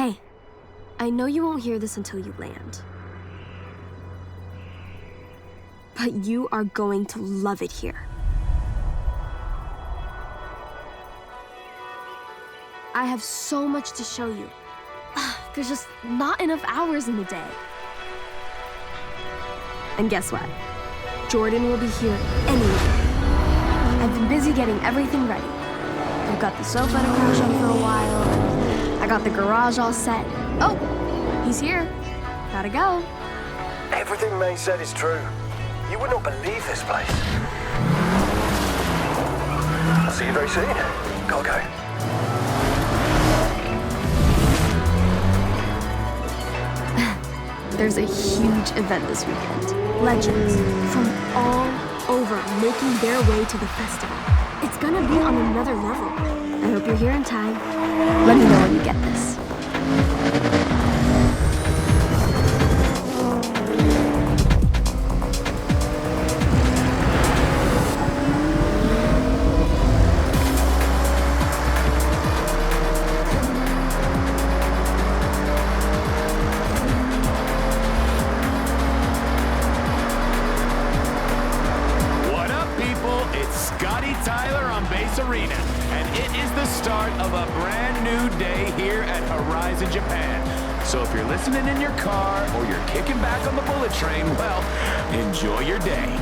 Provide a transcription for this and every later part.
Hey, I know you won't hear this until you land. But you are going to love it here. I have so much to show you. There's just not enough hours in the day. And guess what? Jordan will be here anyway. I've been busy getting everything ready. I've got the sofa to crash on for a while. I got the garage all set. Oh, he's here. Gotta go. Everything May said is true. You would not believe this place. I'll see you very soon. Gotta go. There's a huge event this weekend. Legends from all over making their way to the festival. It's gonna be on another level. I hope you're here in time. Let me know when you get this. Arena, and it is the start of a brand new day here at Horizon, Japan. So if you're listening in your car or you're kicking back on the bullet train, well, enjoy your day.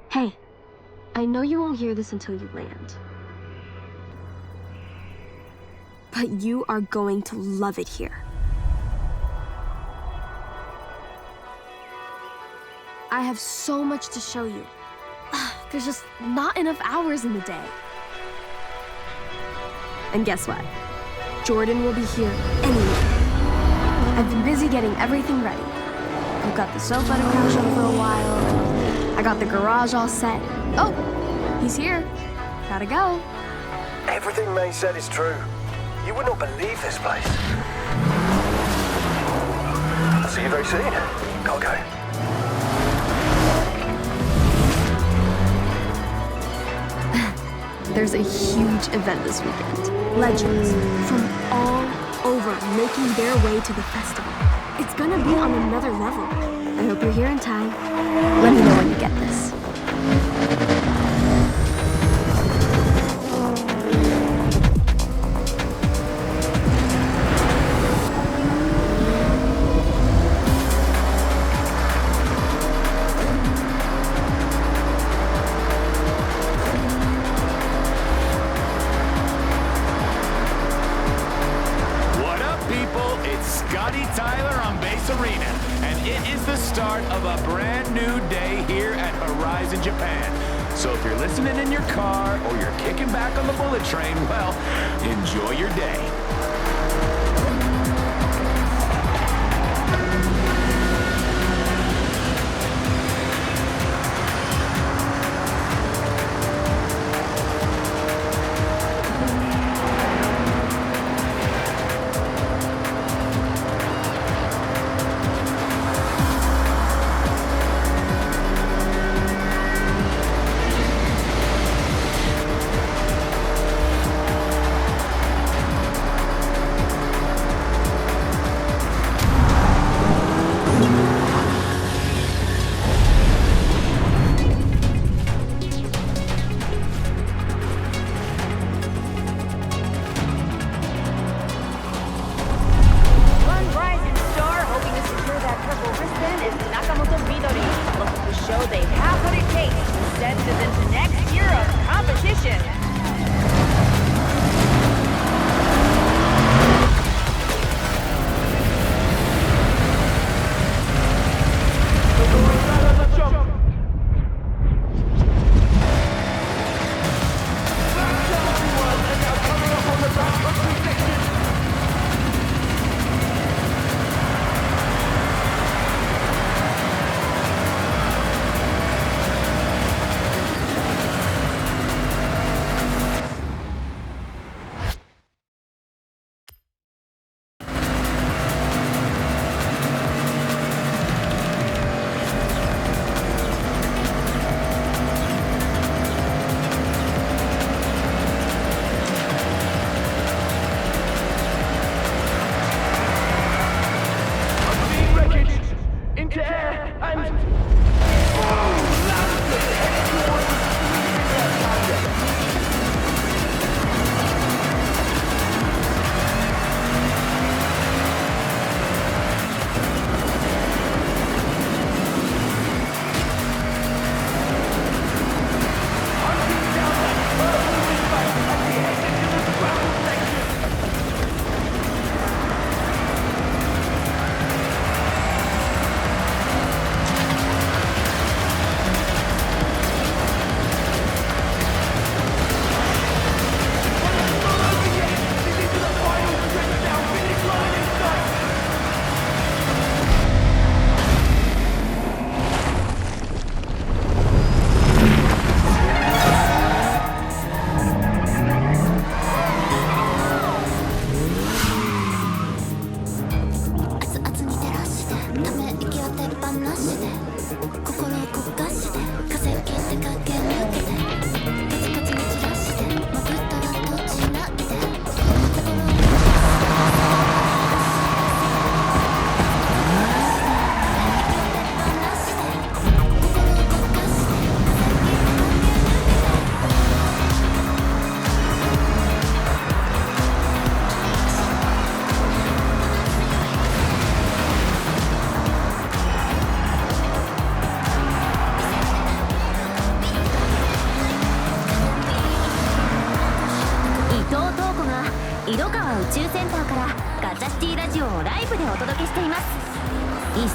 Hey, I know you won't hear this until you land. But you are going to love it here. I have so much to show you. There's just not enough hours in the day. And guess what? Jordan will be here anyway. I've been busy getting everything ready. I've got the sofa to crash on for a while. I got the garage all set. Oh, he's here. Gotta go. Everything May said is true. You would not believe this place. I'll see you very soon. Gotta go. There's a huge event this weekend. Legends from all over making their way to the festival. It's gonna be on another level. I hope you're here in time. Let me know when you get this. this arena, and it is the start of a brand new day here at Horizon Japan. So if you're listening in your car or you're kicking back on the bullet train, well, enjoy your day.1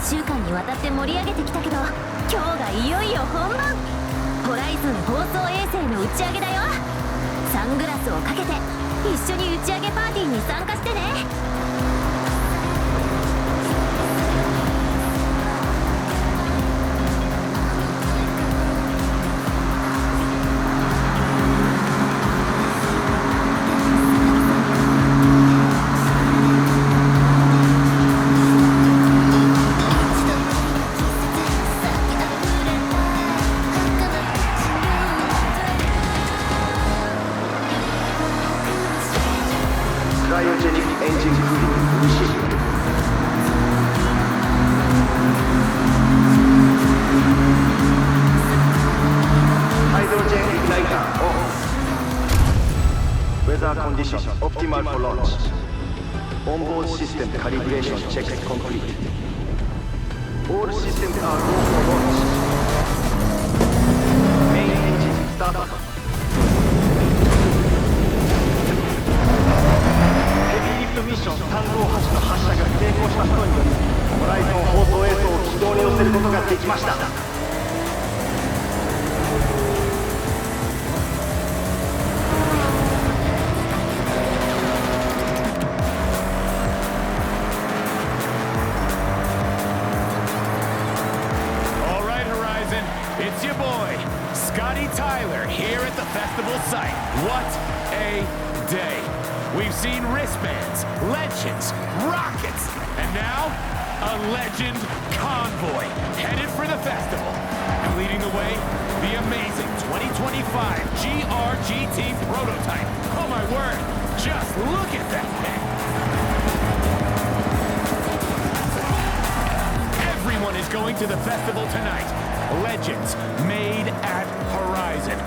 週間にわたって盛り上げてきたけど、今日がいよいよ本番。ホライズン放送衛星の打ち上げだよ。サングラスをかけて一緒に打ち上げパーティーに参加してね。Condition optimal for launch. Onboard system calibration checks complete. All systems are go for launch. Main engine start. Heavy lift mission 358の発射が成功したことにより、ホライズました。All right, Horizon, it's your boy, Scotty Tyler, here at the festival site. What a day. We've seen wristbands, legends, rockets, and now a legend convoy headed for the festival. And leading the way, the amazing 2025 GRGT prototype. Oh my word, just look at that thing. Everyone is going to the festival tonight. Legends made at Horizon.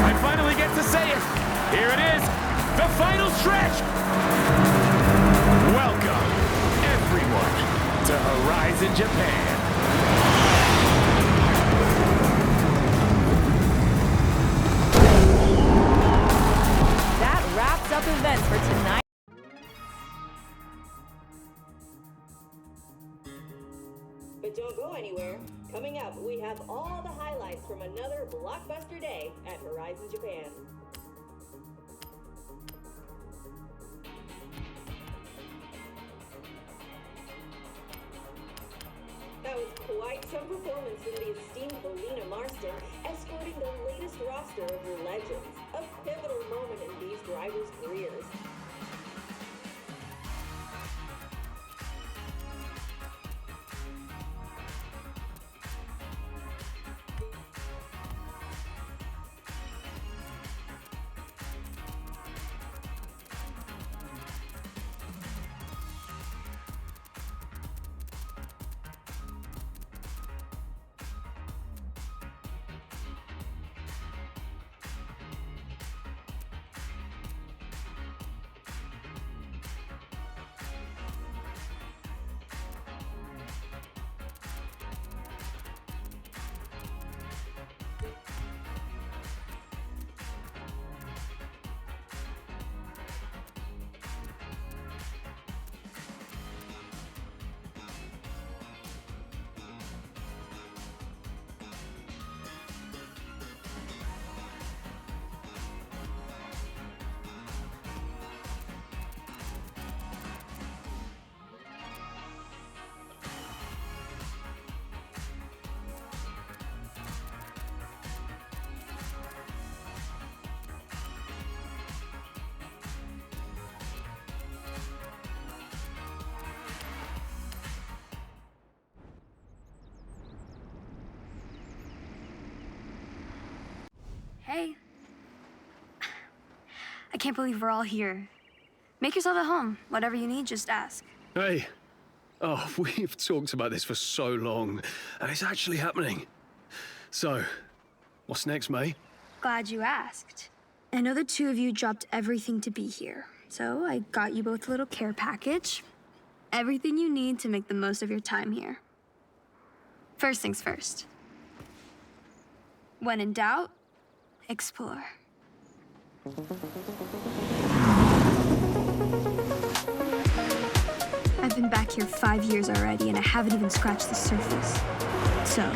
I finally get to say it. Here it is, the final stretch. Welcome, everyone, to Horizon Japan. That wraps up events for tonight. But don't go anywhere. Coming up, we have all the highlights from another blockbuster day at Horizon Japan. That was quite some performance from the esteemed Belina Marston, escorting the latest roster of legends. A pivotal moment in these drivers' careers. Hey. I can't believe we're all here. Make yourself at home. Whatever you need, just ask. Hey. Oh, we've talked about this for so long, and it's actually happening. So, what's next, May? Glad you asked. I know the two of you dropped everything to be here, so I got you both a little care package. Everything you need to make the most of your time here. First things first. When in doubt, explore. I've been back here 5 years already, and I haven't even scratched the surface. So,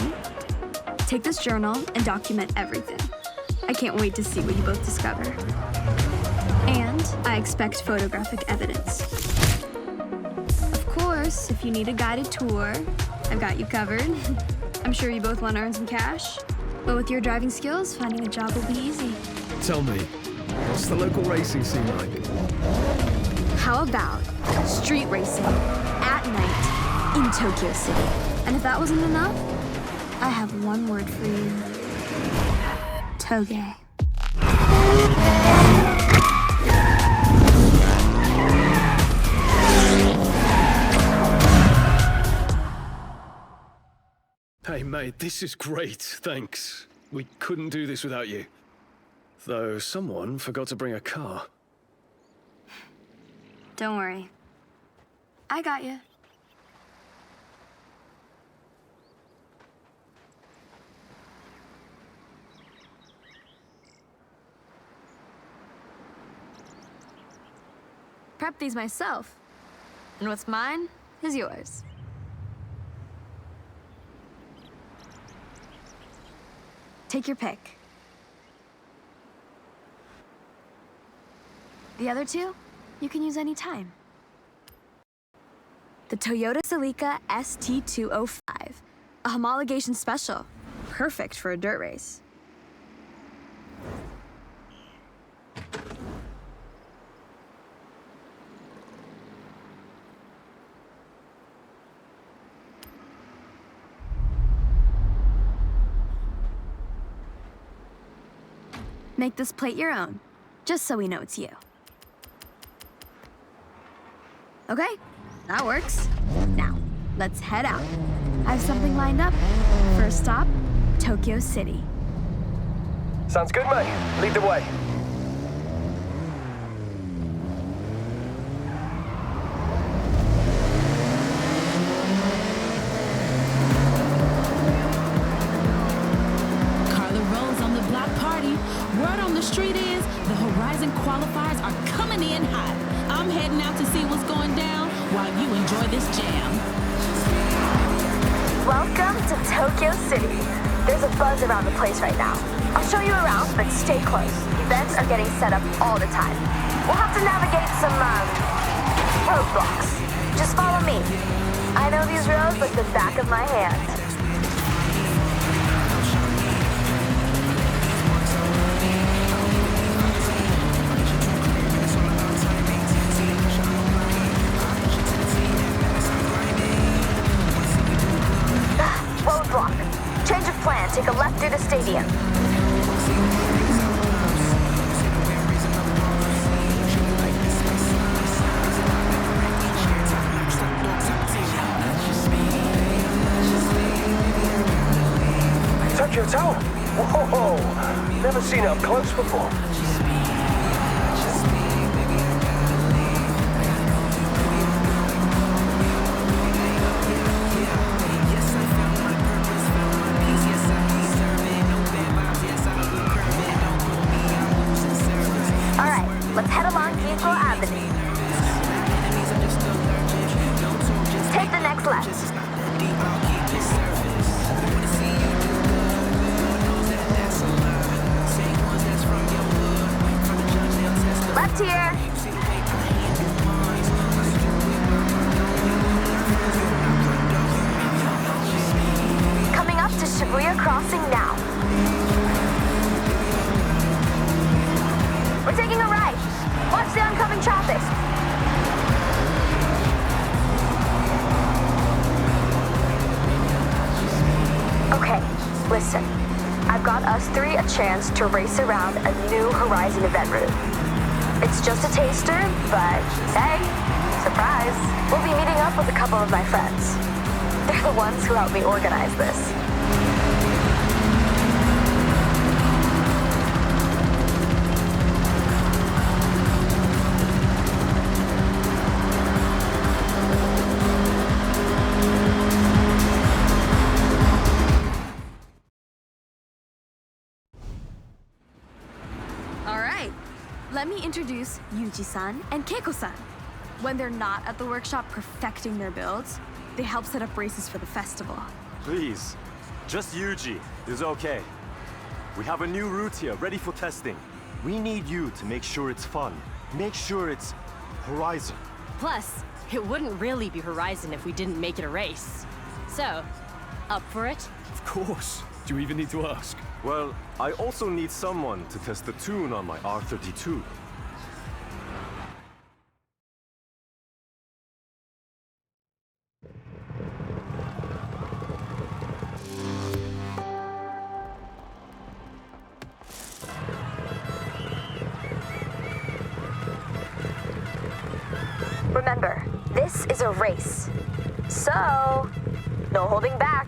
take this journal and document everything. I can't wait to see what you both discover. And I expect photographic evidence. Of course, if you need a guided tour, I've got you covered. I'm sure you both want to earn some cash. But with your driving skills, finding a job will be easy. Tell me, what's the local racing scene like? How about street racing at night in Tokyo City? And if that wasn't enough, I have one word for you. Toge. Hey, mate, this is great, thanks. We couldn't do this without you. Though someone forgot to bring a car. Don't worry. I got you. Prepped these myself. And what's mine is yours. Take your pick. The other two, you can use any time. The Toyota Celica ST205, a homologation special, perfect for a dirt race. Make this plate your own, just so we know it's you. Okay, that works. Now, let's head out. I have something lined up. First stop, Tokyo City. Sounds good, mate. Lead the way. Word on the street is the Horizon qualifiers are coming in hot. I'm heading out to see what's going down while you enjoy this jam. Welcome to Tokyo City. There's a buzz around the place right now. I'll show you around, but stay close. Events are getting set up all the time. We'll have to navigate some roadblocks. Just follow me. I know these roads like the back of my hand. Change of plan. Take a left through the stadium. Tokyo Tower? Whoa! Never seen it up close before. Let's head along Gambitplays Avenue. Take the next left. Left here. Coming up to Shibuya Crossing now. We're taking a right. Watch the oncoming traffic. Okay, listen. I've got us three a chance to race around a new Horizon event route. It's just a taster, but hey, surprise. We'll be meeting up with a couple of my friends. They're the ones who helped me organize this. Let me introduce Yuji-san and Keiko-san. When they're not at the workshop perfecting their builds, they help set up races for the festival. Please, just Yuji is okay. We have a new route here, ready for testing. We need you to make sure it's fun. Make sure it's Horizon. Plus, it wouldn't really be Horizon if we didn't make it a race. So, up for it? Of course. Do you even need to ask? Well, I also need someone to test the tune on my R32. Remember, this is a race. So, no holding back.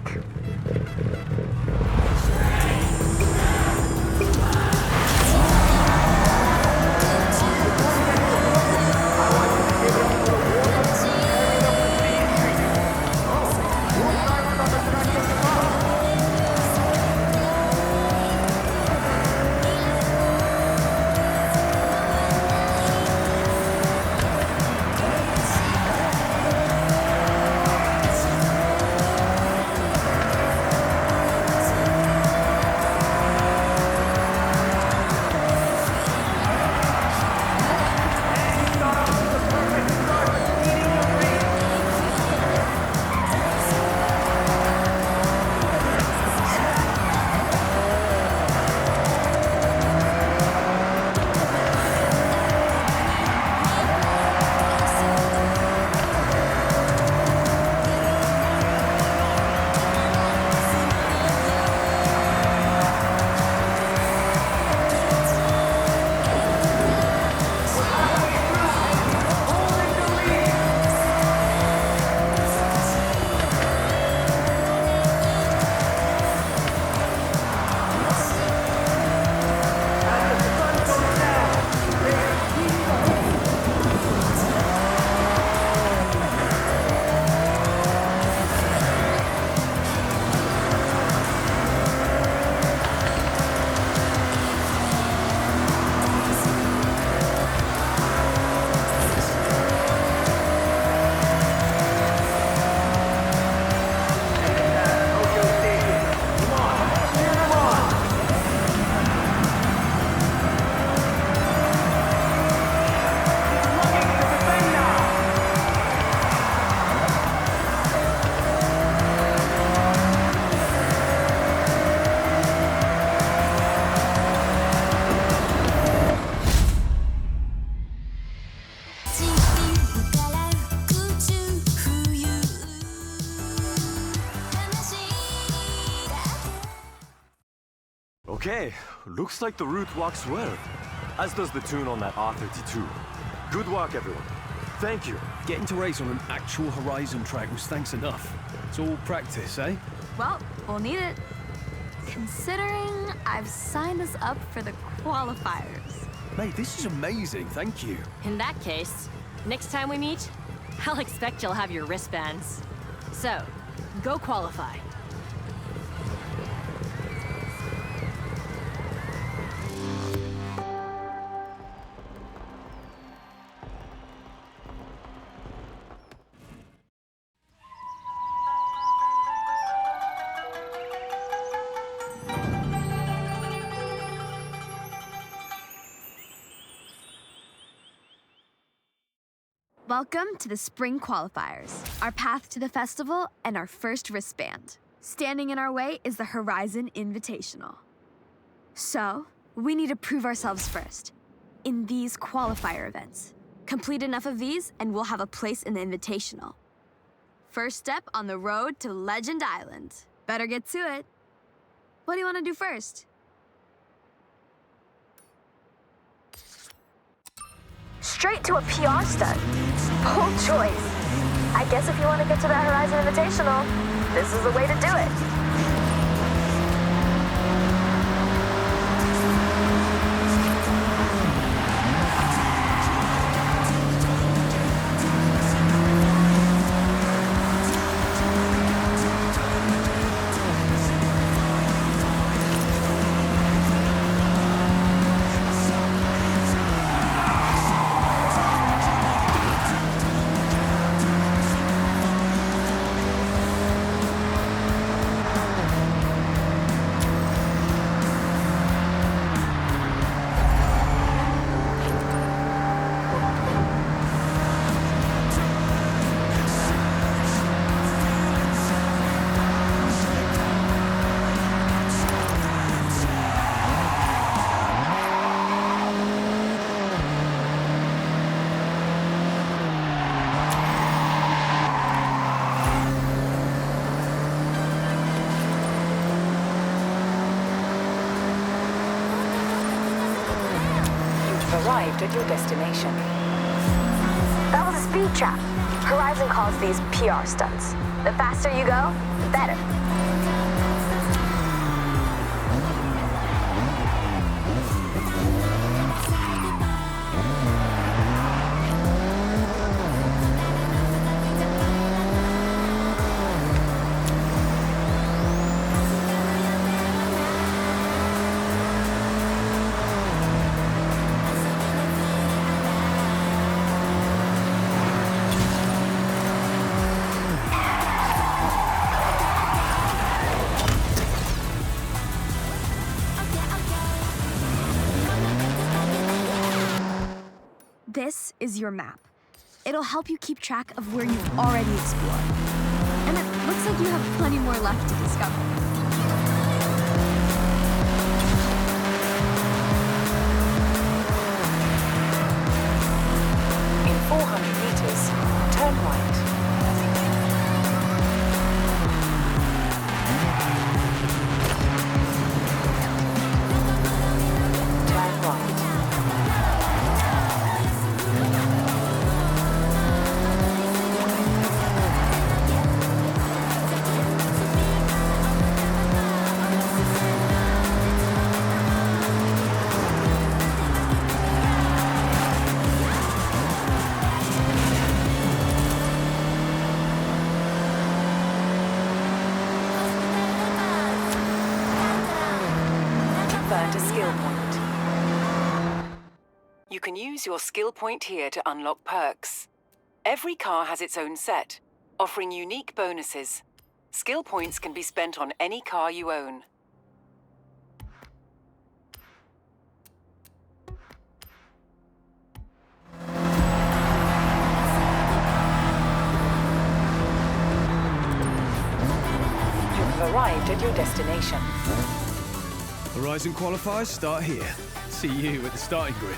Okay, looks like the route walks well. As does the tune on that R32. Good work, everyone. Thank you. Getting to race on an actual Horizon track was thanks enough. It's all practice, eh? Well, we'll need it. Considering I've signed us up for the qualifiers. Mate, this is amazing, thank you. In that case, next time we meet, I'll expect you'll have your wristbands. So, go qualify. Welcome to the Spring Qualifiers, our path to the festival and our first wristband. Standing in our way is the Horizon Invitational. So, we need to prove ourselves first, in these qualifier events. Complete enough of these and we'll have a place in the Invitational. First step on the road to Legend Island. Better get to it. What do you want to do first? Straight to a PR stunt. Bold choice. I guess if you want to get to that Horizon Invitational, this is the way to do it. Arrived at your destination. That was a speed trap. Horizon calls these PR stunts. The faster you go, the better. This is your map. It'll help you keep track of where you've already explored. And it looks like you have plenty more left to discover. In 400 meters, turn right. Turn right. Earned a skill point. You can use your skill point here to unlock perks. Every car has its own set, offering unique bonuses. Skill points can be spent on any car you own. You've arrived at your destination. Horizon qualifiers start here. See you at the starting grid.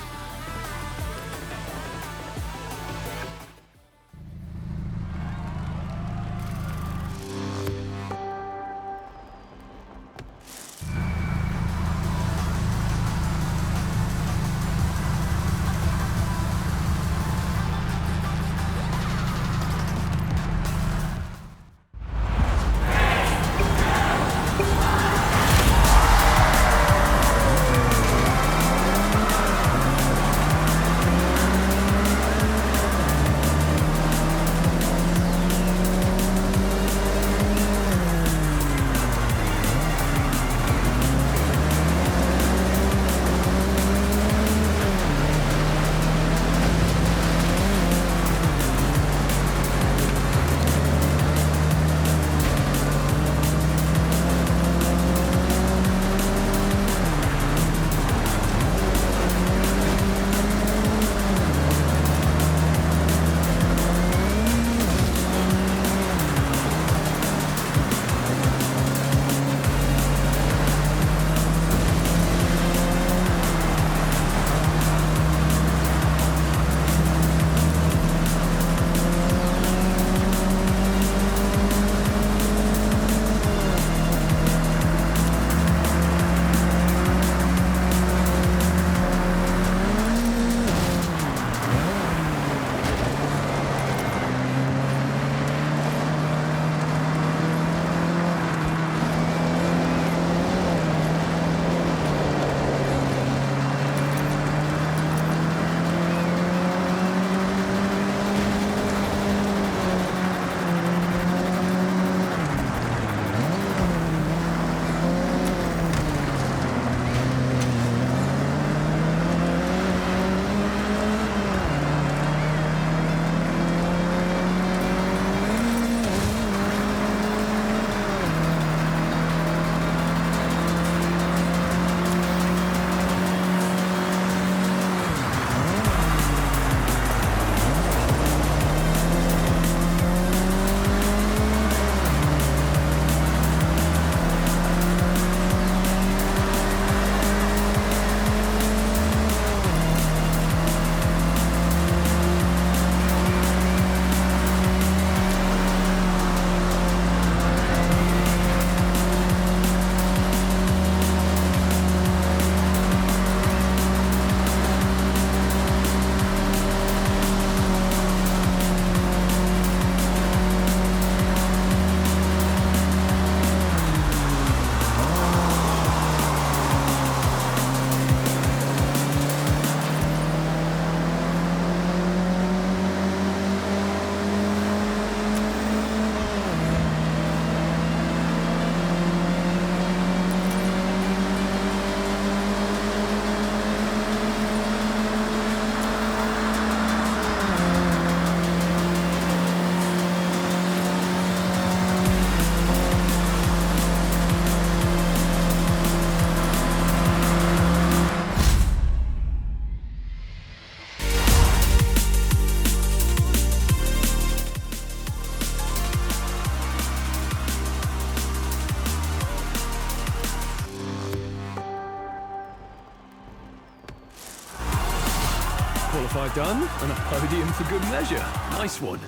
qualify done, and a podium for good measure. Nice one.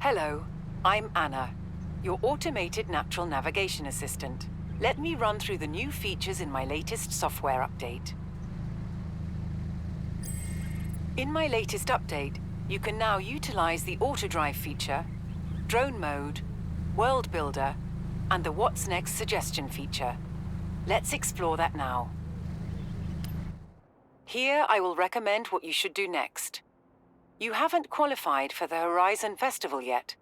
Hello, I'm Anna, your automated natural navigation assistant. Let me run through the new features in my latest software update. In my latest update, you can now utilize the auto-drive feature, drone mode, world builder, and the What's Next suggestion feature. Let's explore that now. Here I will recommend what you should do next. You haven't qualified for the Horizon Festival yet,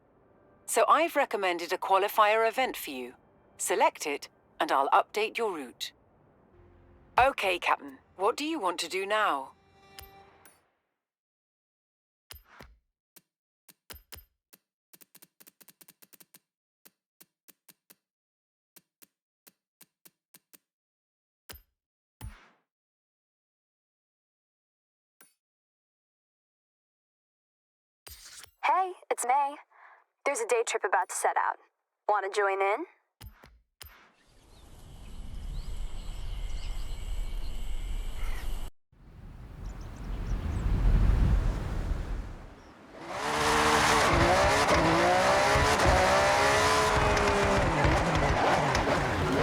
so I've recommended a qualifier event for you. Select it, and I'll update your route. Okay, Captain, what do you want to do now? Hey, it's May. There's a day trip about to set out. Want to join in?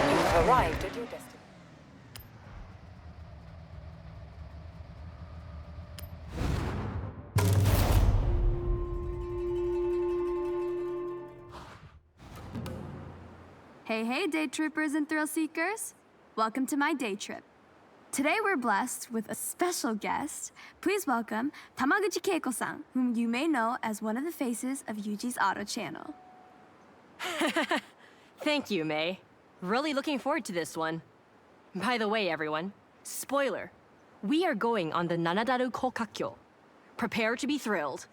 You've arrived at your destination. Hey, day trippers and thrill seekers. Welcome to my day trip. Today we're blessed with a special guest. Please welcome Tamaguchi Keiko-san, whom you may know as one of the faces of Yuji's Auto channel. Thank you, May. Really looking forward to this one. By the way, everyone, spoiler, we are going on the Nanadaru Kokakyo. Prepare to be thrilled.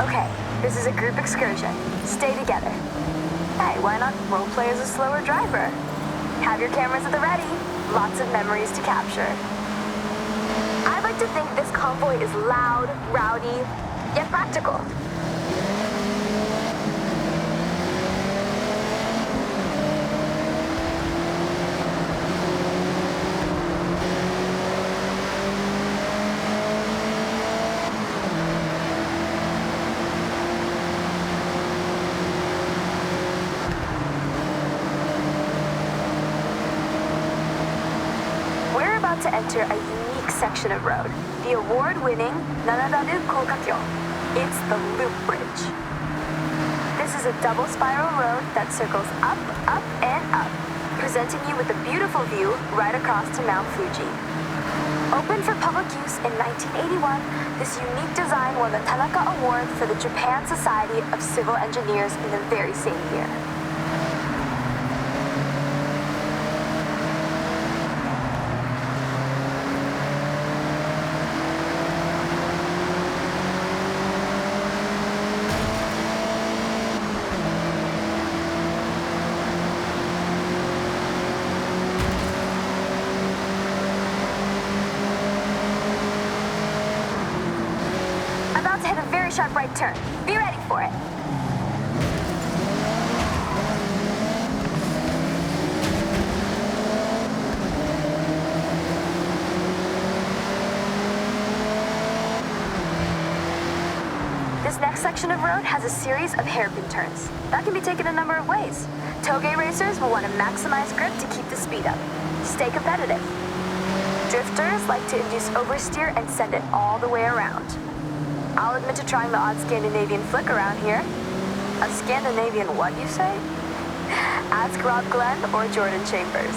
Okay, this is a group excursion. Stay together. Hey, why not roleplay as a slower driver? Have your cameras at the ready. Lots of memories to capture. I like to think this convoy is loud, rowdy, yet practical. To enter a unique section of road, the award-winning Nanadaru Kokakyo. It's the Loop Bridge. This is a double spiral road that circles up, up, and up, presenting you with a beautiful view right across to Mount Fuji. Opened for public use in 1981, this unique design won the Tanaka Award for the Japan Society of Civil Engineers in the very same year. Sharp right turn. Be ready for it. This next section of road has a series of hairpin turns. That can be taken a number of ways. Toge racers will want to maximize grip to keep the speed up. Stay competitive. Drifters like to induce oversteer and send it all the way around. I'll admit to trying the odd Scandinavian flick around here. A Scandinavian what, you say? Ask Rob Glenn or Jordan Chambers.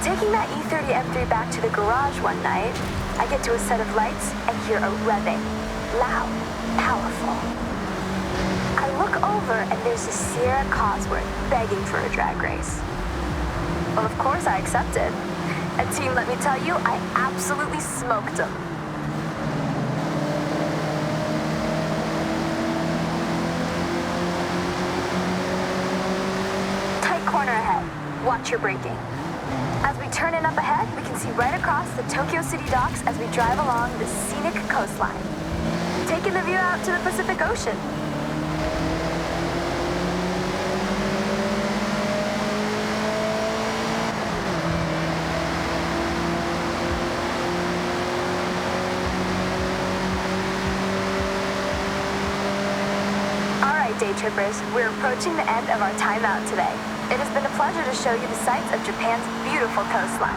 Taking that E30 M3 back to the garage one night, I get to a set of lights and hear a revving. Loud, powerful. I look over and there's a Sierra Cosworth begging for a drag race. Well, of course I accepted. And team, let me tell you, I absolutely smoked them. Tight corner ahead. Watch your braking. As we turn in up ahead, we can see right across the Tokyo City docks as we drive along the scenic coastline, taking the view out to the Pacific Ocean. Day trippers, we're approaching the end of our time out today. It has been a pleasure to show you the sights of Japan's beautiful coastline.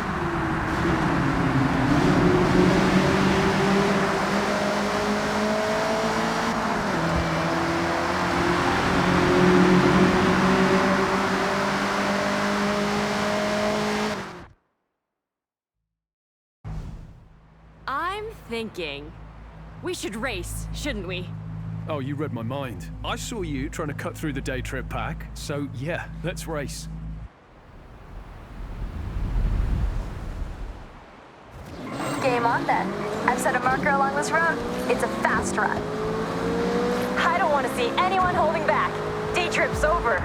I'm thinking we should race, shouldn't we? Oh, you read my mind. I saw you trying to cut through the day trip pack, so yeah, let's race. Game on then. I've set a marker along this road. It's a fast run. I don't want to see anyone holding back. Day trip's over.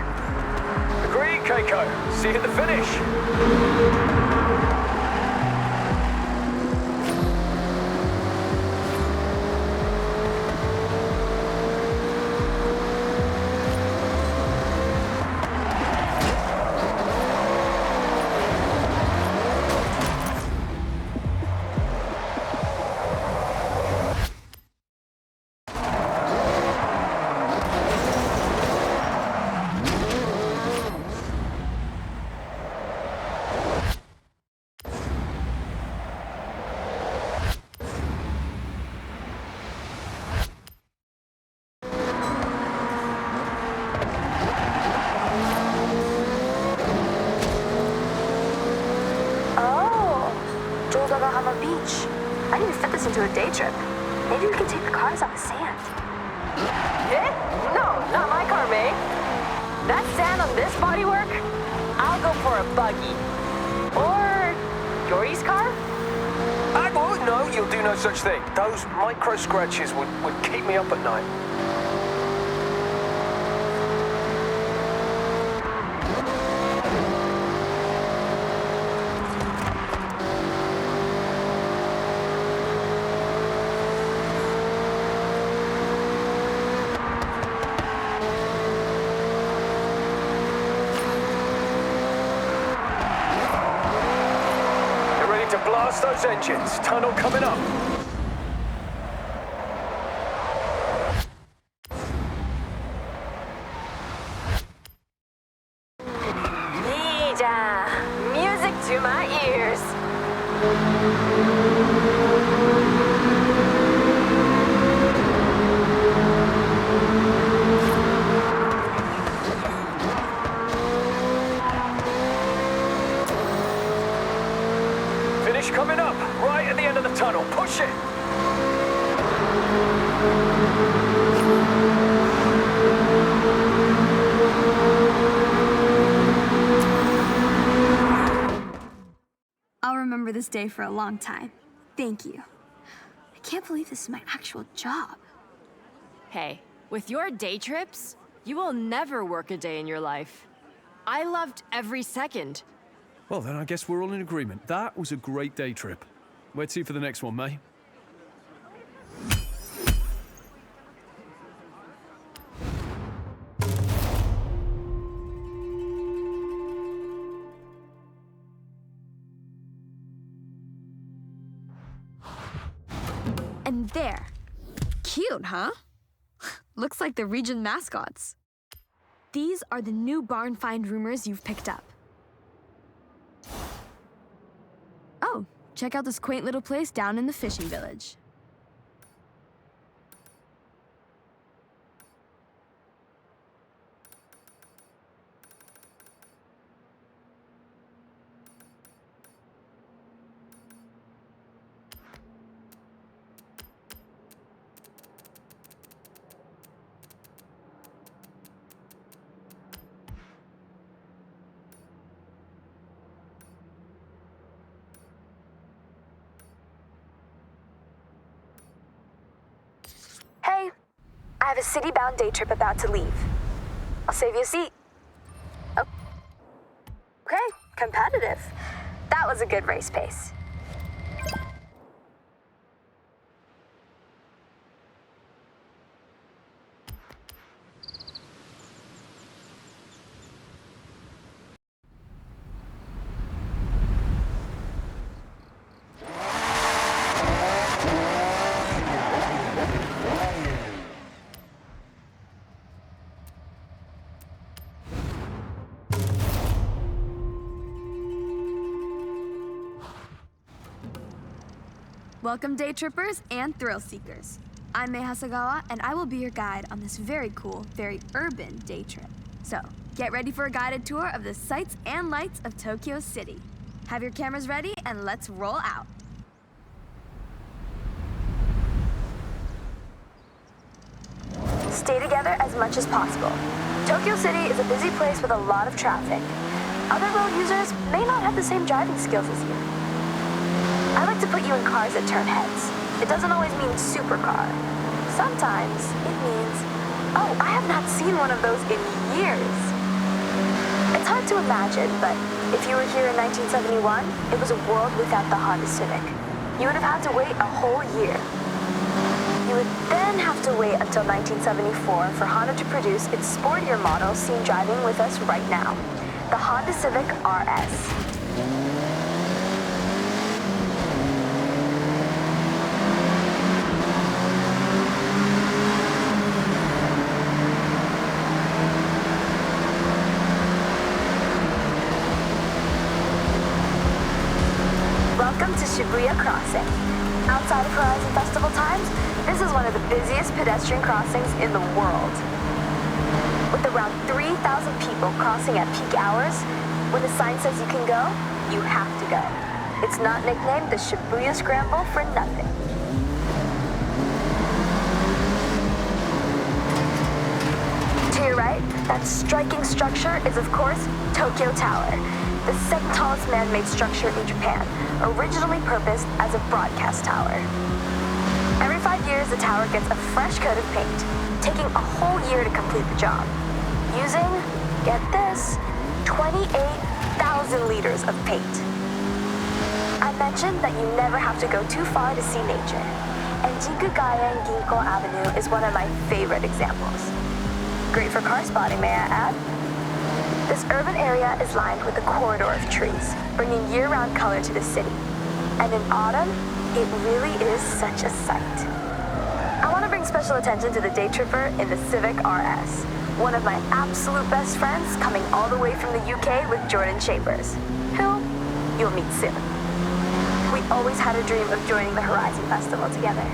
Agreed, Keiko. See you at the finish. Beach. I need to fit this into a day trip. Maybe we can take the cars on the sand. Eh? No, not my car, May. That sand on this bodywork? I'll go for a buggy. Or Yori's car? Oh, no, you'll do no such thing. Those micro scratches would keep me up at night. Blast those engines. Tunnel coming up. Nija, music to my ears. Coming up, right at the end of the tunnel. Push it! I'll remember this day for a long time. Thank you. I can't believe this is my actual job. Hey, with your day trips, you will never work a day in your life. I loved every second. Well, then I guess we're all in agreement. That was a great day trip. Where to for the next one, May? And there. Cute, huh? Looks like the region mascots. These are the new barn find rumors you've picked up. Oh, check out this quaint little place down in the fishing village. I have a city-bound day trip about to leave. I'll save you a seat. Oh. Okay, competitive. That was a good race pace. Welcome, day trippers and thrill seekers. I'm Mei Hasagawa, and I will be your guide on this very cool, very urban day trip. So, get ready for a guided tour of the sights and lights of Tokyo City. Have your cameras ready, and let's roll out. Stay together as much as possible. Tokyo City is a busy place with a lot of traffic. Other road users may not have the same driving skills as you. I like to put you in cars that turn heads. It doesn't always mean supercar. Sometimes it means, oh, I have not seen one of those in years. It's hard to imagine, but if you were here in 1971, it was a world without the Honda Civic. You would have had to wait a whole year. You would then have to wait until 1974 for Honda to produce its sportier model seen driving with us right now, the Honda Civic RS. Welcome to Shibuya Crossing. Outside of Horizon Festival times, this is one of the busiest pedestrian crossings in the world. With around 3,000 people crossing at peak hours, when the sign says you can go, you have to go. It's not nicknamed the Shibuya Scramble for nothing. To your right, that striking structure is, of course, Tokyo Tower, the second tallest man-made structure in Japan, originally purposed as a broadcast tower. Every 5 years, the tower gets a fresh coat of paint, taking a whole year to complete the job, using, get this, 28,000 liters of paint. I mentioned that you never have to go too far to see nature, and Jingugaya and Ginko Avenue is one of my favorite examples. Great for car spotting, may I add? This urban area is lined with a corridor of trees, bringing year-round color to the city. And in autumn, it really is such a sight. I want to bring special attention to the day tripper in the Civic RS, one of my absolute best friends coming all the way from the UK with Jordan Chambers, who you'll meet soon. We always had a dream of joining the Horizon Festival together.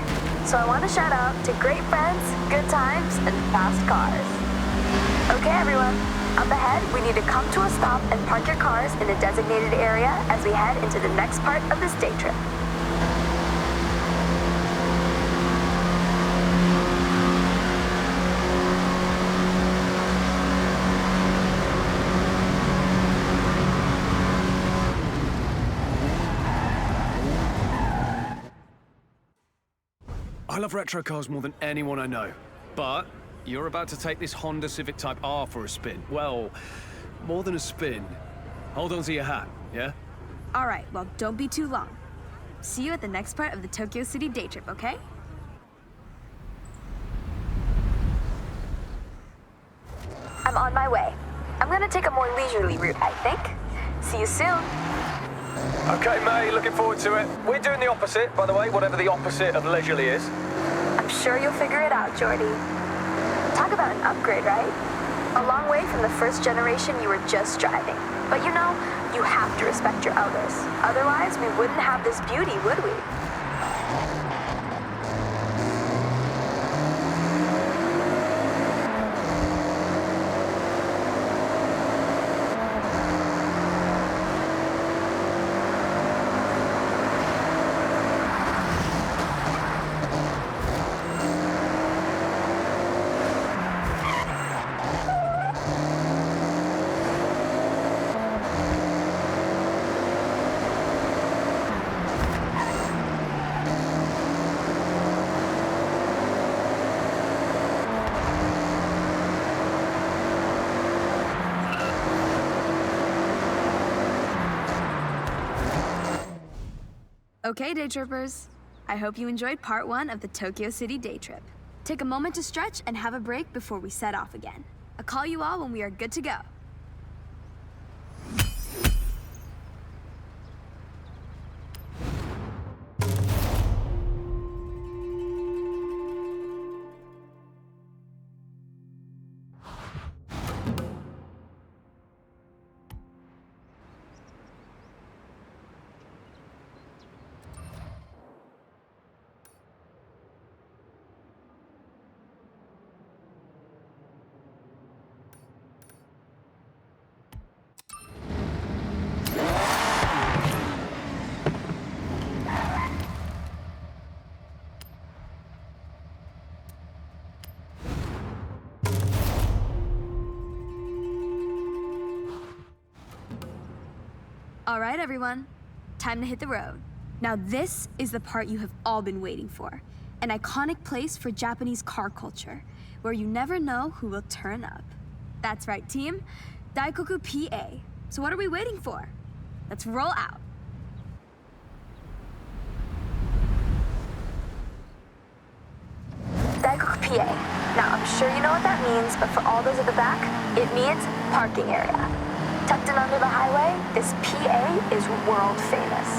So I want to shout out to great friends, good times, and fast cars. Okay, everyone. Up ahead, we need to come to a stop and park your cars in a designated area as we head into the next part of this day trip. I love retro cars more than anyone I know, but you're about to take this Honda Civic Type R for a spin. Well, more than a spin. Hold on to your hat, yeah? All right, well, don't be too long. See you at the next part of the Tokyo City day trip, okay? I'm on my way. I'm gonna take a more leisurely route, I think. See you soon. Okay, May, looking forward to it. We're doing the opposite, by the way, whatever the opposite of leisurely is. I'm sure you'll figure it out, Jordy. Talk about an upgrade, right? A long way from the first generation you were just driving. But you know, you have to respect your elders. Otherwise, we wouldn't have this beauty, would we? Okay, day trippers. I hope you enjoyed part 1 of the Tokyo City day trip. Take a moment to stretch and have a break before we set off again. I'll call you all when we are good to go. All right, everyone. Time to hit the road. Now this is the part you have all been waiting for. An iconic place for Japanese car culture, where you never know who will turn up. That's right, team. Daikoku PA. So what are we waiting for? Let's roll out. Daikoku PA. Now, I'm sure you know what that means, but for all those at the back, it means parking area. Tucked in under the highway, this PA is world famous.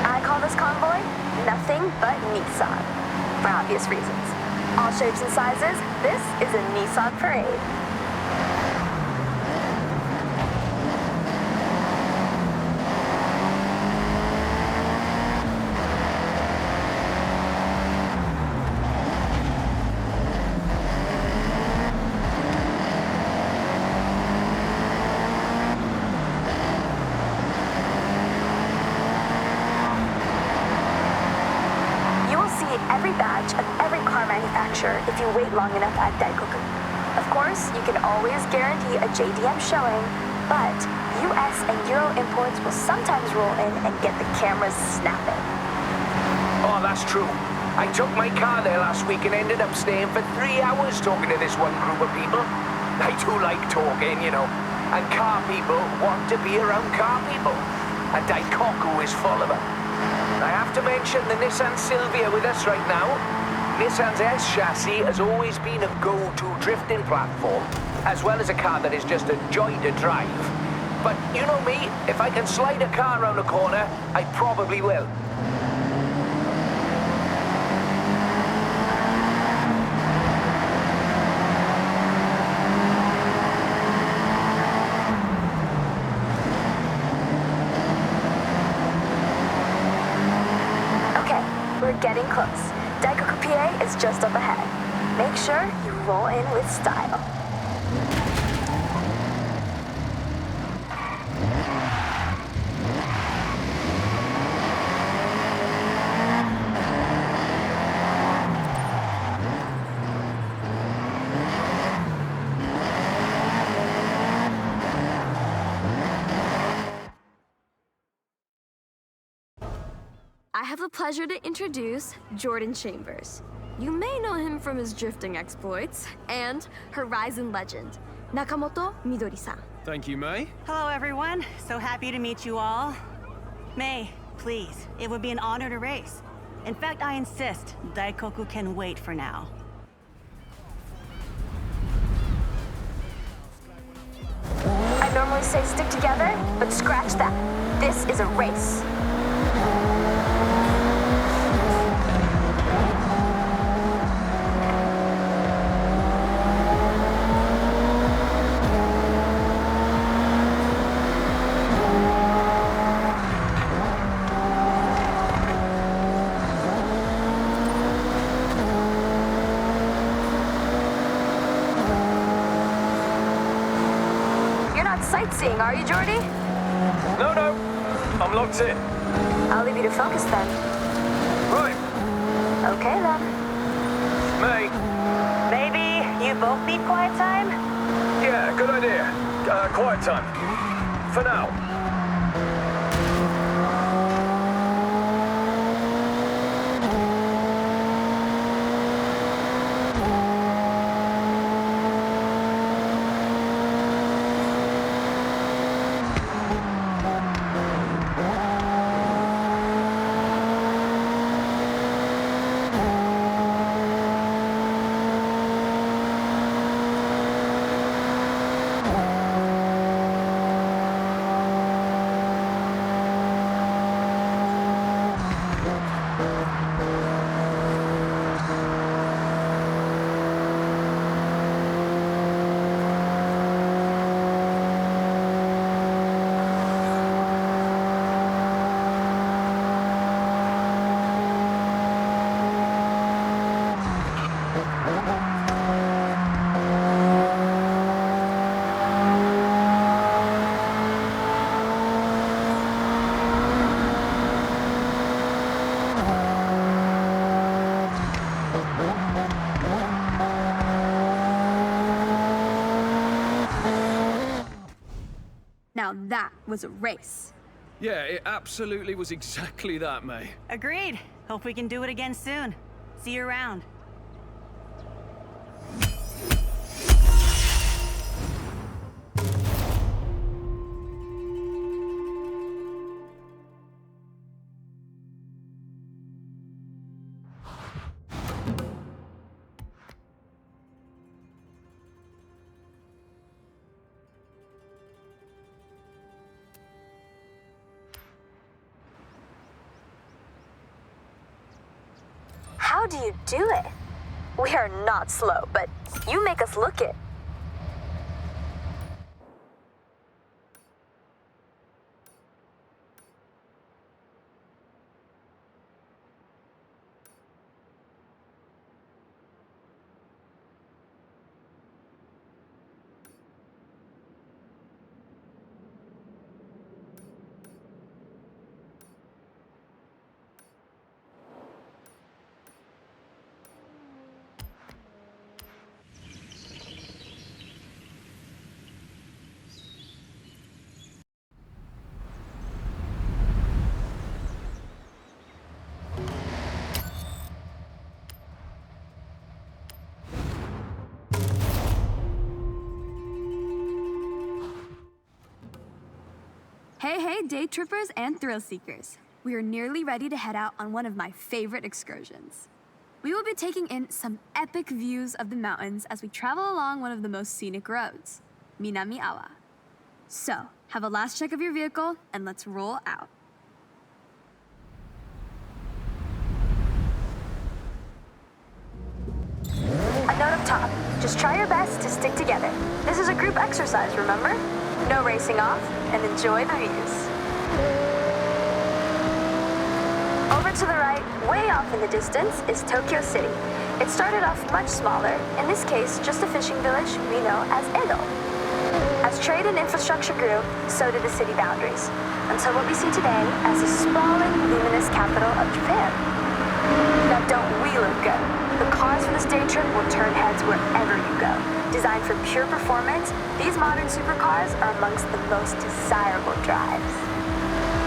I call this convoy nothing but Nissan, for obvious reasons. All shapes and sizes, this is a Nissan parade. Every badge of every car manufacturer if you wait long enough at Daikoku. Of course, you can always guarantee a JDM showing, but US and Euro imports will sometimes roll in and get the cameras snapping. Oh, that's true. I took my car there last week and ended up staying for 3 hours talking to this one group of people. I do like talking, you know, and car people want to be around car people, and Daikoku is full of them. I have to mention the Nissan Silvia with us right now. Nissan's S chassis has always been a go-to drifting platform, as well as a car that is just a joy to drive. But you know me, if I can slide a car around a corner, I probably will. We're getting close. Daikoku PA is just up ahead. Make sure you roll in with style. I have the pleasure to introduce Jordan Chambers. You may know him from his drifting exploits and Horizon legend, Nakamoto Midori-san. Thank you, May. Hello, everyone. So happy to meet you all. May, please, it would be an honor to race. In fact, I insist, Daikoku can wait for now. I normally say stick together, but scratch that. This is a race. Sightseeing, are you, Jordy? No, I'm locked in. I'll leave you to focus then. Right. Okay then. May. Maybe you both need quiet time? Yeah, good idea. Quiet time. For now. was a race. Yeah, it absolutely was exactly that, May. Agreed. Hope we can do it again soon. See you around. How do you do it? We are not slow, but you make us look it. Hey, day trippers and thrill seekers. We are nearly ready to head out on one of my favorite excursions. We will be taking in some epic views of the mountains as we travel along one of the most scenic roads, Minami Awa. So, have a last check of your vehicle and let's roll out. A note up top, just try your best to stick together. This is a group exercise, remember? No racing off, and enjoy the views. Over to the right, way off in the distance, is Tokyo City. It started off much smaller, in this case, just a fishing village we know as Edo. As trade and infrastructure grew, so did the city boundaries, until what we see today as the sprawling, luminous capital of Japan. Now don't we look good? The cars for this day trip will turn heads wherever you go. Designed for pure performance, these modern supercars are amongst the most desirable drives.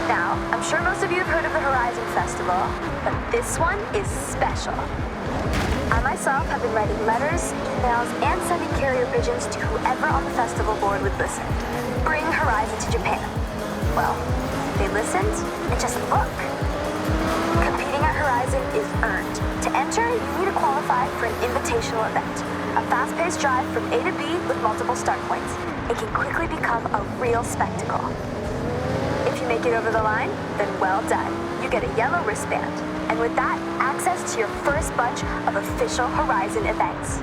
Now, I'm sure most of you have heard of the Horizon Festival, but this one is special. I myself have been writing letters, emails, and sending carrier pigeons to whoever on the festival board would listen. Bring Horizon to Japan. Well, they listened, and just look. Competing at Horizon is earned. To enter, you need to qualify for an invitational event. A fast-paced drive from A to B with multiple start points. It can quickly become a real spectacle. If you make it over the line, then well done. You get a yellow wristband. And with that, access to your first bunch of official Horizon events.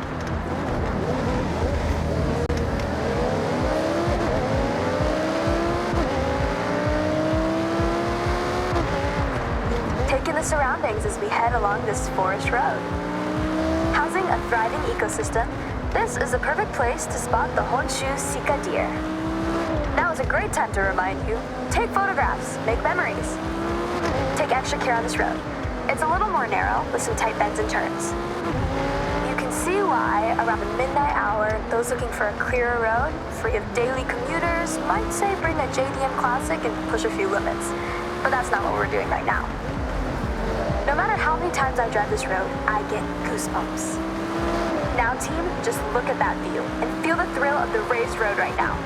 Take in the surroundings as we head along this forest road. Housing a thriving ecosystem, this is a perfect place to spot the Honshu Sika deer. Now is a great time to remind you, take photographs, make memories. Take extra care on this road. It's a little more narrow with some tight bends and turns. You can see why, around the midnight hour, those looking for a clearer road, free of daily commuters, might say bring a JDM Classic and push a few limits. But that's not what we're doing right now. No matter how many times I drive this road, I get goosebumps. Now team, just look at that view and feel the thrill of the raised road right now.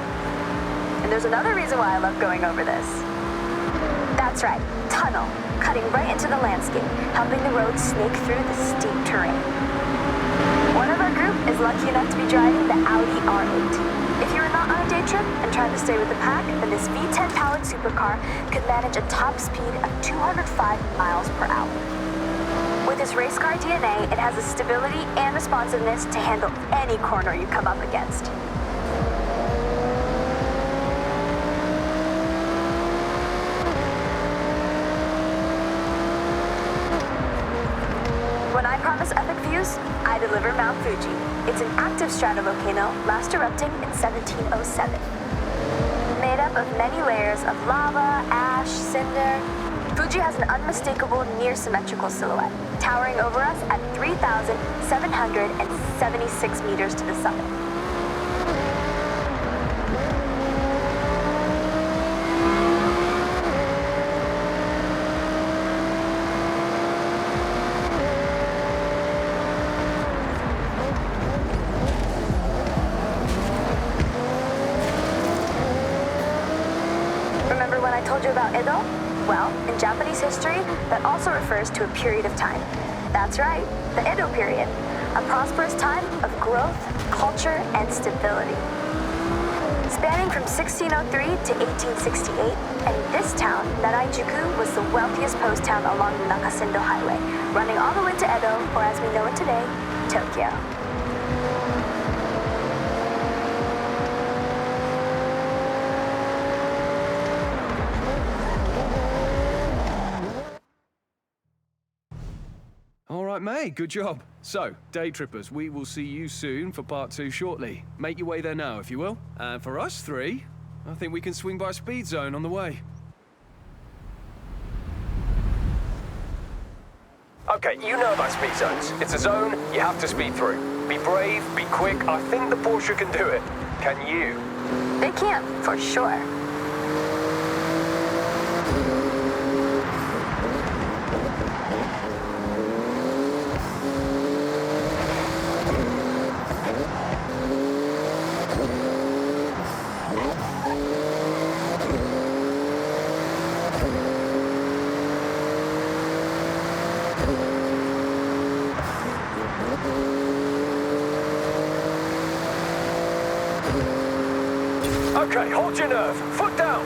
And there's another reason why I love going over this. That's right, tunnel, cutting right into the landscape, helping the road snake through the steep terrain. One of our group is lucky enough to be driving the Audi R8. If you are not on a day trip and trying to stay with the pack, then this V10-powered supercar could manage a top speed of 205 miles per hour. With its race car DNA, it has the stability and responsiveness to handle any corner you come up against. When I promise epic views, I deliver Mount Fuji. It's an active stratovolcano, last erupting in 1707. Made up of many layers of lava, ash, cinder, Fuji has an unmistakable near-symmetrical silhouette, towering over us at 3,776 meters to the summit. about Edo? Well, in Japanese history, that also refers to a period of time. That's right, the Edo period. A prosperous time of growth, culture, and stability. Spanning from 1603 to 1868, and this town, Naraijuku, was the wealthiest post town along the Nakasendo Highway, running all the way to Edo, or as we know it today, Tokyo. All right, May, good job. So, day trippers, we will see you soon for part 2 shortly. Make your way there now, if you will. And for us 3, I think we can swing by Speed Zone on the way. Okay, you know about speed zones. It's a zone you have to speed through. Be brave, be quick. I think the Porsche can do it. Can you? They can, for sure. Okay, hold your nerve. Foot down.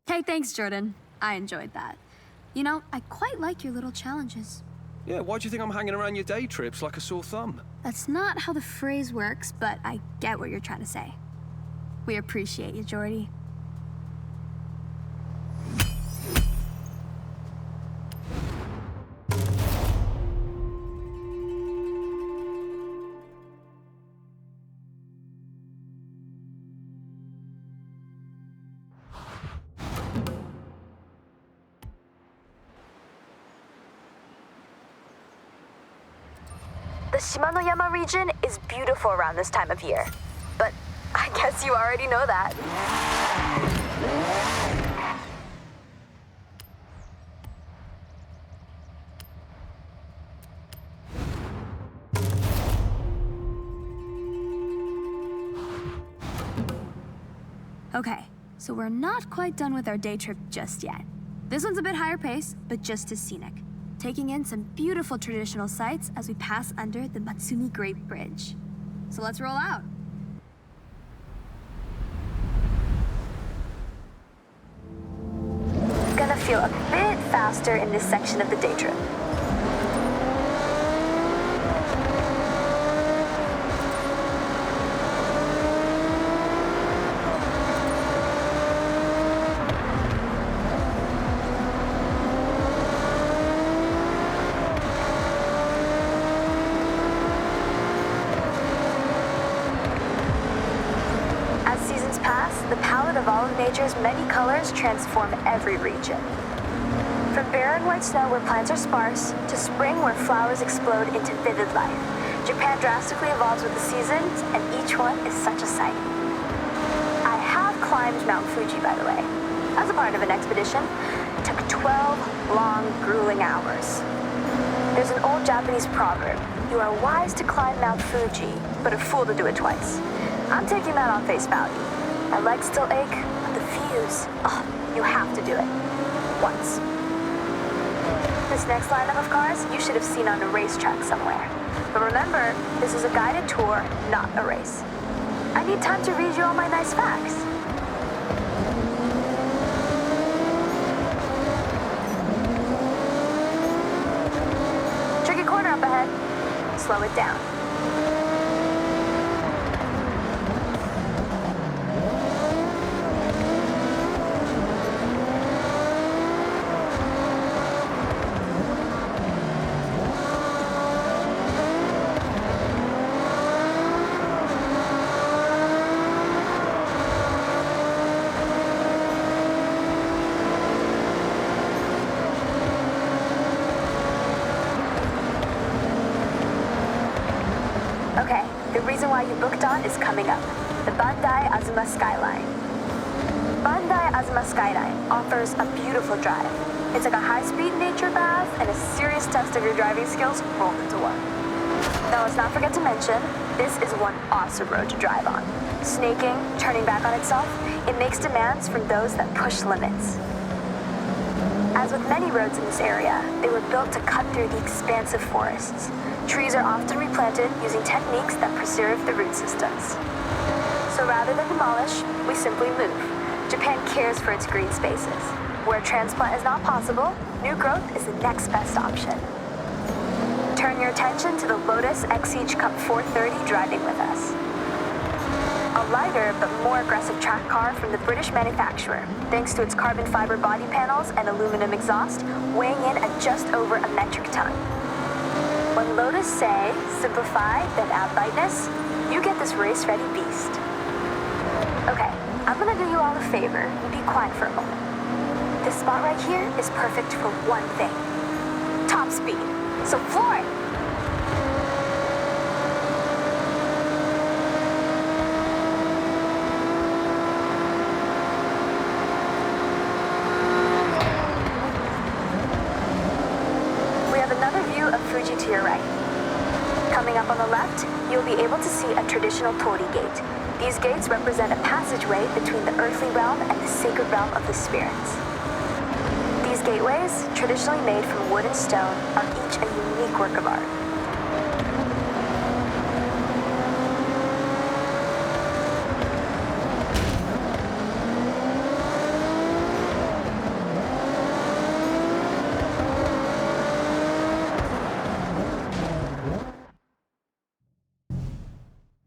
Hey, thanks, Jordan. I enjoyed that. You know, I quite like your little challenges. Yeah, why do you think I'm hanging around your day trips like a sore thumb? That's not how the phrase works, but I get what you're trying to say. We appreciate you, Jordy. The Shimanoyama region is beautiful around this time of year, but I guess you already know that. Okay, so we're not quite done with our day trip just yet. This one's a bit higher pace, but just as scenic, taking in some beautiful traditional sights as we pass under the Matsumi Great Bridge. So let's roll out. Gonna feel a bit faster in this section of the day trip. The palette of all of nature's many colors transform every region. From barren white snow where plants are sparse, to spring where flowers explode into vivid life, Japan drastically evolves with the seasons, and each one is such a sight. I have climbed Mount Fuji, by the way, as a part of an expedition. It took 12 long, grueling hours. There's an old Japanese proverb: you are wise to climb Mount Fuji, but a fool to do it twice. I'm taking that on face value. My legs still ache, but the views, you have to do it. Once. This next lineup of cars, you should have seen on a racetrack somewhere. But remember, this is a guided tour, not a race. I need time to read you all my nice facts. Tricky corner up ahead. Slow it down. Okay, the reason why you booked on is coming up. The Bandai Azuma skyline. Bandai Azuma Skyline offers a beautiful drive. It's like a high-speed nature bath and a serious test of your driving skills rolled into one. Now let's not forget to mention, this is one awesome road to drive on. Snaking, turning back on itself, it makes demands from those that push limits. As with many roads in this area, they were built to cut through the expansive forests. Trees are often replanted using techniques that preserve the root systems. So rather than demolish, we simply move. Japan cares for its green spaces. Where transplant is not possible, new growth is the next best option. Turn your attention to the Lotus Exige Cup 430 driving with us. A lighter but more aggressive track car from the British manufacturer, thanks to its carbon fiber body panels and aluminum exhaust, weighing in at just over a metric ton. When Lotus say, simplify, then add lightness, you get this race-ready beast. Okay, I'm gonna do you all a favor and be quiet for a moment. This spot right here is perfect for one thing. Top speed. So floor it! We have another view of Fuji to your right. Coming up on the left, you'll be able to see a traditional torii gate. These gates represent a passageway between the earthly realm and the sacred realm of the spirits. These gateways, traditionally made from wood and stone, are each a unique work of art.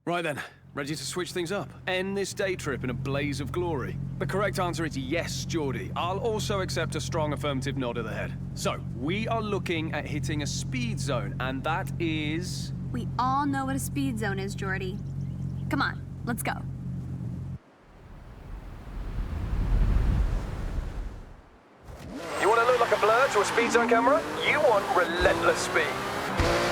Right then, ready to switch things up? End this day trip in a blaze of glory? The correct answer is yes, Geordie. I'll also accept a strong affirmative nod of the head. So, we are looking at hitting a speed zone, and that is... We all know what a speed zone is, Jordy. Come on, let's go. You want to look like a blur to a speed zone camera? You want relentless speed.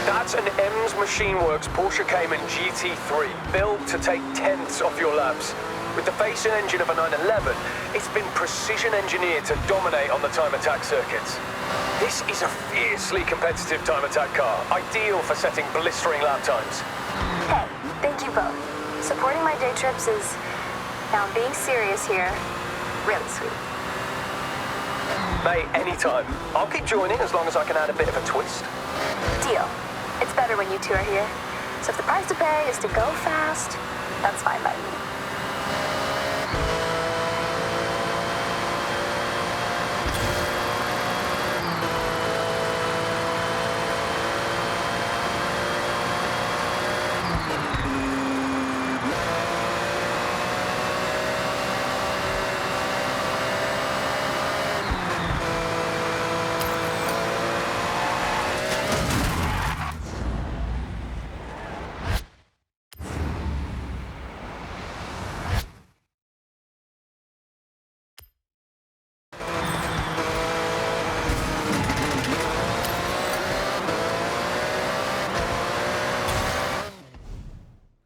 That's an EMS Machine Works Porsche Cayman GT3, built to take tenths off your laps. With the face and engine of a 911, it's been precision engineered to dominate on the time attack circuits. This is a fiercely competitive time attack car, ideal for setting blistering lap times. Hey, thank you both. Supporting my day trips is, now I'm being serious here, really sweet. Mate, anytime. I'll keep joining as long as I can add a bit of a twist. Deal. It's better when you two are here. So if the price to pay is to go fast, that's fine by me.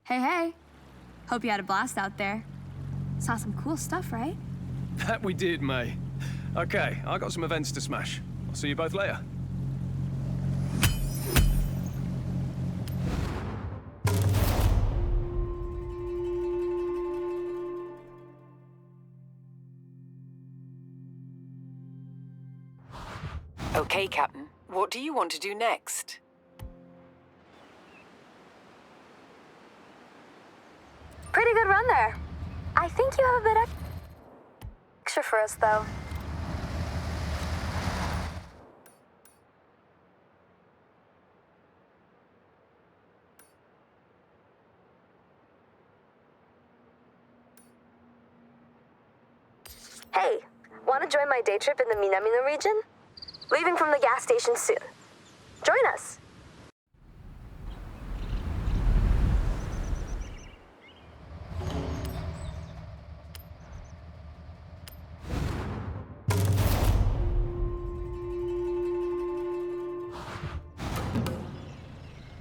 Hey. Hope you had a blast out there. Saw some cool stuff, right? That we did, May. Okay, I got some events to smash. I'll see you both later. Okay, Captain. What do you want to do next? Pretty good run there. I think you have a bit extra for us, though. Hey, want to join my day trip in the Minamino region? Leaving from the gas station soon. Join us.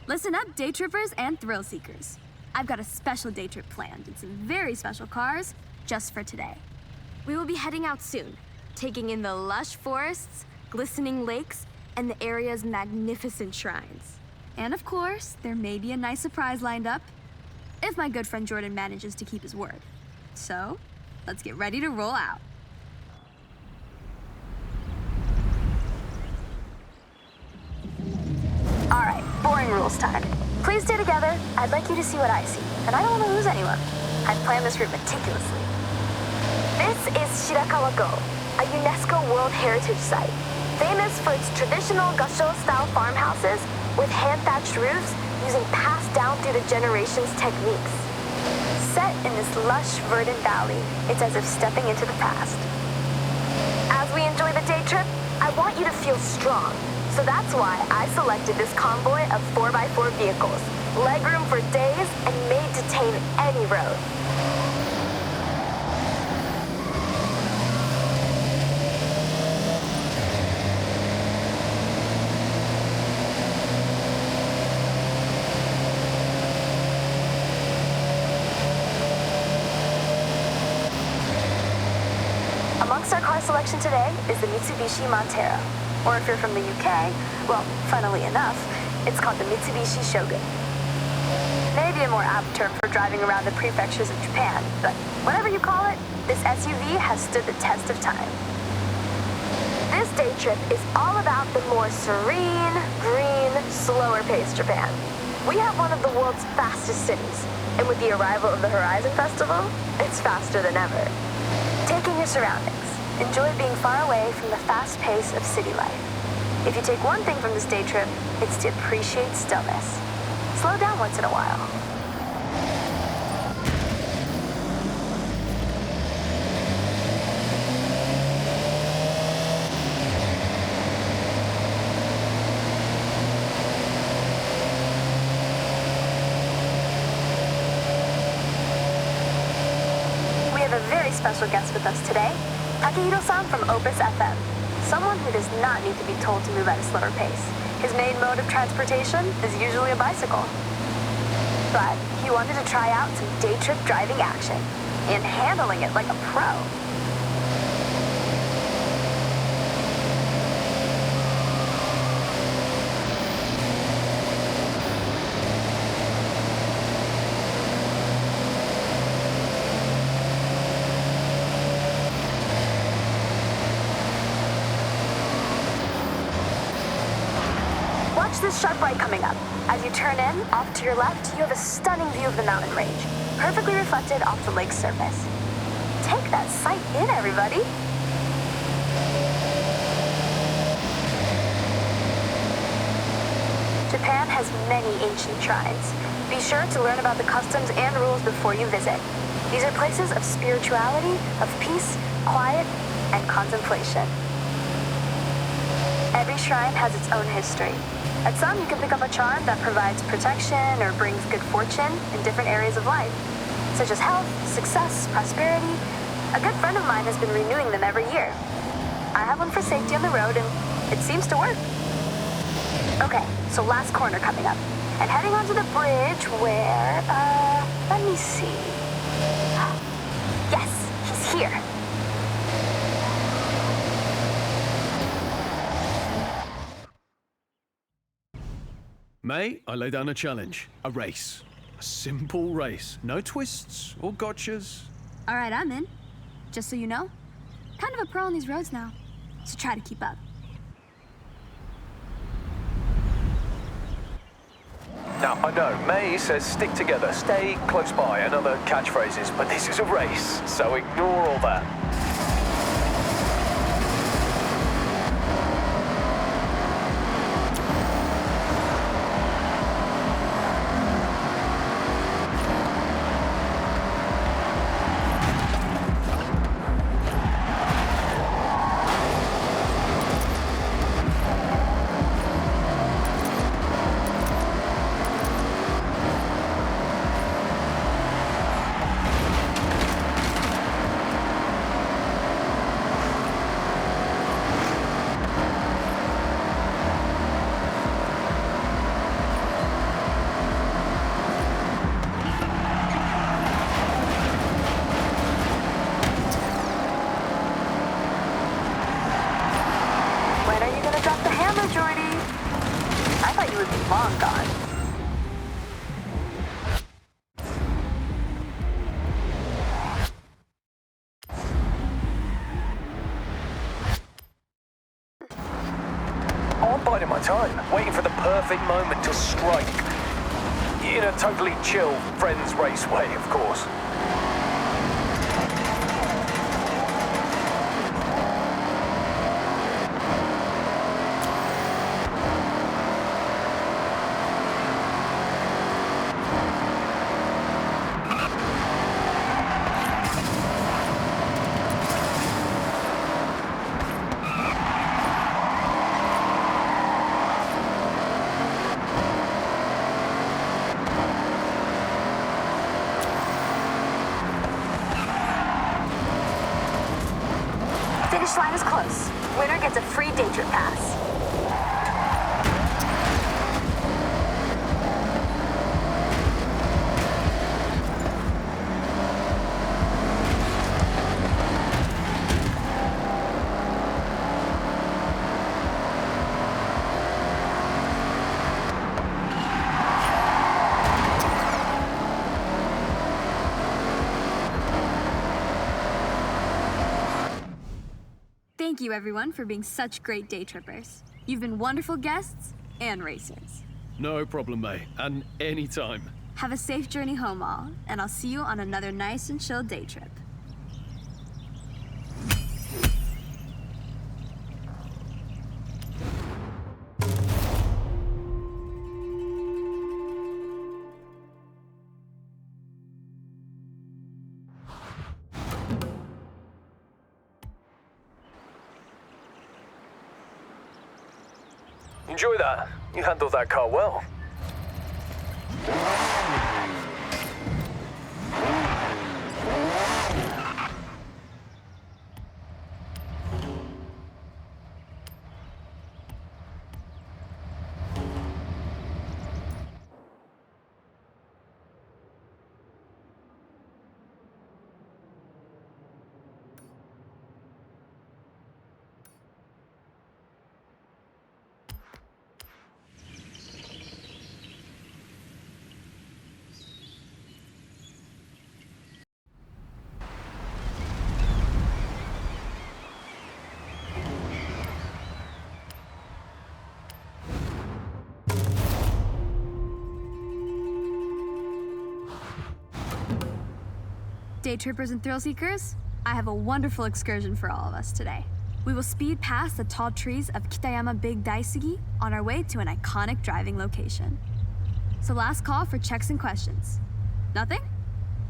Listen up, day trippers and thrill seekers. I've got a special day trip planned in some very special cars just for today. We will be heading out soon, taking in the lush forests, glistening lakes, and the area's magnificent shrines. And of course, there may be a nice surprise lined up, if my good friend Jordan manages to keep his word. So, let's get ready to roll out. All right, boring rules time. Please stay together. I'd like you to see what I see, and I don't want to lose anyone. I've planned this route meticulously. This is Shirakawa-go, a UNESCO World Heritage Site, famous for its traditional Gasho-style farmhouses with hand-thatched roofs using passed down through the generations techniques. Set in this lush, verdant valley, it's as if stepping into the past. As we enjoy the day trip, I want you to feel strong. So that's why I selected this convoy of 4x4 vehicles, legroom for days, and made to tame any road. Amongst our car selection today is the Mitsubishi Montero. Or if you're from the UK, well, funnily enough, it's called the Mitsubishi Shogun. Maybe a more apt term for driving around the prefectures of Japan, but whatever you call it, this SUV has stood the test of time. This day trip is all about the more serene, green, slower-paced Japan. We have one of the world's fastest cities, and with the arrival of the Horizon Festival, it's faster than ever. Take in your surroundings. Enjoy being far away from the fast pace of city life. If you take one thing from this day trip, it's to appreciate stillness. Slow down once in a while. We have a very special guest with us today. Takehiro-san from Opus FM, someone who does not need to be told to move at a slower pace. His main mode of transportation is usually a bicycle. But he wanted to try out some day trip driving action and handling it like a pro. Watch this sharp right coming up. As you turn in, off to your left, you have a stunning view of the mountain range, perfectly reflected off the lake's surface. Take that sight in, everybody. Japan has many ancient shrines. Be sure to learn about the customs and rules before you visit. These are places of spirituality, of peace, quiet, and contemplation. Every shrine has its own history. At some, you can pick up a charm that provides protection or brings good fortune in different areas of life, such as health, success, prosperity. A good friend of mine has been renewing them every year. I have one for safety on the road, and it seems to work. Okay, so last corner coming up, and heading onto the bridge where, let me see. Yes, he's here. May, I lay down a challenge. A race. A simple race. No twists or gotchas. All right, I'm in. Just so you know, kind of a pro on these roads now, so try to keep up. Now, I know, May says stick together, stay close by, and other catchphrases, but this is a race, so ignore all that. perfect moment to strike. In a totally chill, friends race way, of course. Finish line is close. Winner gets a free day trip pass. Thank you, everyone, for being such great day trippers. You've been wonderful guests and racers. No problem, May. And anytime. Have a safe journey home, all, and I'll see you on another nice and chill day trip. Enjoy that. You handled that car well. Day trippers and thrill seekers, I have a wonderful excursion for all of us today. We will speed past the tall trees of Kitayama Big Daisugi on our way to an iconic driving location. So last call for checks and questions. Nothing?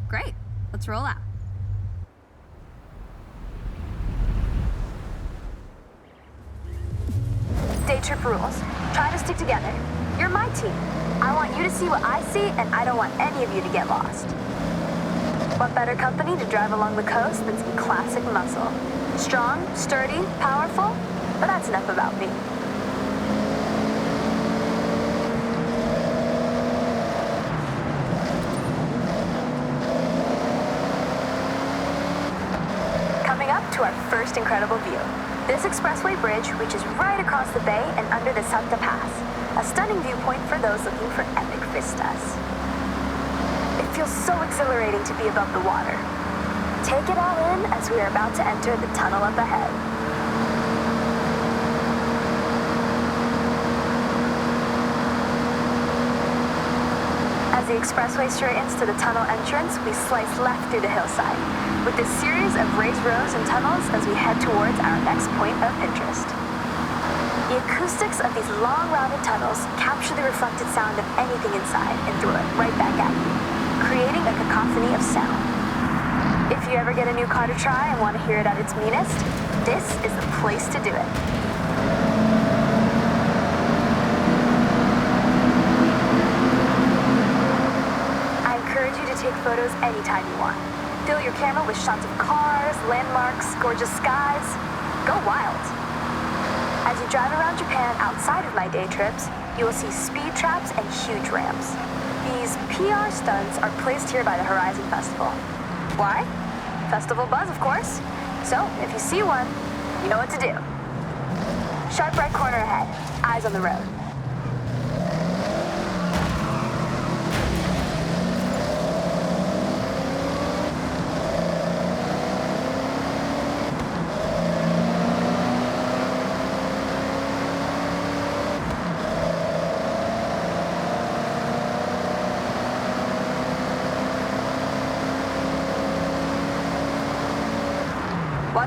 Great, let's roll out. Day trip rules. Try to stick together. You're my team. I want you to see what I see, and I don't want any of you to get lost. What better company to drive along the coast than some classic muscle? Strong, sturdy, powerful? But that's enough about me. Coming up to our first incredible view. This expressway bridge reaches right across the bay and under the Santa Pass, a stunning viewpoint for those looking for epic vistas. It feels so exhilarating to be above the water. Take it all in as we are about to enter the tunnel up ahead. As the expressway straightens to the tunnel entrance, we slice left through the hillside, with this series of raised roads and tunnels as we head towards our next point of interest. The acoustics of these long, rounded tunnels capture the reflected sound of anything inside and throw it right back at you, creating a cacophony of sound. If you ever get a new car to try and want to hear it at its meanest, this is the place to do it. I encourage you to take photos anytime you want. Fill your camera with shots of cars, landmarks, gorgeous skies. Go wild. As you drive around Japan outside of my day trips, you will see speed traps and huge ramps. These PR stunts are placed here by the Horizon Festival. Why? Festival buzz, of course. So, if you see one, you know what to do. Sharp right corner ahead, eyes on the road.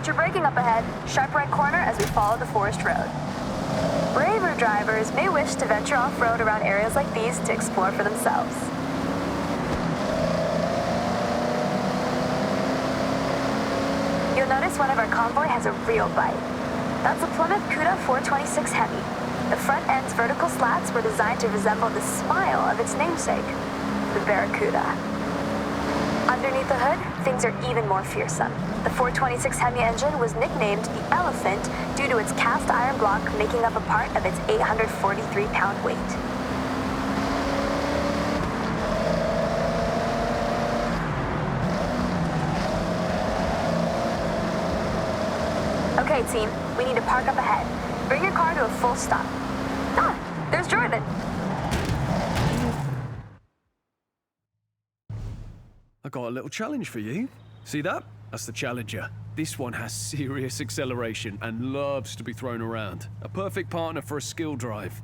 Watch your braking up ahead. Sharp right corner as we follow the forest road. Braver drivers may wish to venture off-road around areas like these to explore for themselves. You'll notice one of our convoy has a real bite. That's a Plymouth Cuda 426 Hemi. The front end's vertical slats were designed to resemble the smile of its namesake, the Barracuda. Underneath the hood, things are even more fearsome. The 426 Hemi engine was nicknamed the Elephant due to its cast iron block making up a part of its 843-pound weight. Okay, team, we need to park up ahead. Bring your car to a full stop. Ah, there's Jordan. I got a little challenge for you. See that? That's the Challenger. This one has serious acceleration and loves to be thrown around. A perfect partner for a skill drive.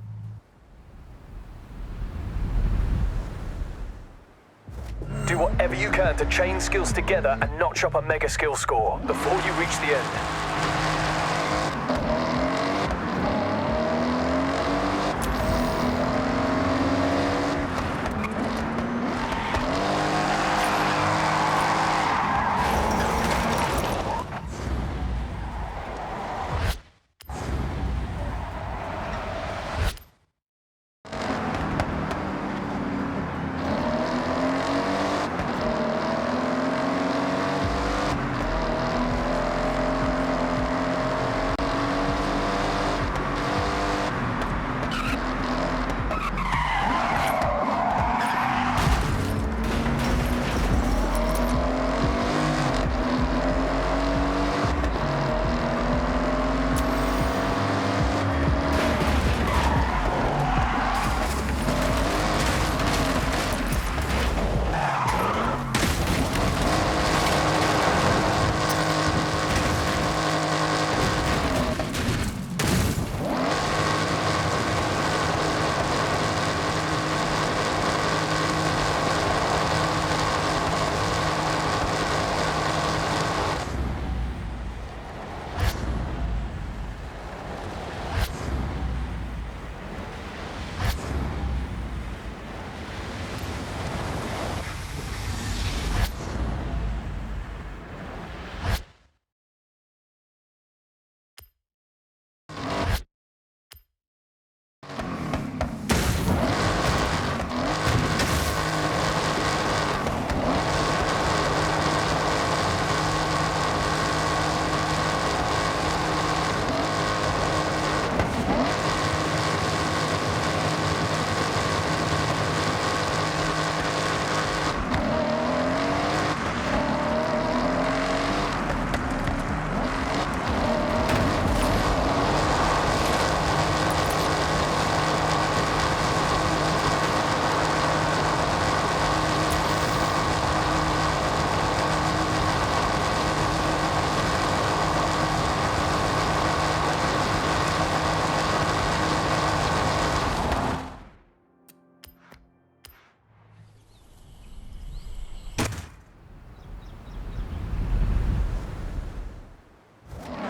Do whatever you can to chain skills together and notch up a mega skill score before you reach the end.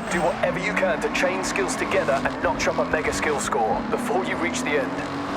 Do whatever you can to chain skills together and notch up a mega skill score before you reach the end.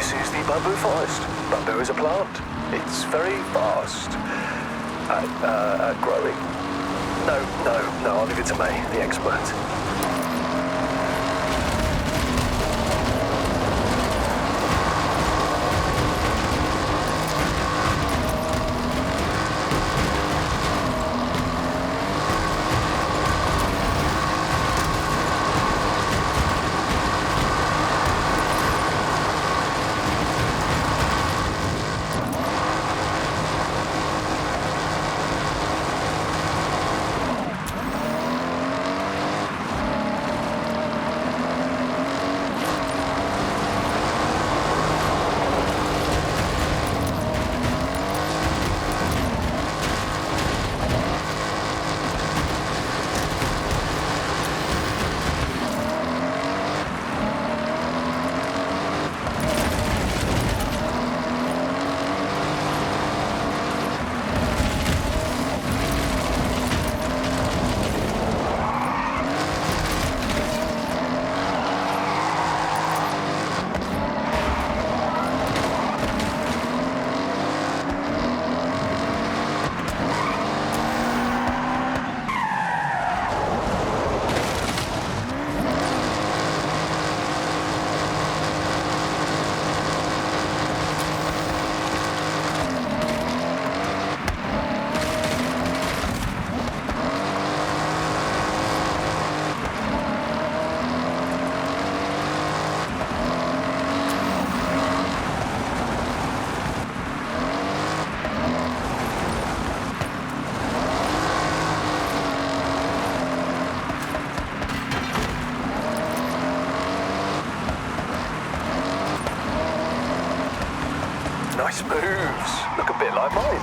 This is the bamboo forest. Bamboo is a plant. It's very fast at growing. No, I'll leave it to May, the expert. Nice moves. Look a bit like mine.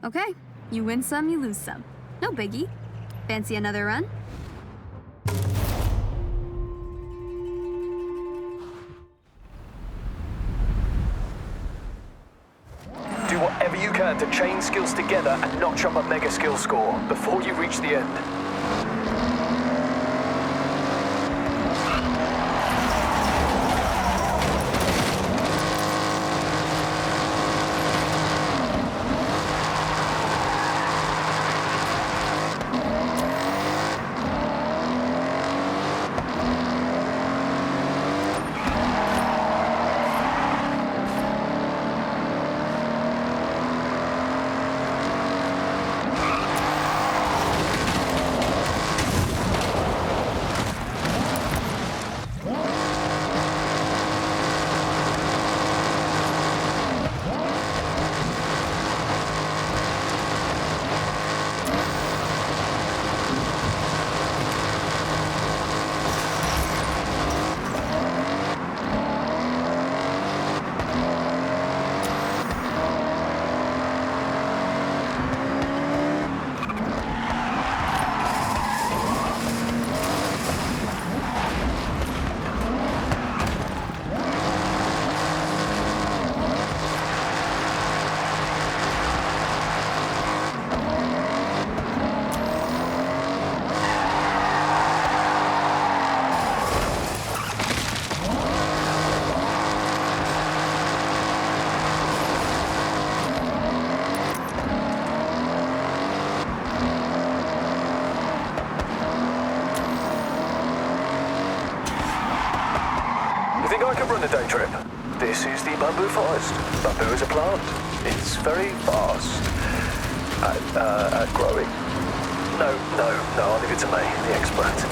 Okay, you win some, you lose some. No biggie. Fancy another run? Do whatever you can to chain skills together and notch up a mega skill score before you reach the end. cover on a day trip? This is the bamboo forest. Bamboo is a plant. It's very fast at growing. No, I'll leave it to me, the expert.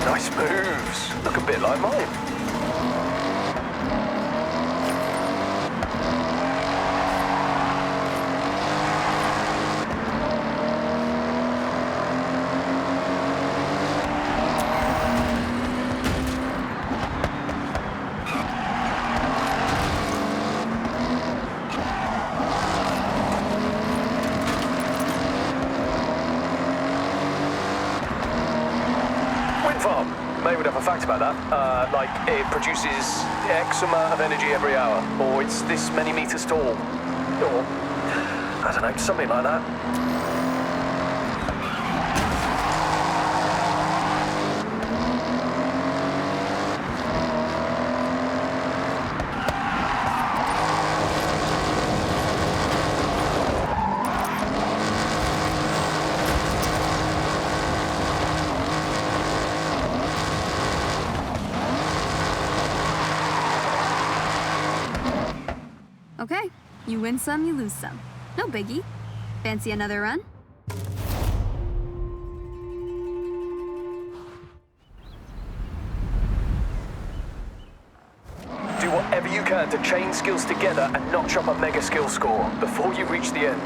Nice moves. Look a bit like mine. May would have a fact about that, like it produces X amount of energy every hour, or it's this many meters tall, or I don't know, something like that. Okay, you win some, you lose some. No biggie. Fancy another run? Do whatever you can to chain skills together and notch up a mega skill score before you reach the end.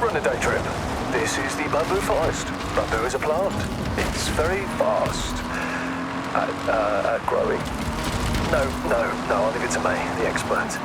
A day trip. This is the bamboo forest. Bamboo is a plant. It's very fast at growing. No, I'll leave it to me, the expert.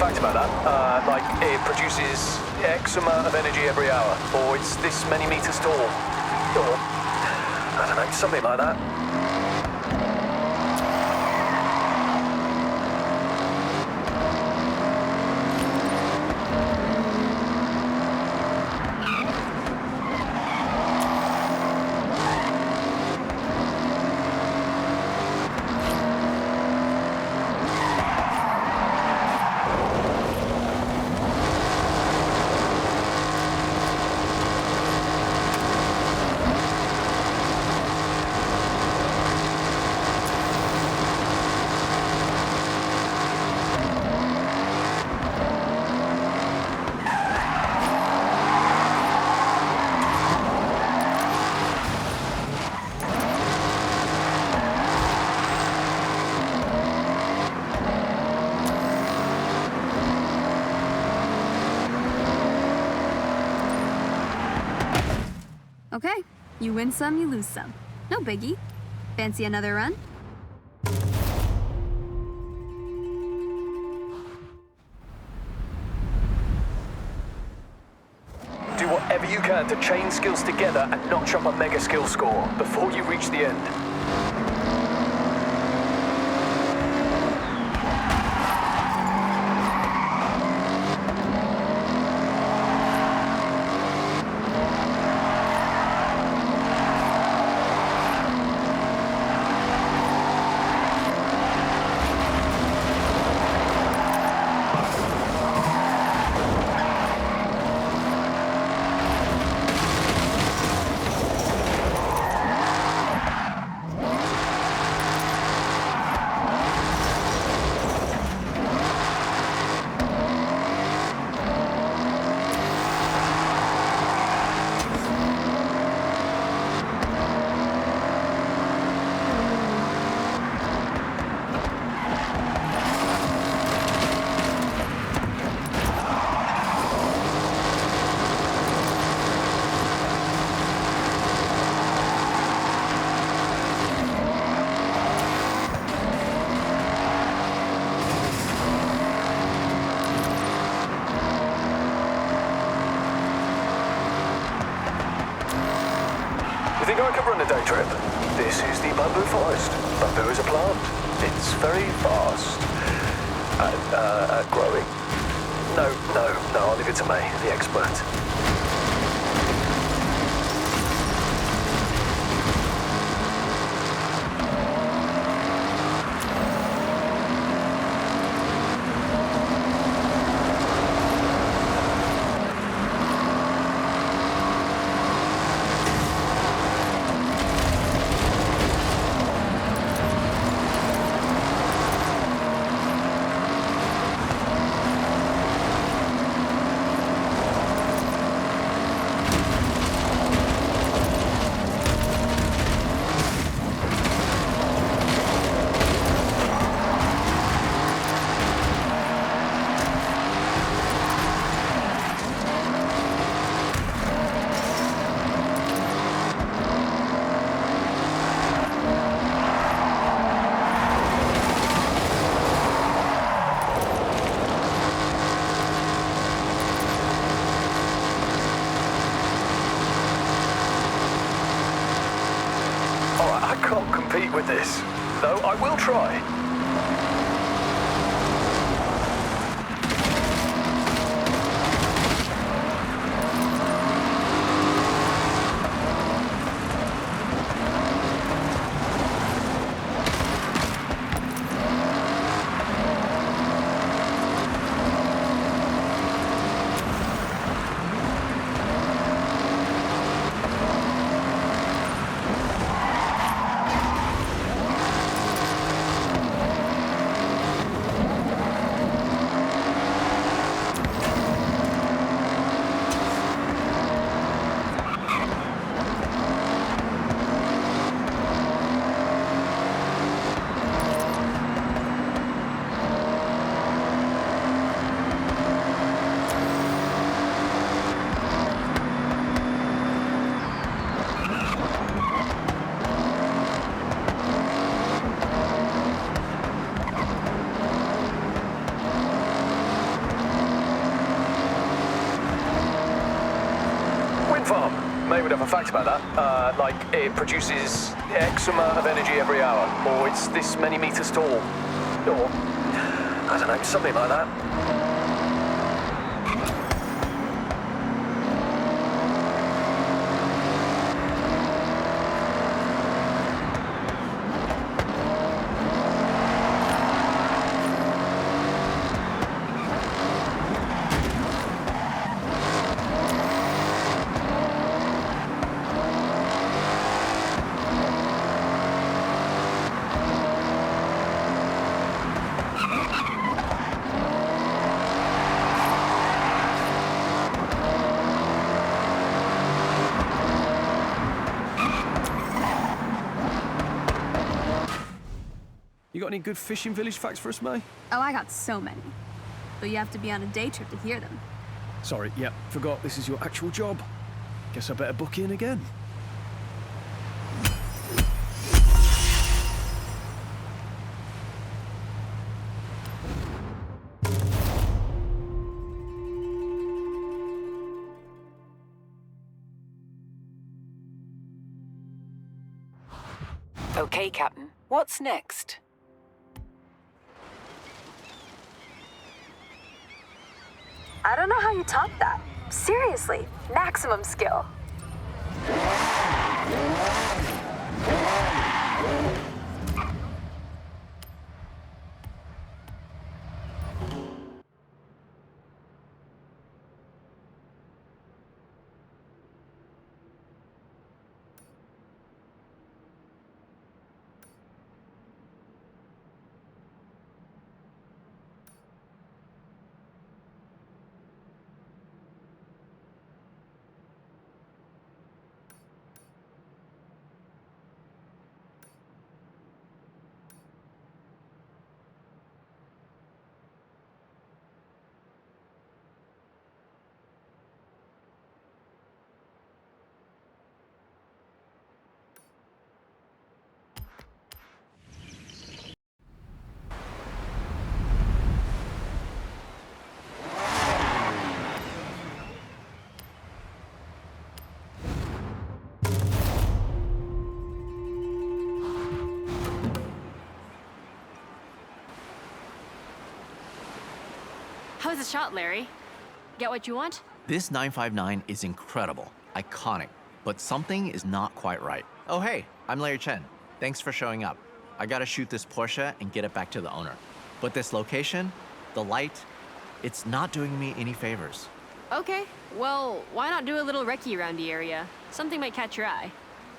fact about that. Like, it produces X amount of energy every hour, or it's this many meters tall, or, I don't know, something like that. Okay, you win some, you lose some. No biggie. Fancy another run? Do whatever you can to chain skills together and notch up a mega skill score before you reach the end. You think I could run a day trip? This is the bamboo forest. Bamboo is a plant. It's very fast at growing. No, I'll leave it to May, the expert. I can't compete with this, though I will try. fact about that. Like, it produces X amount of energy every hour, or it's this many meters tall, or, I don't know, something like that. You got any good fishing village facts for us, May? Oh, I got so many. But you have to be on a day trip to hear them. Sorry, yep, forgot this is your actual job. Guess I better book in again. Okay, Captain. What's next? I don't know how you top that. Seriously, maximum skill. How's the shot, Larry? Get what you want? This 959 is incredible, iconic, but something is not quite right. Oh hey, I'm Larry Chen. Thanks for showing up. I gotta shoot this Porsche and get it back to the owner. But this location, the light, it's not doing me any favors. Okay, well, why not do a little recce around the area? Something might catch your eye.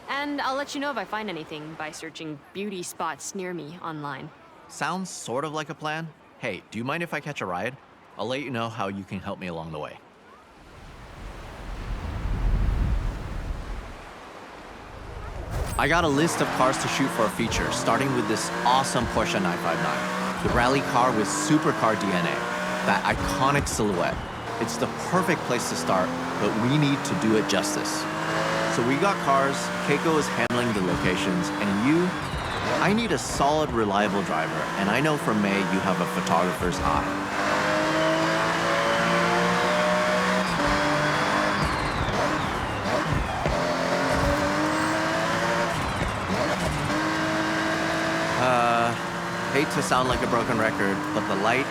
And I'll let you know if I find anything by searching beauty spots near me online. Sounds sort of like a plan. Hey, do you mind if I catch a ride? I'll let you know how you can help me along the way. I got a list of cars to shoot for a feature, starting with this awesome Porsche 959. The rally car with supercar DNA, that iconic silhouette. It's the perfect place to start, but we need to do it justice. So we got cars, Keiko is handling the locations, and you, I need a solid, reliable driver, and I know from May you have a photographer's eye. Hate to sound like a broken record, but the light,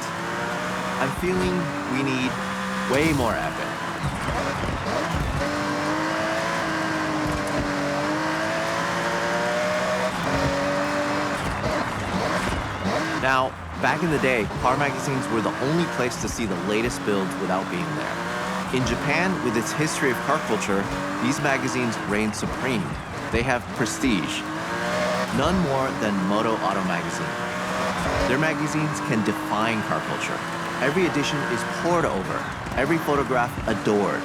I'm feeling we need way more epic. Now, back in the day, car magazines were the only place to see the latest builds without being there. In Japan, with its history of car culture, these magazines reign supreme. They have prestige. None more than Moto Auto magazine. Their magazines can define car culture. Every edition is poured over, every photograph adored.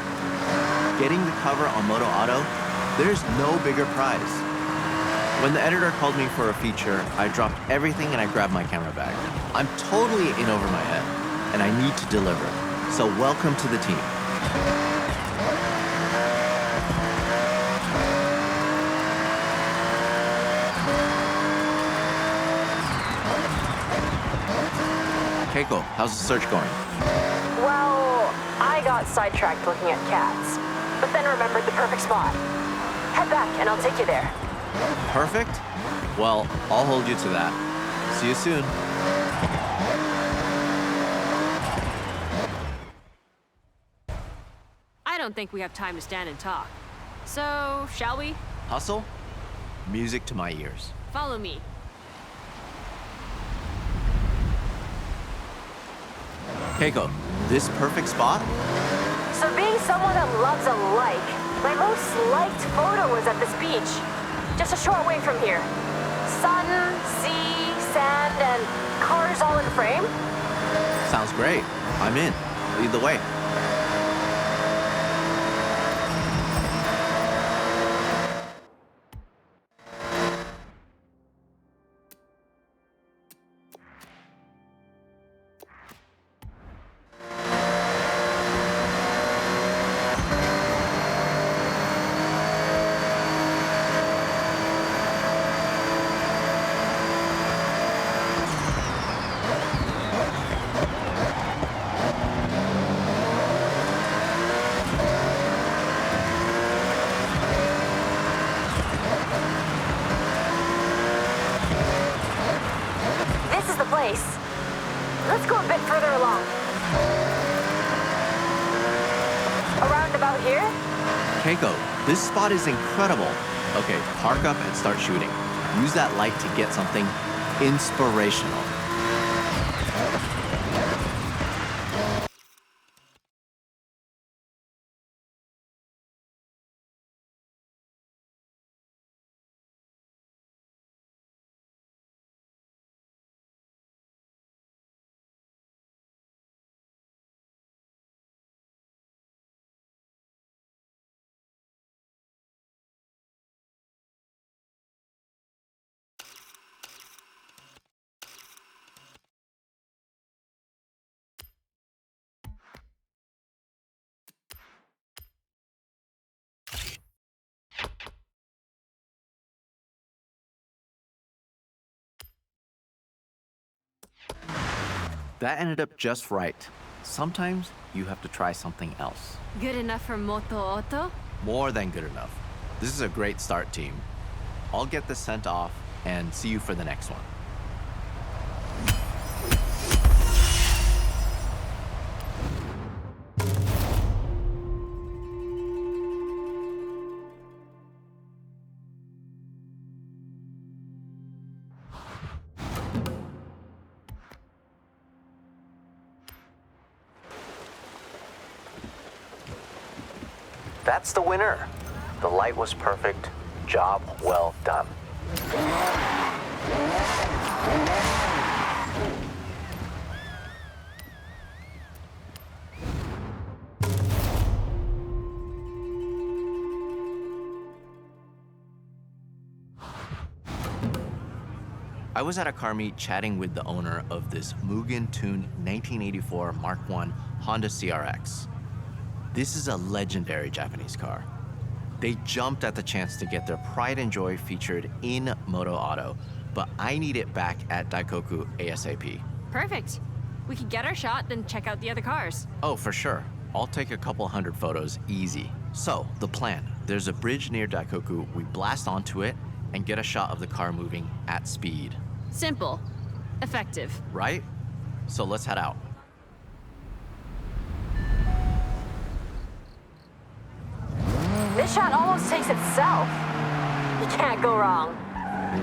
Getting the cover on Moto Auto, there's no bigger prize. When the editor called me for a feature, I dropped everything and I grabbed my camera bag. I'm totally in over my head, and I need to deliver. So welcome to the team. Keiko, how's the search going? Well, I got sidetracked looking at cats, but then remembered the perfect spot. head back and I'll take you there. Perfect. Well, I'll hold you to that. See you soon. I don't think we have time to stand and talk. So, shall we? Hustle? Music to my ears. Follow me. Keiko, this perfect spot? So being someone that loves a like, my most liked photo was at this beach. Just a short way from here. Sun, sea, sand, and cars all in frame. Sounds great. I'm in. Lead the way. Let's go a bit further along. Around about here? Keiko, this spot is incredible. Okay, park up and start shooting. Use that light to get something inspirational. That ended up just right. Sometimes you have to try something else. Good enough for Moto Auto? More than good enough. This is a great start, team. I'll get this sent off and see you for the next one. That's the winner. The light was perfect. Job well done. I was at a car meet chatting with the owner of this Mugen-tuned 1984 Mark I Honda CRX. This is a legendary Japanese car. They jumped at the chance to get their pride and joy featured in Moto Auto, but I need it back at Daikoku ASAP. Perfect. We can get our shot, then check out the other cars. Oh, for sure. I'll take a couple hundred photos easy. So, the plan. There's a bridge near Daikoku. We blast onto it and get a shot of the car moving at speed. Simple. Effective. Right? So let's head out. This shot almost takes itself. You can't go wrong.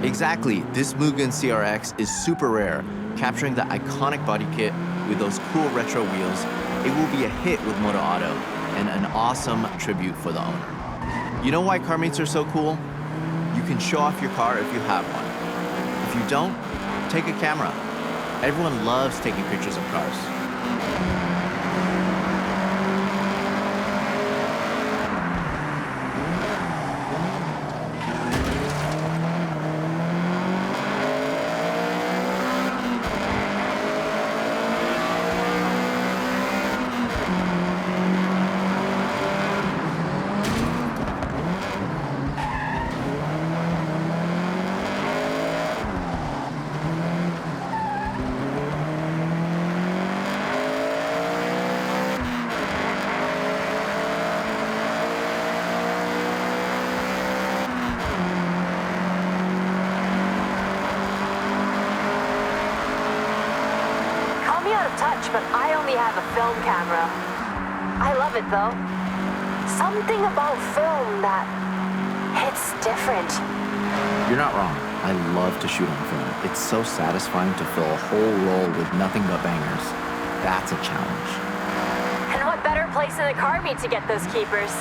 Exactly. This Mugen CRX is super rare, capturing the iconic body kit with those cool retro wheels. It will be a hit with Moto Auto and an awesome tribute for the owner. You know why car meets are so cool? You can show off your car if you have one. If you don't, take a camera. Everyone loves taking pictures of cars. top touch, but I only have a film camera. I love it though. Something about film that hits different. You're not wrong. I love to shoot on film. It's so satisfying to fill a whole roll with nothing but bangers. That's a challenge. And what better place in the car meet to get those keepers?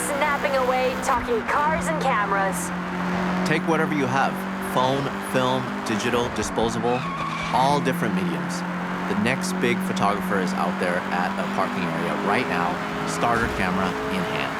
Snapping away, talking cars and cameras. Take whatever you have. Phone, film, digital, disposable, all different mediums. The next big photographer is out there at a parking area right now, starter camera in hand.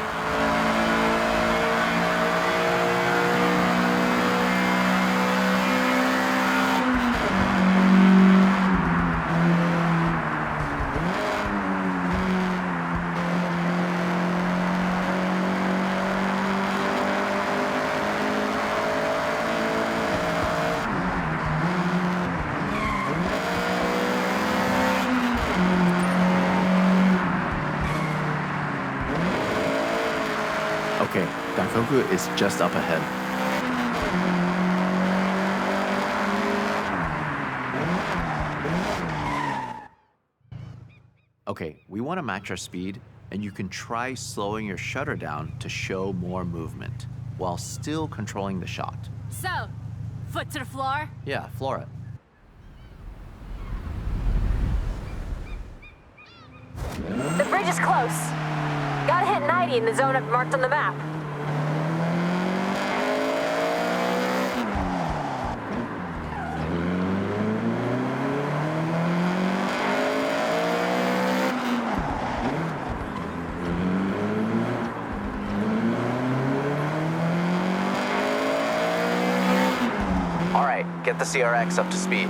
Okay, Daikoku is just up ahead. Okay, we want to match our speed, and you can try slowing your shutter down to show more movement, while still controlling the shot. So, foot to the floor? Yeah, floor it. The bridge is close. Gotta hit 90 in the zone I've marked on the map. All right, get the CRX up to speed.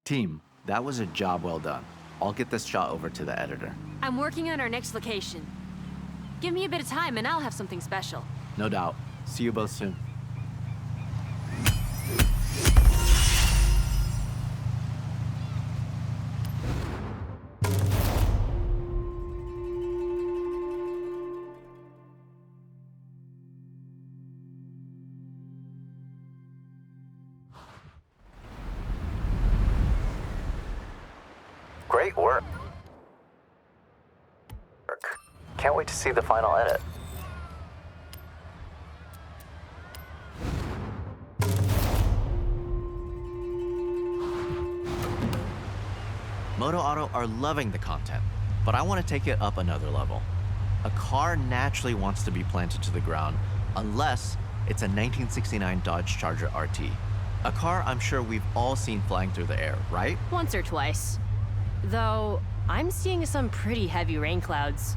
Team, that was a job well done. I'll get this shot over to the editor. I'm working on our next location. Give me a bit of time and I'll have something special. No doubt. See you both soon. Great work. Can't wait to see the final edit. Moto Auto are loving the content, but I want to take it up another level. A car naturally wants to be planted to the ground unless it's a 1969 Dodge Charger RT. A car I'm sure we've all seen flying through the air, right? Once or twice. Though, I'm seeing some pretty heavy rain clouds.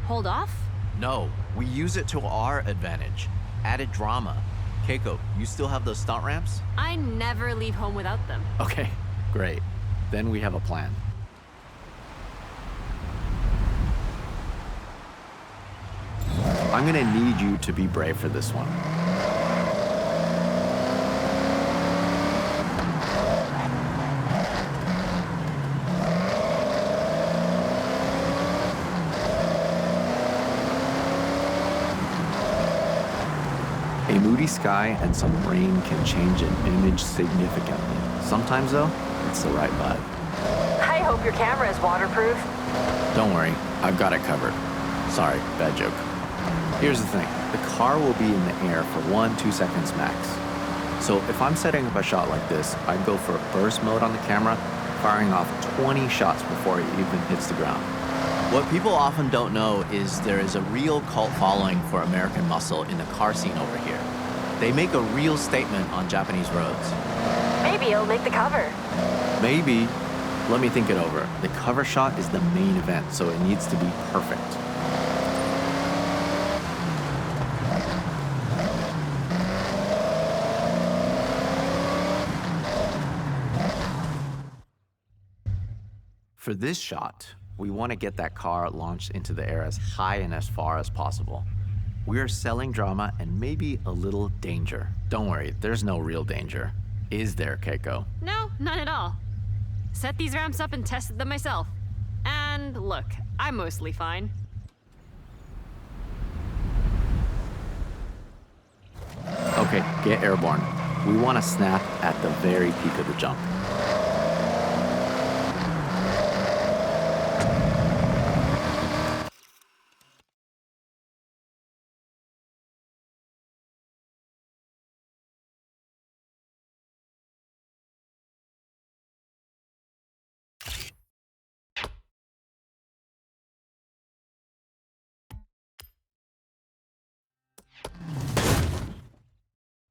Hold off? No, we use it to our advantage. Added drama. Keiko, you still have those stunt ramps? I never leave home without them. Okay, great. Then we have a plan. I'm gonna need you to be brave for this one. A moody sky and some rain can change an image significantly. Sometimes, though, it's the right vibe. I hope your camera is waterproof. Don't worry, I've got it covered. Sorry, bad joke. Here's the thing, the car will be in the air for 1-2 seconds max. So if I'm setting up a shot like this, I'd go for burst mode on the camera, firing off 20 shots before it even hits the ground. What people often don't know is there is a real cult following for American muscle in the car scene over here. They make a real statement on Japanese roads. Maybe it'll make the cover. Maybe. Let me think it over. The cover shot is the main event, so it needs to be perfect. For this shot, we want to get that car launched into the air as high and as far as possible. We are selling drama and maybe a little danger. Don't worry, there's no real danger. Is there, Keiko? No, none at all. Set these ramps up and tested them myself. And look, I'm mostly fine. Okay, get airborne. We want to snap at the very peak of the jump.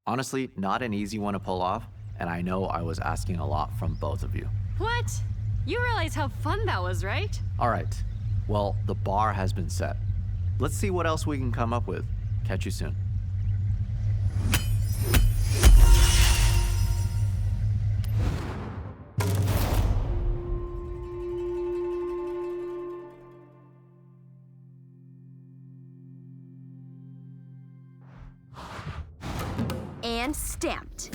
Honestly, not an easy one to pull off, and I know I was asking a lot from both of you. What? You realize how fun that was, right? All right, well, the bar has been set. Let's see what else we can come up with. Catch you soon. And stamped.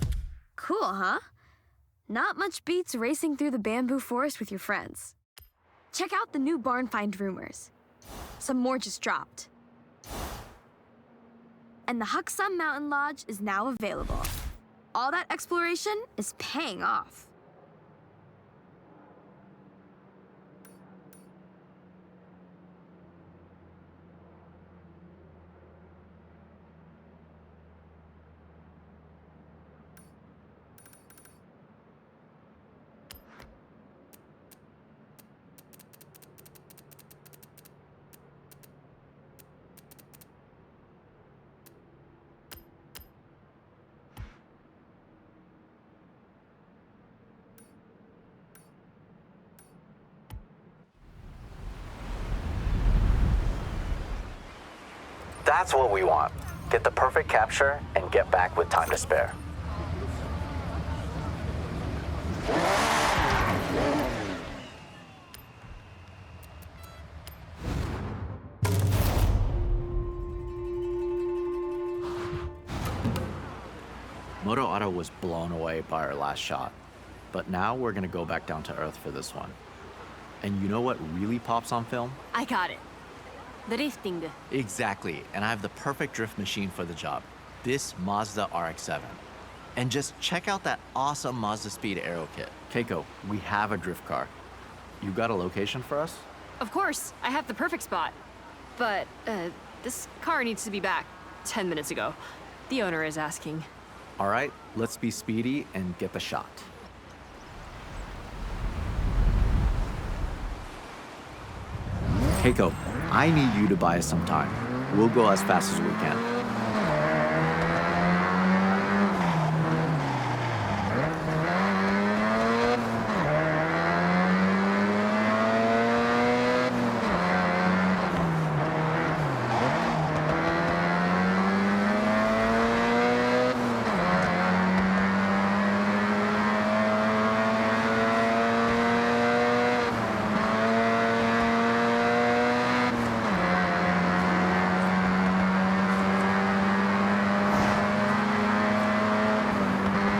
Cool, huh? Not much beats racing through the bamboo forest with your friends. Check out the new barn find rumors. Some more just dropped. And the Huksum Mountain Lodge is now available. All that exploration is paying off. That's what we want. Get the perfect capture and get back with time to spare. Moto Auto was blown away by our last shot, but now we're gonna go back down to earth for this one. And you know what really pops on film? I got it. Drifting. Exactly, and I have the perfect drift machine for the job. This Mazda RX-7. And just check out that awesome Mazda Speed Aero kit. Keiko, we have a drift car. You got a location for us? Of course, I have the perfect spot. But, this car needs to be back 10 minutes ago. The owner is asking. All right, let's be speedy and get the shot. Keiko, I need you to buy us some time. We'll go as fast as we can.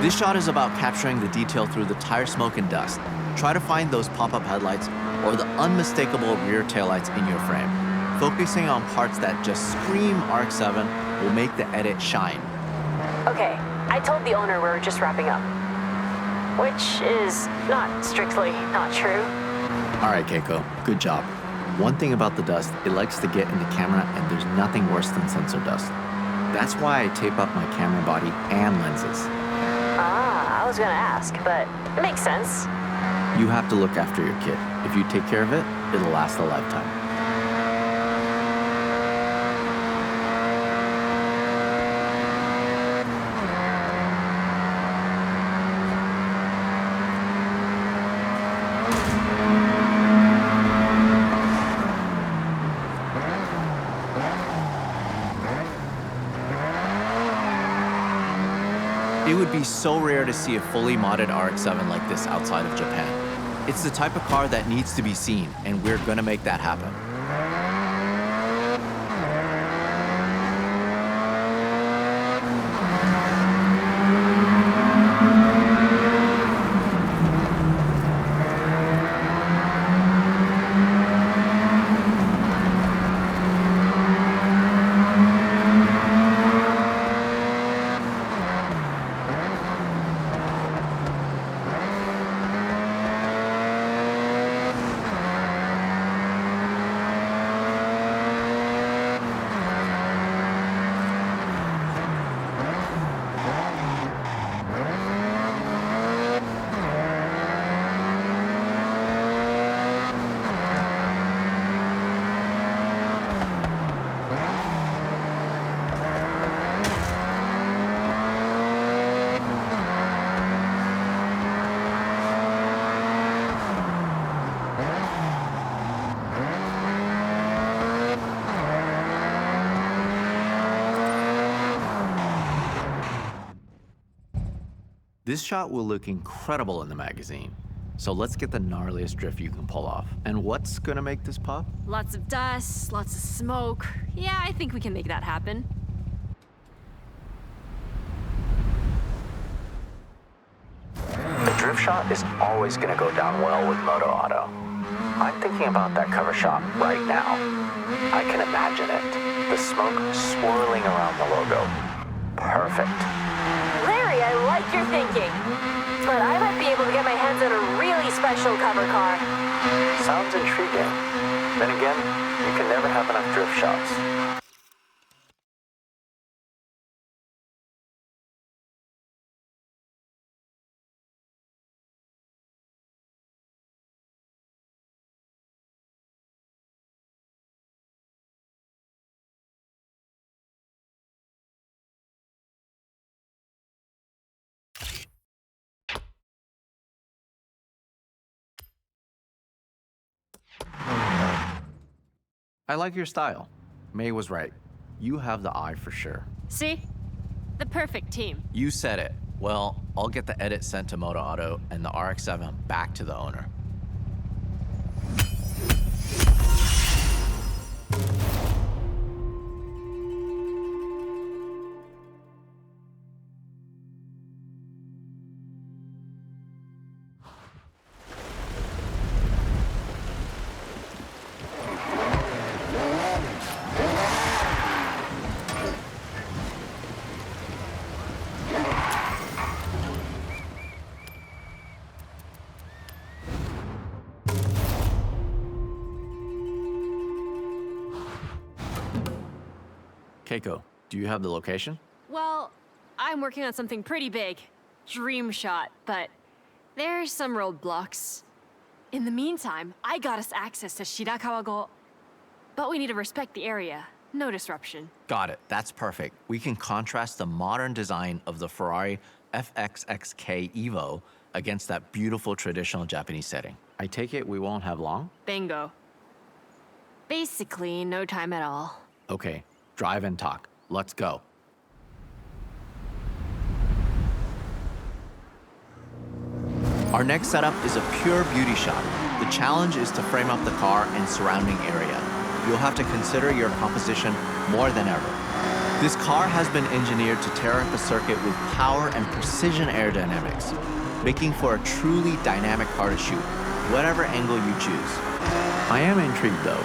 This shot is about capturing the detail through the tire smoke and dust. Try to find those pop-up headlights or the unmistakable rear taillights in your frame. Focusing on parts that just scream RX-7 will make the edit shine. Okay, I told the owner we were just wrapping up. Which is not strictly not true. All right, Keiko, good job. One thing about the dust, it likes to get in the camera, and there's nothing worse than sensor dust. That's why I tape up my camera body and lenses. I was gonna ask, but it makes sense. You have to look after your kid. If you take care of it, it'll last a lifetime. It would be so rare to see a fully modded RX-7 like this outside of Japan. It's the type of car that needs to be seen, and we're gonna make that happen. This shot will look incredible in the magazine. So let's get the gnarliest drift you can pull off. And what's gonna make this pop? Lots of dust, lots of smoke. Yeah, I think we can make that happen. The drift shot is always gonna go down well with Moto Auto. I'm thinking about that cover shot right now. I can imagine it. The smoke swirling around the logo. Perfect. Larry, I like your thinking. But I might be able to get my hands on a really special cover car. Sounds intriguing. Then again, you can never have enough drift shots. I like your style. May was right. You have the eye for sure. See? The perfect team. You said it. Well, I'll get the edit sent to Moto Auto and the RX-7 back to the owner. Keiko, do you have the location? Well, I'm working on something pretty big. Dream shot, but there's some roadblocks. In the meantime, I got us access to Shirakawa-go. But we need to respect the area. No disruption. Got it. That's perfect. We can contrast the modern design of the Ferrari FXXK Evo against that beautiful traditional Japanese setting. I take it we won't have long? Bingo. Basically, no time at all. Okay, drive and talk. Let's go. Our next setup is a pure beauty shot. The challenge is to frame up the car and surrounding area. You'll have to consider your composition more than ever. This car has been engineered to tear up a circuit with power and precision aerodynamics, making for a truly dynamic car to shoot, whatever angle you choose. I am intrigued though.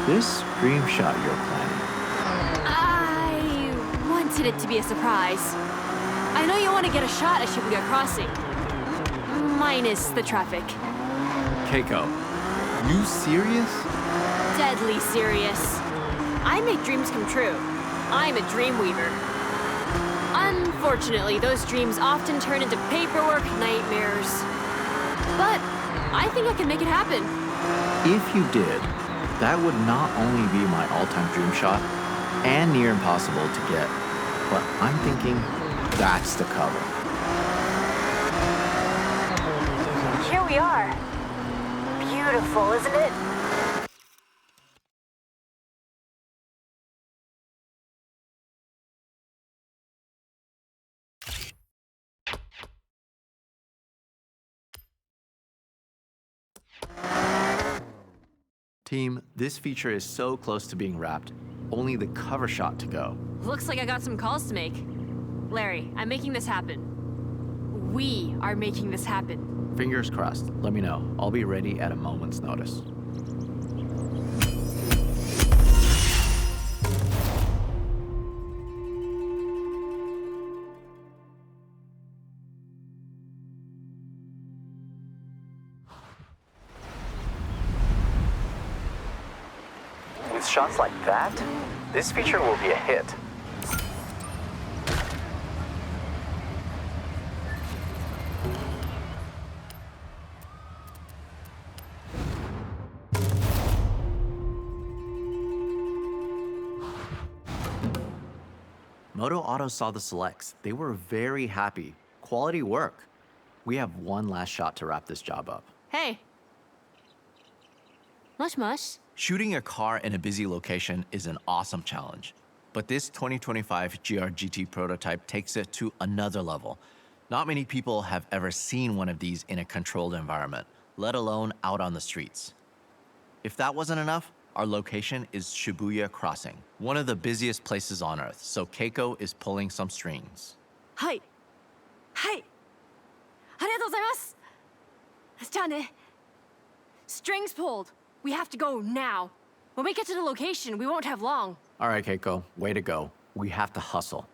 This dream shot you're planning. I wanted it to be a surprise. I know you want to get a shot at Shibuya Crossing. Minus the traffic. Keiko, you serious? Deadly serious. I make dreams come true. I'm a dream weaver. Unfortunately, those dreams often turn into paperwork nightmares. But I think I can make it happen. If you did, that would not only be my all-time dream shot and near impossible to get, but I'm thinking that's the cover. Here we are. Beautiful, isn't it? Team, this feature is so close to being wrapped. Only the cover shot to go. Looks like I got some calls to make. Larry, I'm making this happen. We are making this happen. Fingers crossed. Let me know. I'll be ready at a moment's notice. With shots like that, this feature will be a hit. Moto Auto saw the selects. They were very happy. Quality work. We have one last shot to wrap this job up. Hey. Mush mush. Shooting a car in a busy location is an awesome challenge. But this 2025 GR-GT prototype takes it to another level. Not many people have ever seen one of these in a controlled environment, let alone out on the streets. If that wasn't enough, our location is Shibuya Crossing, one of the busiest places on Earth, so Keiko is pulling some strings. Hi. Hi. ありがとうございます。じゃあね。Strings pulled. We have to go now. When we get to the location, we won't have long. All right, Keiko, way to go. We have to hustle.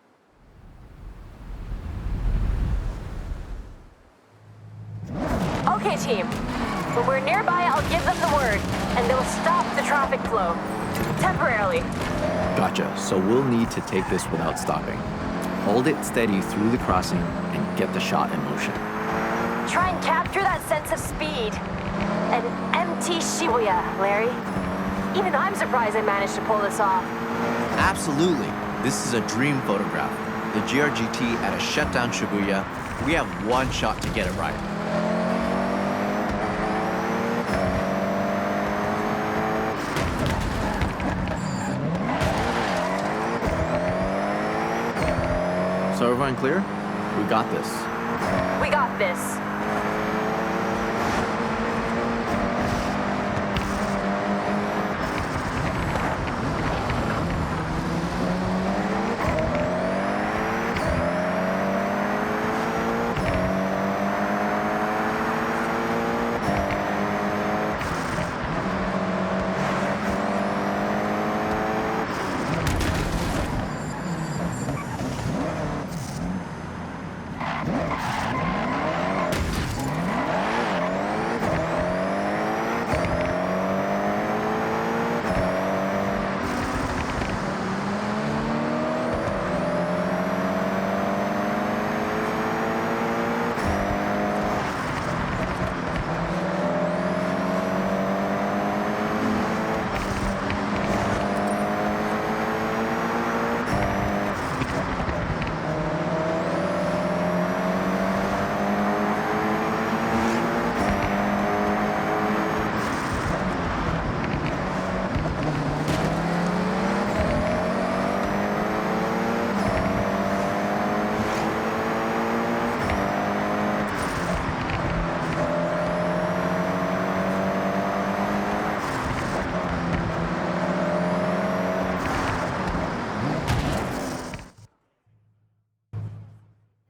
Okay, team. When we're nearby, I'll give them the word, and they'll stop the traffic flow. Temporarily. Gotcha, so we'll need to take this without stopping. Hold it steady through the crossing and get the shot in motion. Try and capture that sense of speed. An empty Shibuya, Larry. Even I'm surprised I managed to pull this off. Absolutely. This is a dream photograph. The GR-GT at a shutdown Shibuya. We have one shot to get it right. So everyone clear? We got this. We got this.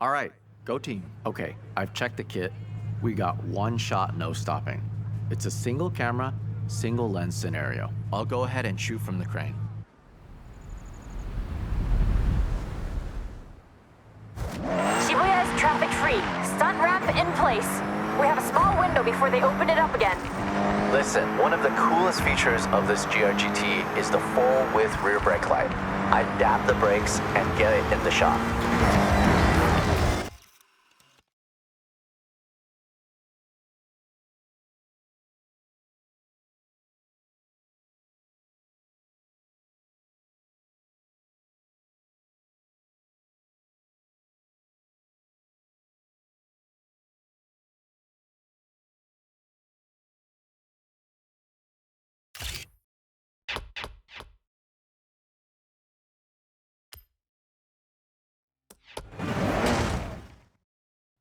All right, go team. Okay, I've checked the kit. We got one shot, no stopping. It's a single camera, single lens scenario. I'll go ahead and shoot from the crane. Shibuya is traffic-free. Stunt ramp in place. We have a small window before they open it up again. Listen, one of the coolest features of this GR-GT is the full-width rear brake light. I dab the brakes and get it in the shot.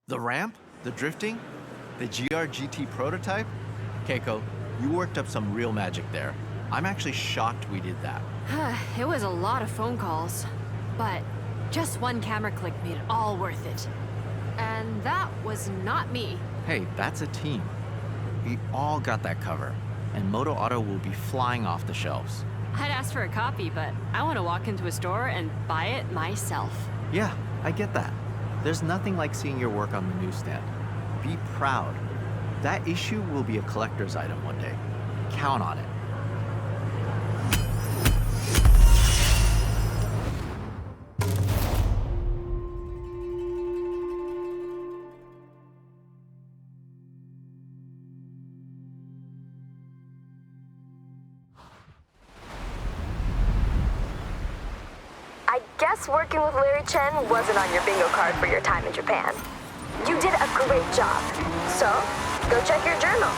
The ramp, the drifting, the GR-GT prototype? Keiko, You worked up some real magic there. I'm actually shocked we did that. It was a lot of phone calls, but just one camera click made it all worth it. And that was not me. Hey, that's a team. We all got that cover, and Moto Auto will be flying off the shelves. I'd ask for a copy, but I want to walk into a store and buy it myself. Yeah, I get that. There's nothing like seeing your work on the newsstand. Be proud. That issue will be a collector's item one day. Count on it. I guess working with Larry Chen wasn't on your bingo card for your time in Japan. You did a great job. So, go check your journal.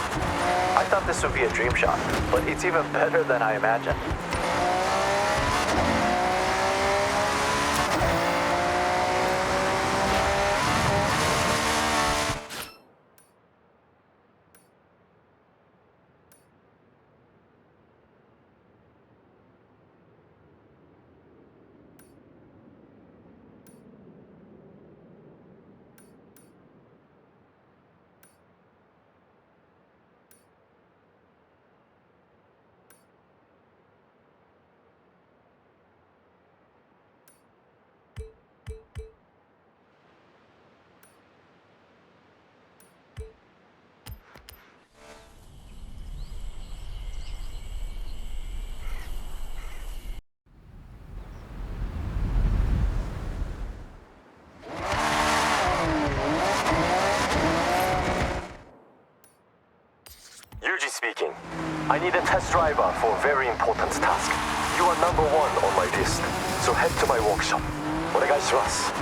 I thought this would be a dream shot, but it's even better than I imagined. Speaking. I need a test driver for a very important task. You are number 1 on my list, so head to my workshop. 오네가이시마스.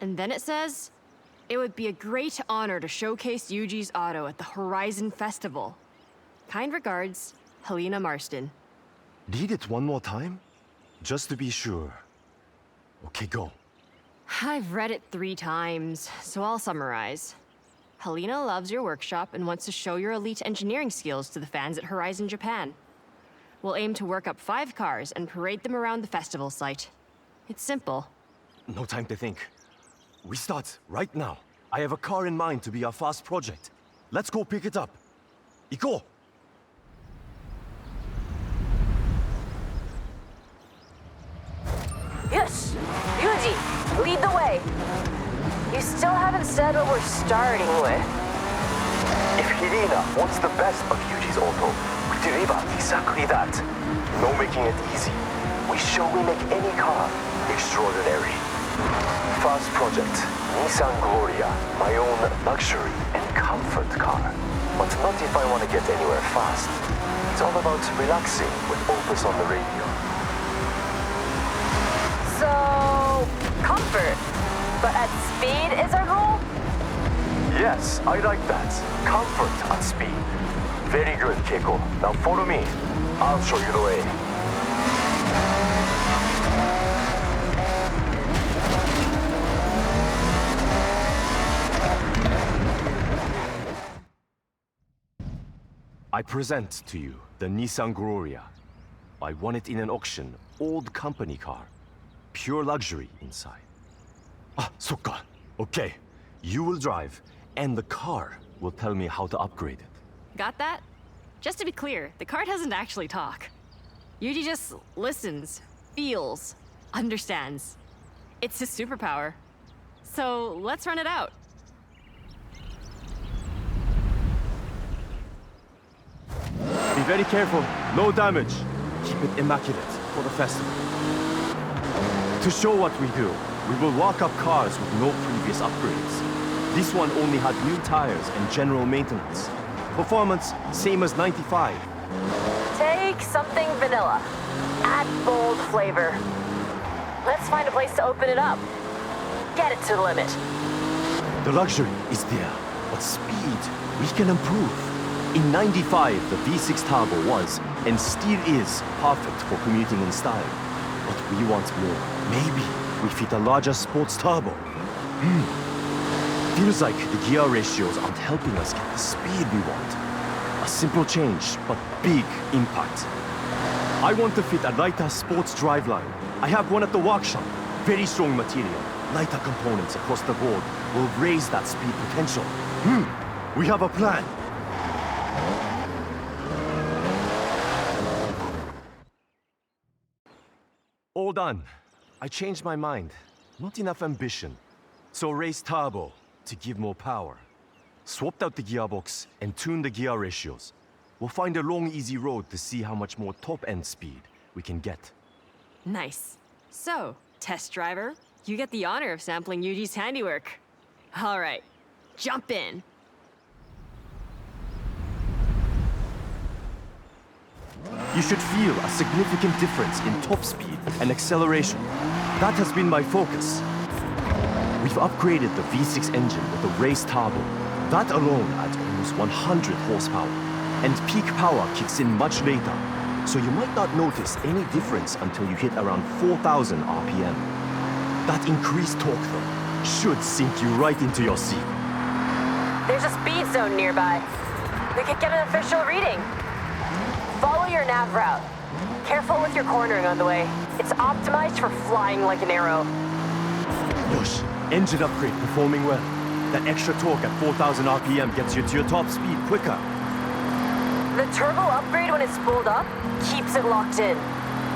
And then it says, it would be a great honor to showcase Yuji's auto at the Horizon Festival. Kind regards, Helena Marston. Read it one more time? Just to be sure. Okay, go. I've read it 3 times, so I'll summarize. Helena loves your workshop and wants to show your elite engineering skills to the fans at Horizon Japan. We'll aim to work up 5 cars and parade them around the festival site. It's simple. No time to think. We start right now. I have a car in mind to be our fast project. Let's go pick it up. Iko! Yes! Yuji, lead the way. You still haven't said what we're starting with. If Helena wants the best of Yuji's auto, we deliver exactly that. No making it easy. We show we make any car extraordinary. Fast project, Nissan Gloria, my own luxury and comfort car. But not if I want to get anywhere fast. It's all about relaxing with Opus on the radio. So, comfort, but at speed is our goal? Yes, I like that. Comfort at speed. Very good, Keiko. Now follow me. I'll show you the way. I present to you the Nissan Gloria. I won it in an auction, old company car. Pure luxury inside. Ah, sokka. Okay, you will drive, and the car will tell me how to upgrade it. Got that? Just to be clear, the car doesn't actually talk. Yuji just listens, feels, understands. It's his superpower. So let's run it out. Be very careful, no damage. Keep it immaculate for the festival. To show what we do, we will walk up cars with no previous upgrades. This one only had new tires and general maintenance. Performance, same as 95. Take something vanilla. Add bold flavor. Let's find a place to open it up. Get it to the limit. The luxury is there, but speed, we can improve. In 95, the V6 turbo was, and still is, perfect for commuting in style. But we want more. Maybe we fit a larger sports turbo. Feels like the gear ratios aren't helping us get the speed we want. A simple change, but big impact. I want to fit a lighter sports driveline. I have one at the workshop. Very strong material. Lighter components across the board will raise that speed potential. We have a plan. All done. I changed my mind. Not enough ambition. So raise turbo to give more power. Swapped out the gearbox and tuned the gear ratios. We'll find a long, easy road to see how much more top-end speed we can get. Nice. So, test driver, you get the honor of sampling Yuji's handiwork. All right, jump in. You should feel a significant difference in top speed and acceleration. That has been my focus. We've upgraded the V6 engine with a race turbo. That alone adds almost 100 horsepower. And peak power kicks in much later, so you might not notice any difference until you hit around 4,000 RPM. That increased torque, though, should sink you right into your seat. There's a speed zone nearby. We could get an official reading. Follow your nav route. Careful with your cornering on the way. It's optimized for flying like an arrow. Yosh, engine upgrade performing well. That extra torque at 4,000 RPM gets you to your top speed quicker. The turbo upgrade when it's pulled up keeps it locked in.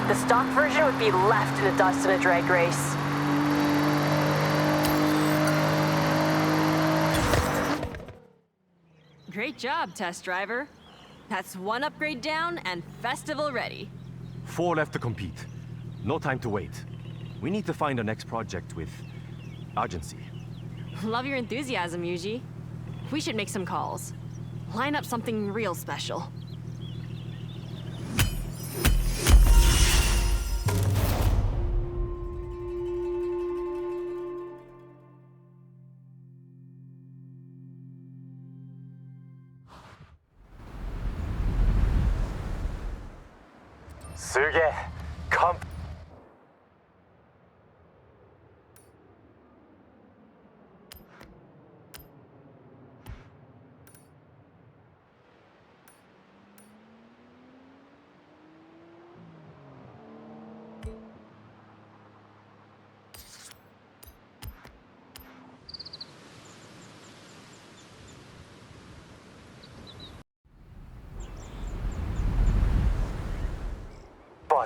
The stock version would be left in the dust in a drag race. Great job, test driver. That's one upgrade down and festival ready. 4 left to compete. No time to wait. We need to find our next project with urgency. Love your enthusiasm, Yuji. We should make some calls. Line up something real special. Suge, come.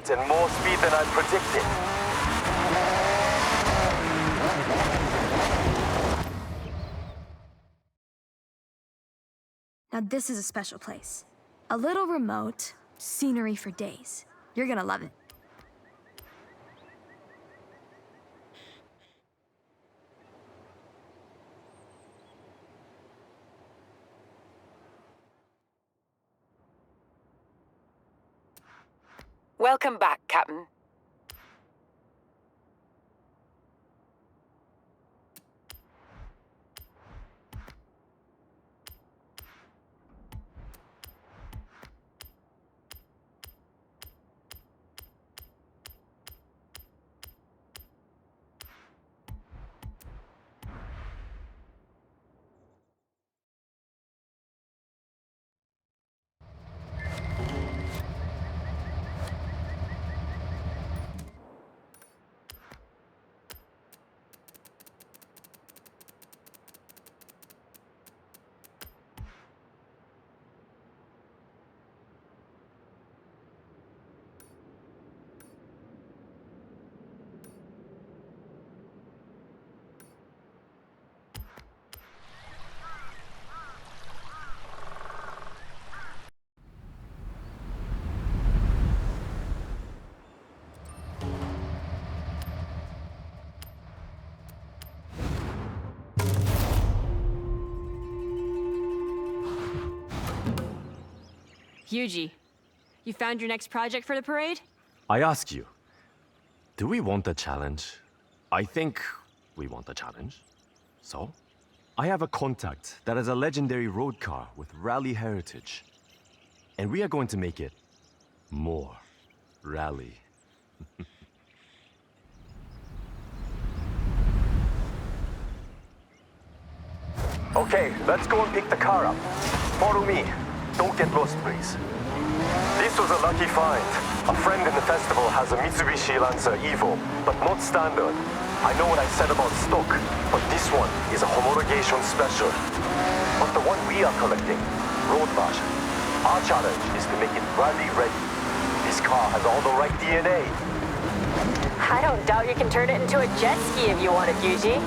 And more speed than I predicted. Now this is a special place. A little remote, scenery for days. You're gonna love it. Welcome back, Captain. Yuji, you found your next project for the parade? I ask you, do we want a challenge? I think we want a challenge. So, I have a contact that has a legendary road car with rally heritage. And we are going to make it more rally. Okay, let's go and pick the car up. Follow me. Don't get lost, please. This was a lucky find. A friend in the festival has a Mitsubishi Lancer Evo, but not standard. I know what I said about stock, but this one is a homologation special. But the one we are collecting, road version, our challenge is to make it rally ready. This car has all the right DNA. I don't doubt you can turn it into a jet ski if you want it, Yuji.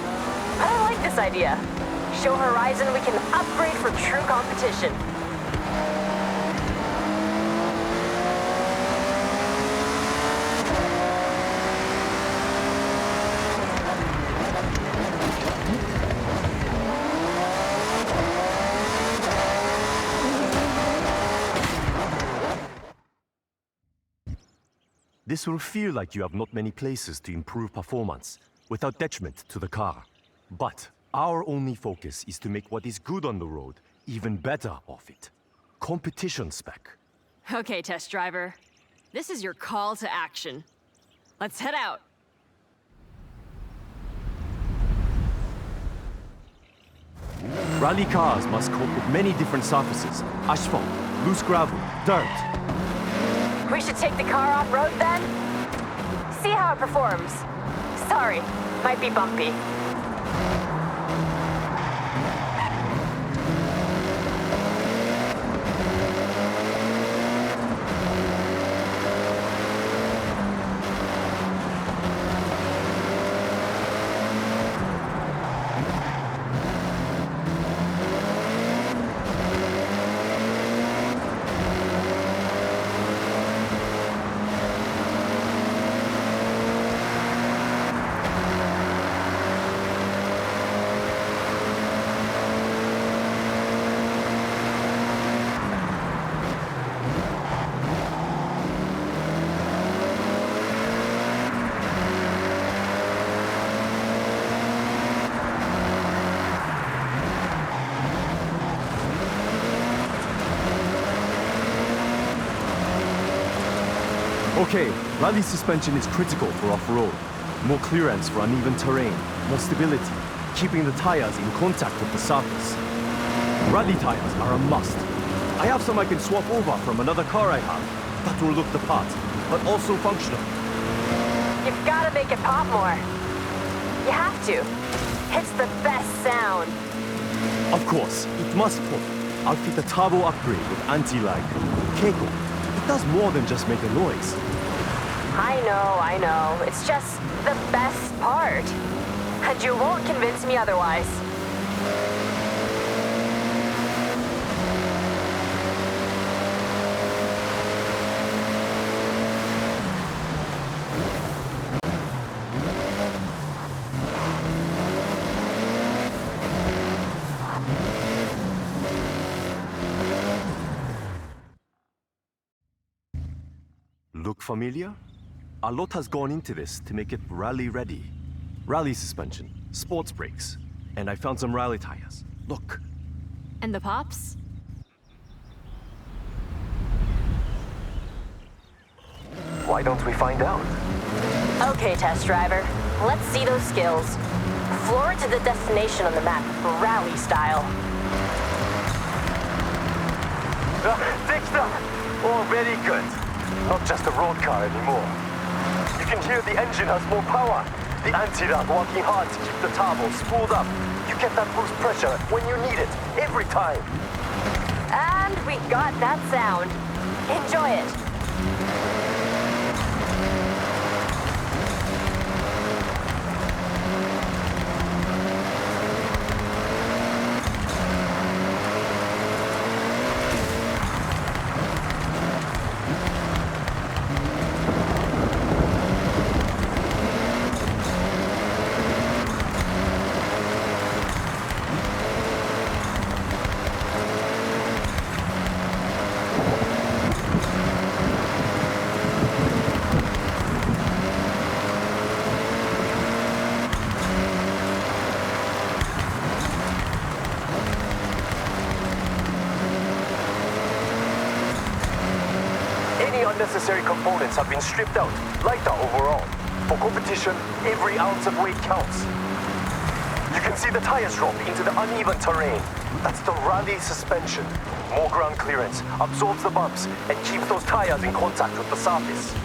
But I like this idea. Show Horizon we can upgrade for true competition. This will feel like you have not many places to improve performance without detriment to the car. But our only focus is to make what is good on the road even better off it. Competition spec. Okay, test driver. This is your call to action. Let's head out. Rally cars must cope with many different surfaces. Asphalt, loose gravel, dirt. We should take the car off-road then? See how it performs. Sorry, might be bumpy. Okay, rally suspension is critical for off-road. More clearance for uneven terrain, more stability, keeping the tires in contact with the surface. Rally tires are a must. I have some I can swap over from another car I have. That will look the part, but also functional. You've gotta make it pop more. You have to. It's the best sound. Of course, it must pop. I'll fit a turbo upgrade with anti-lag. Keiko, it does more than just make a noise. I know. It's just the best part. And you won't convince me otherwise. Look familiar? A lot has gone into this to make it rally ready. Rally suspension, sports brakes, and I found some rally tires. Look. And the pops? Why don't we find out? Okay, test driver. Let's see those skills. Floor to the destination on the map, rally style. Fixed up! Oh, very good. Not just a road car anymore. You can hear the engine has more power. The anti-lock working hard to keep the turbo spooled up. You get that boost pressure when you need it, every time. And we got that sound. Enjoy it. Any unnecessary components have been stripped out, lighter overall. For competition, every ounce of weight counts. You can see the tires drop into the uneven terrain. That's the rally suspension. More ground clearance absorbs the bumps and keeps those tires in contact with the surface.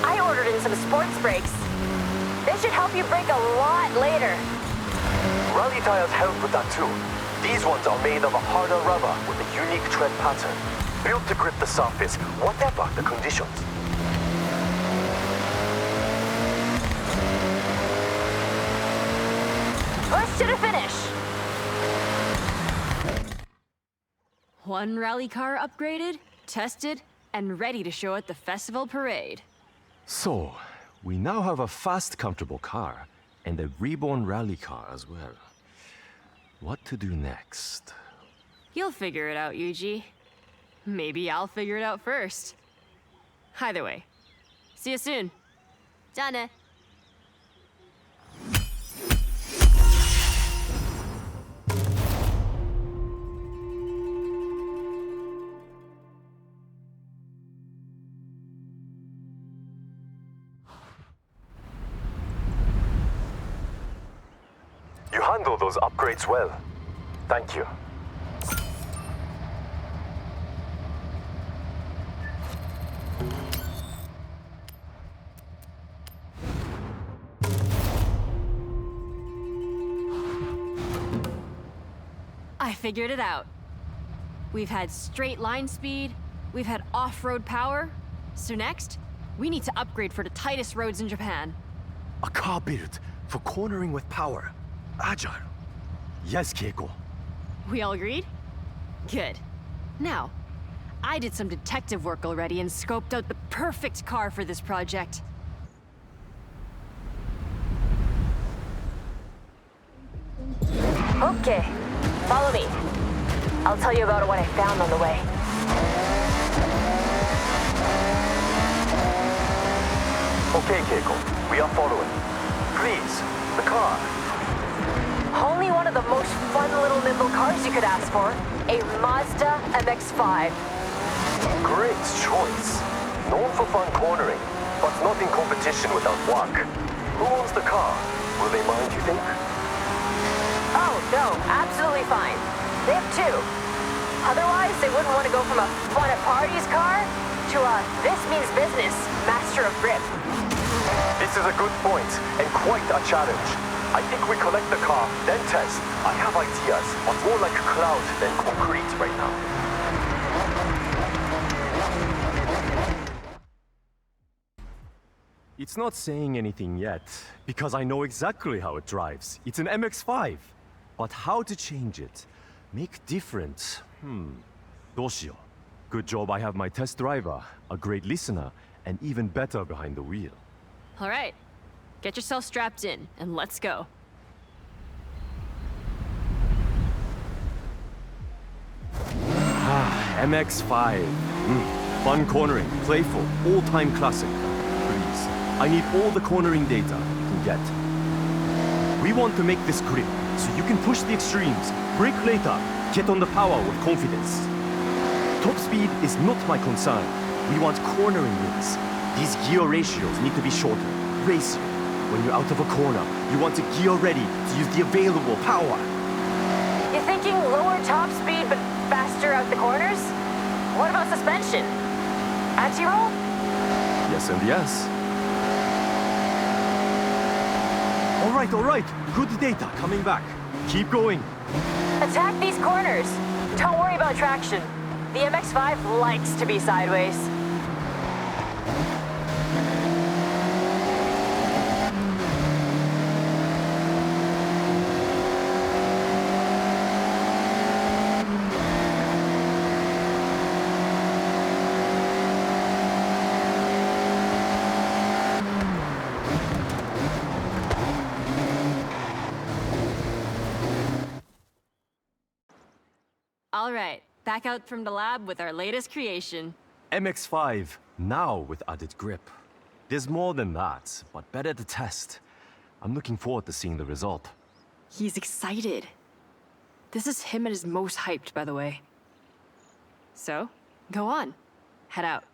I ordered in some sports brakes. They should help you brake a lot later. Rally tires help with that too. These ones are made of a harder rubber with a unique tread pattern, built to grip the surface, whatever the conditions. Push to the finish. One rally car upgraded, tested, and ready to show at the festival parade. So, we now have a fast, comfortable car, and a reborn rally car as well. What to do next? You'll figure it out, Yuji. Maybe I'll figure it out first. Either way, see you soon. じゃあね. You handle those upgrades well. Thank you. I figured it out. We've had straight line speed, we've had off-road power, so next, we need to upgrade for the tightest roads in Japan. A car built for cornering with power. Agile. Yes, Keiko. We all agreed? Good. Now, I did some detective work already and scoped out the perfect car for this project. Okay, follow me. I'll tell you about what I found on the way. Okay, Keiko, we are following. Please, the car. Only one of the most fun little nimble cars you could ask for. A Mazda MX-5. Great choice. Known for fun cornering, but not in competition without work. Who owns the car? Will they mind, you think? Oh, no, absolutely fine. They have two. Otherwise, they wouldn't want to go from a fun at parties car to a this means business master of grip. This is a good point, and quite a challenge. I think we collect the car, then test. I have ideas, but more like cloud than concrete right now. It's not saying anything yet, because I know exactly how it drives. It's an MX-5. But how to change it? Make different? どうしよう. Good job I have my test driver, a great listener, and even better behind the wheel. All right, get yourself strapped in, and let's go. MX-5. Fun cornering, playful, all-time classic. Please, I need all the cornering data you can get. We want to make this grip, so you can push the extremes, brake later, get on the power with confidence. Top speed is not my concern. We want cornering wins. These gear ratios need to be shorter, racier. When you're out of a corner, you want to gear ready to use the available power. You're thinking lower top speed but faster out the corners? What about suspension? Anti-roll? Yes and yes. All right. Good data coming back. Keep going. Attack these corners. Don't worry about traction. The MX-5 likes to be sideways. All right, back out from the lab with our latest creation. MX-5, now with added grip. There's more than that, but better to test. I'm looking forward to seeing the result. He's excited. This is him at his most hyped, by the way. So, go on. Head out.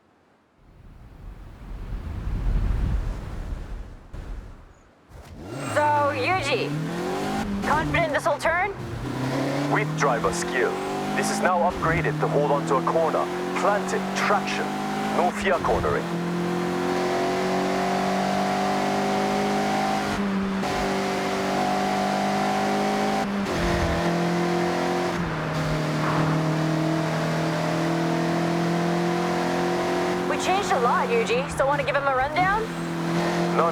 Yuji. Confident this will turn? With driver skill, this is now upgraded to hold onto a corner, planted, traction, no fear cornering. We changed a lot, Yuji, so want to give him a rundown? No.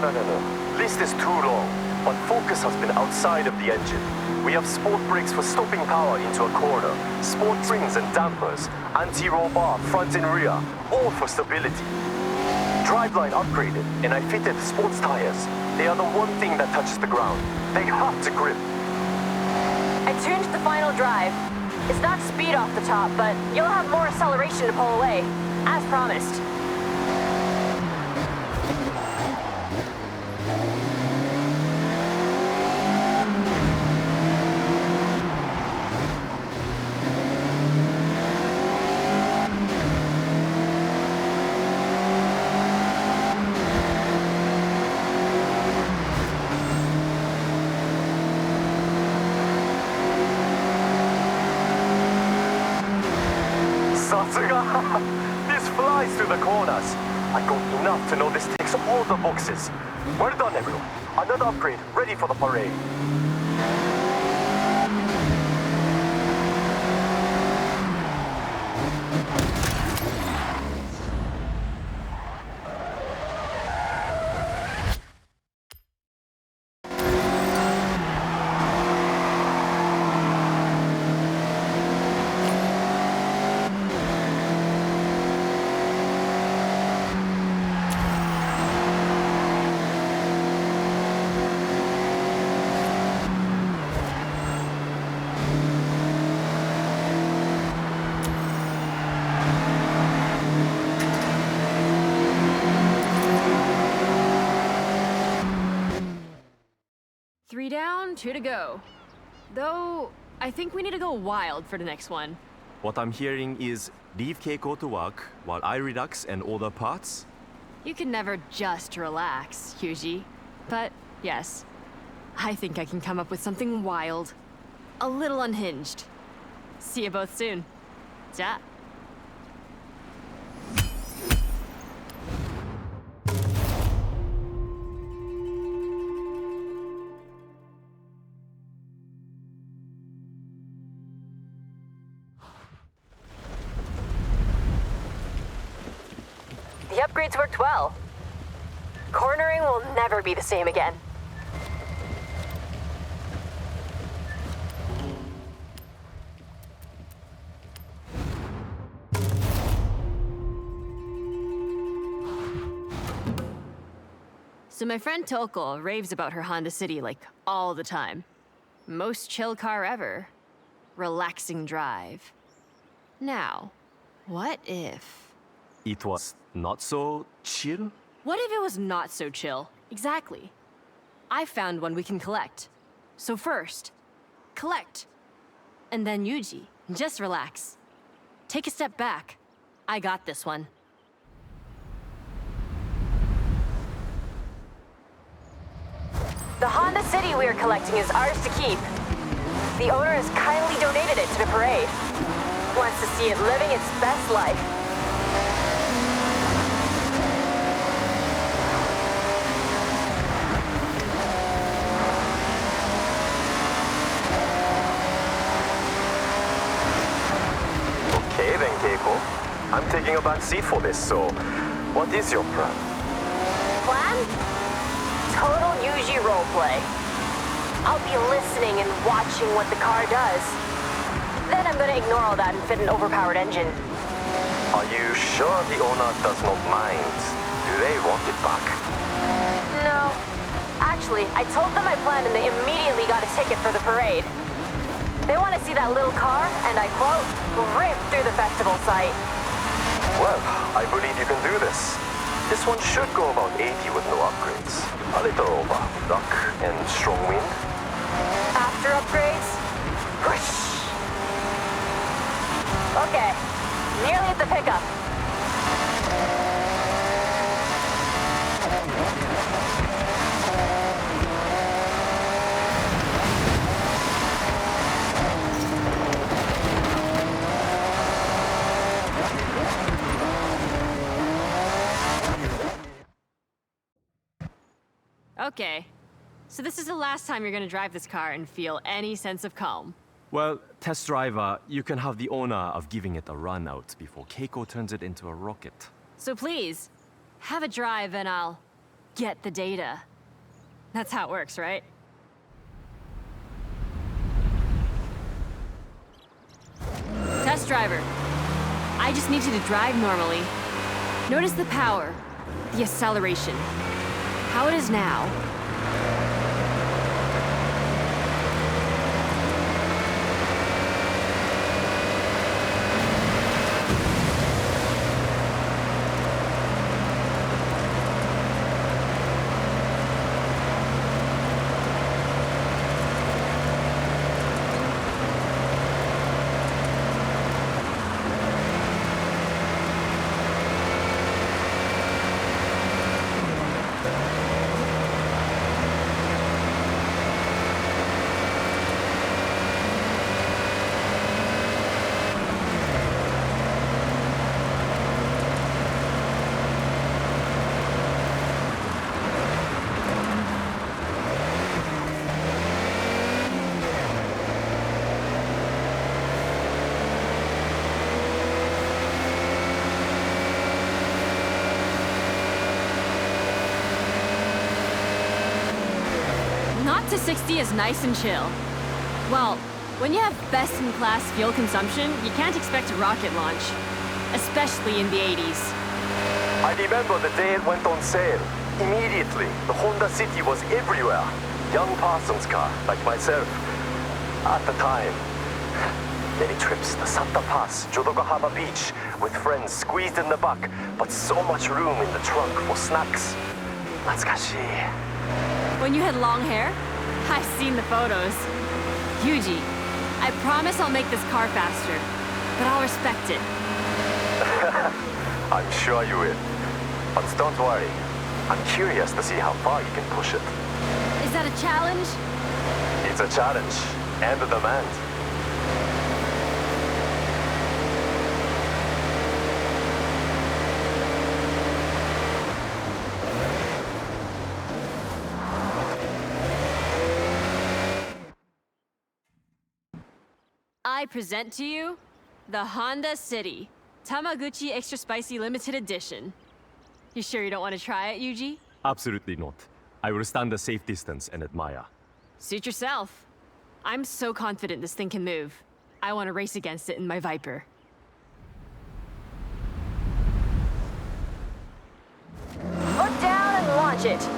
List is too long, but focus has been outside of the engine. We have sport brakes for stopping power into a corner, sport springs and dampers, anti-roll bar front and rear, all for stability. Driveline upgraded, and I fitted sports tires. They are the one thing that touches the ground. They have to grip. I tuned the final drive. It's not speed off the top, but you'll have more acceleration to pull away, as promised. This flies through the corners. I got enough to know this ticks all the boxes. Well done, everyone. Another upgrade ready for the parade. Down, 2 to go. Though, I think we need to go wild for the next one. What I'm hearing is leave Keiko to work while I relax and order parts? You can never just relax, Yuji. But, yes, I think I can come up with something wild. A little unhinged. See you both soon. Ja. The upgrades worked well. Cornering will never be the same again. So my friend Toko raves about her Honda City like all the time. Most chill car ever. Relaxing drive. Now, what if... It was not so chill? What if it was not so chill? Exactly. I found one we can collect. So first, collect. And then Yuji, just relax. Take a step back. I got this one. The Honda City we are collecting is ours to keep. The owner has kindly donated it to the parade. Wants to see it living its best life. Okay then, Keiko. I'm taking a back seat for this, so what is your plan? Plan? Total Yuji roleplay. I'll be listening and watching what the car does. Then I'm gonna ignore all that and fit an overpowered engine. Are you sure the owner does not mind? Do they want it back? No. Actually, I told them my plan and they immediately got a ticket for the parade. They want to see that little car, and I quote, rip through the festival site. Well, I believe you can do this. This one should go about 80 with no upgrades. A little over luck and strong wind. After upgrades, whoosh. Okay, nearly at the pickup. Okay. So this is the last time you're gonna drive this car and feel any sense of calm. Well, test driver, you can have the honor of giving it a run out before Keiko turns it into a rocket. So please, have a drive and I'll get the data. That's how it works, right? Test driver. I just need you to drive normally. Notice the power, the acceleration, how it is now. To 60 is nice and chill. Well, when you have best-in-class fuel consumption, you can't expect a rocket launch. Especially in the 80s. I remember the day it went on sale. Immediately, the Honda City was everywhere. Young Parsons' car, like myself. At the time, many trips to Santa Paz, Jodoga Harbor Beach, with friends squeezed in the back, but so much room in the trunk for snacks. Natsukashi. When you had long hair? I've seen the photos. Yuji, I promise I'll make this car faster, but I'll respect it. I'm sure you will. But don't worry. I'm curious to see how far you can push it. Is that a challenge? It's a challenge and a demand. I present to you the Honda City Tamaguchi Extra Spicy Limited Edition. You sure you don't want to try it, Yuji? Absolutely not. I will stand a safe distance and admire. Suit yourself. I'm so confident this thing can move. I want to race against it in my Viper. Look down and launch it.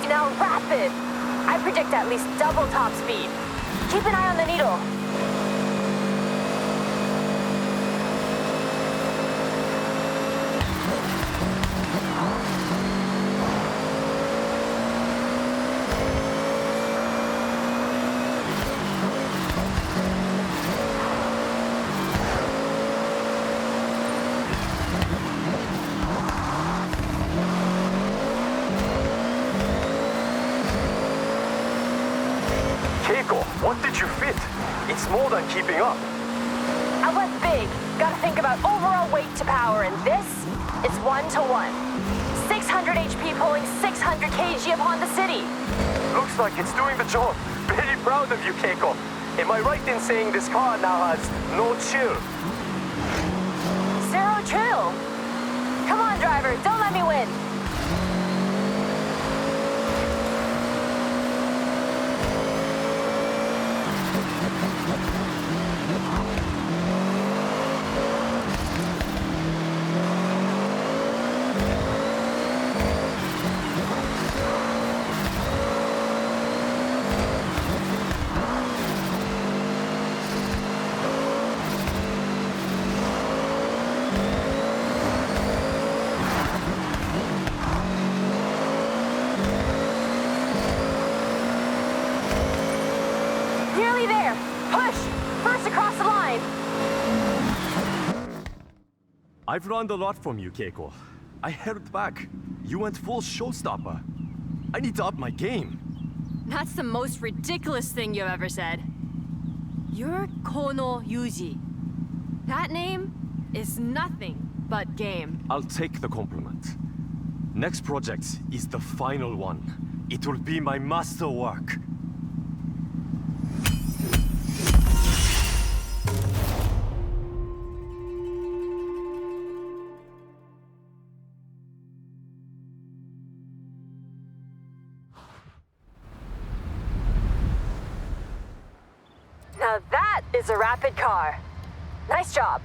Now rapid! I predict at least double top speed. Keep an eye on the needle. What did you fit? It's more than keeping up. I went big. Gotta think about overall weight to power, and this is 1-to-1. 600 HP pulling 600 kg upon the city. Looks like it's doing the job. Very proud of you, Keiko. Am I right in saying this car now has no chill? Zero chill. Come on, driver. Don't let me win. I've learned a lot from you, Keiko. I held back. You went full showstopper. I need to up my game. That's the most ridiculous thing you've ever said. You're Kono Yuji. That name is nothing but game. I'll take the compliment. Next project is the final one. It will be my masterwork. Now that is a rapid car. Nice job.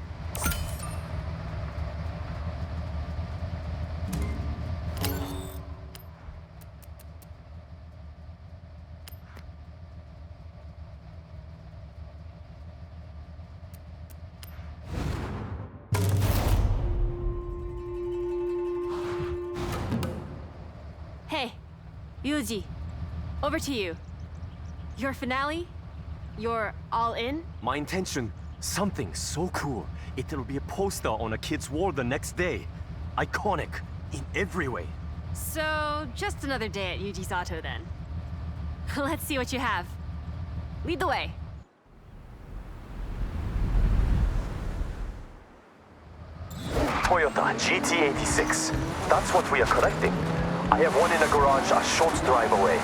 Hey, Yuji, over to you. Your finale? You're all in? My intention, something so cool. It'll be a poster on a kid's wall the next day. Iconic, in every way. So, just another day at Yuji's Auto then. Let's see what you have. Lead the way. Toyota GT86. That's what we are collecting. I have one in a garage a short drive away.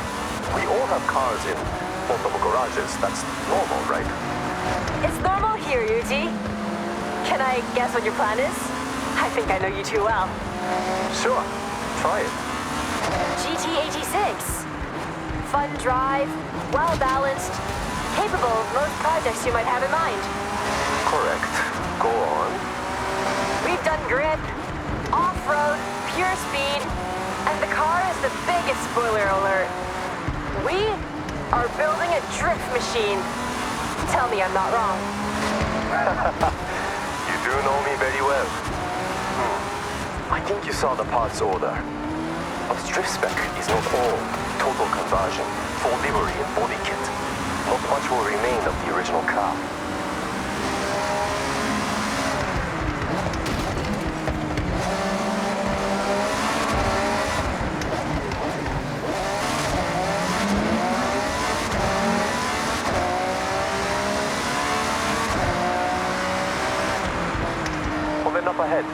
We all have cars in multiple garages. That's normal, right? It's normal here, Yuji. Can I guess what your plan is? I think I know you too well. Sure. Try it. GT86. Fun drive, well-balanced, capable of most projects you might have in mind. Correct. Go on. We've done grip, off-road, pure speed, and the car is the biggest spoiler alert. We are building a drift machine. Tell me I'm not wrong. You do know me very well. I think you saw the parts order. But drift spec is not all total conversion for livery and body kit. Not much will remain of the original car. Up ahead.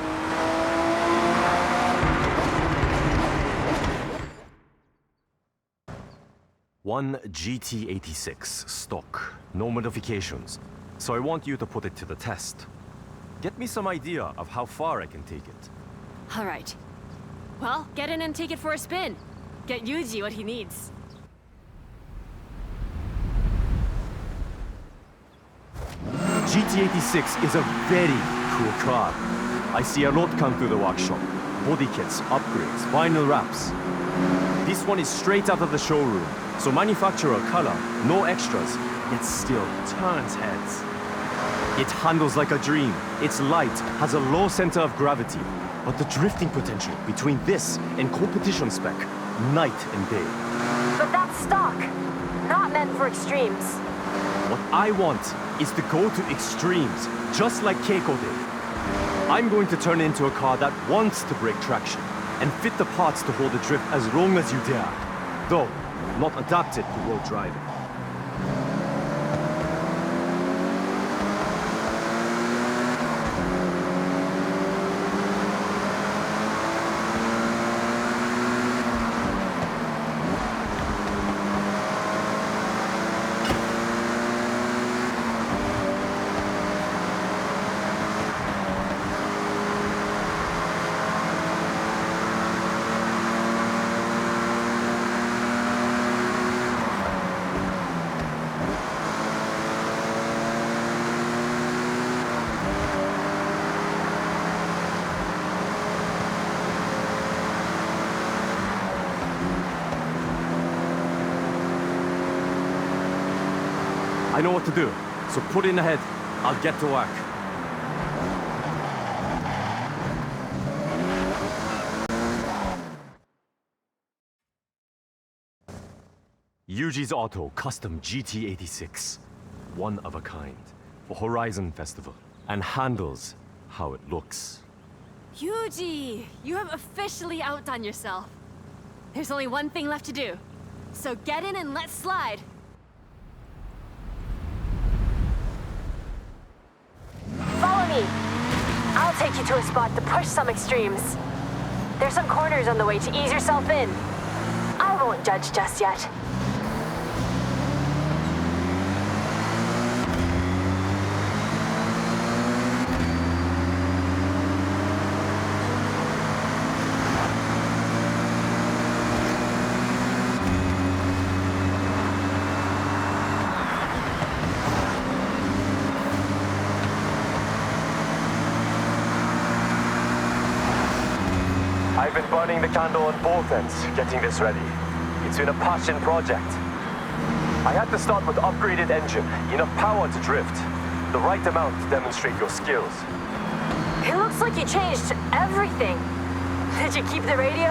One GT86 stock, no modifications. So I want you to put it to the test. Get me some idea of how far I can take it. All right. Well, get in and take it for a spin. Get Yuji what he needs. GT86 is a very cool car. I see a lot come through the workshop. Body kits, upgrades, vinyl wraps. This one is straight out of the showroom, so manufacturer color, no extras, yet still turns heads. It handles like a dream. Its light has a low center of gravity, but the drifting potential between this and competition spec, night and day. But that's stock, not meant for extremes. What I want is to go to extremes, just like Keiko did. I'm going to turn it into a car that wants to break traction and fit the parts to hold the drift as long as you dare, though not adapted to road driving. I know what to do, so put in ahead. I'll get to work. Yuji's Auto Custom GT86. One of a kind for Horizon Festival. And handles how it looks. Yuji, you have officially outdone yourself. There's only one thing left to do. So get in and let's slide. Follow me. I'll take you to a spot to push some extremes. There's some corners on the way to ease yourself in. I won't judge just yet. I've been burning the candle on both ends, getting this ready. It's been a passion project. I had to start with upgraded engine, enough power to drift, the right amount to demonstrate your skills. It looks like you changed everything. Did you keep the radio?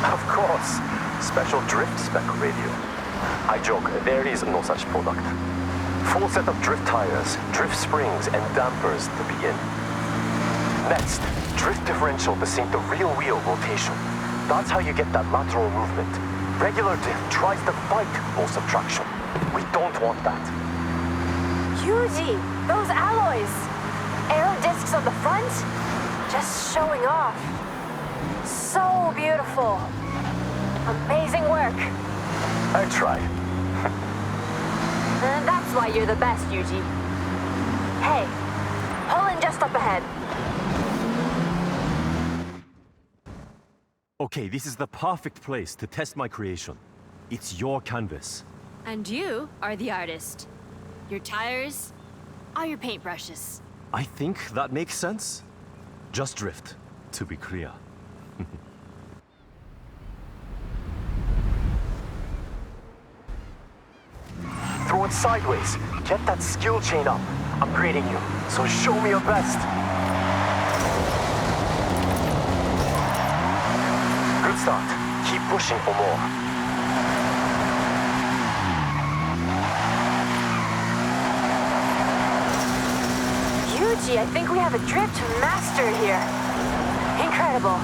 Of course, special drift spec radio. I joke, there is no such product. Full set of drift tires, drift springs, and dampers to begin. Next, drift differential to sync the real wheel rotation. That's how you get that lateral movement. Regular drift tries to fight force of traction. We don't want that. Yuji, those alloys. Aero discs on the front? Just showing off. So beautiful. Amazing work. I tried. And that's why you're the best, Yuji. Hey, pull in just up ahead. Okay, this is the perfect place to test my creation. It's your canvas. And you are the artist. Your tires are your paintbrushes. I think that makes sense. Just drift, to be clear. Throw it sideways. Get that skill chain up. I'm grading you, so show me your best. Good start. Keep pushing for more. Yuji, I think we have a drift master here. Incredible.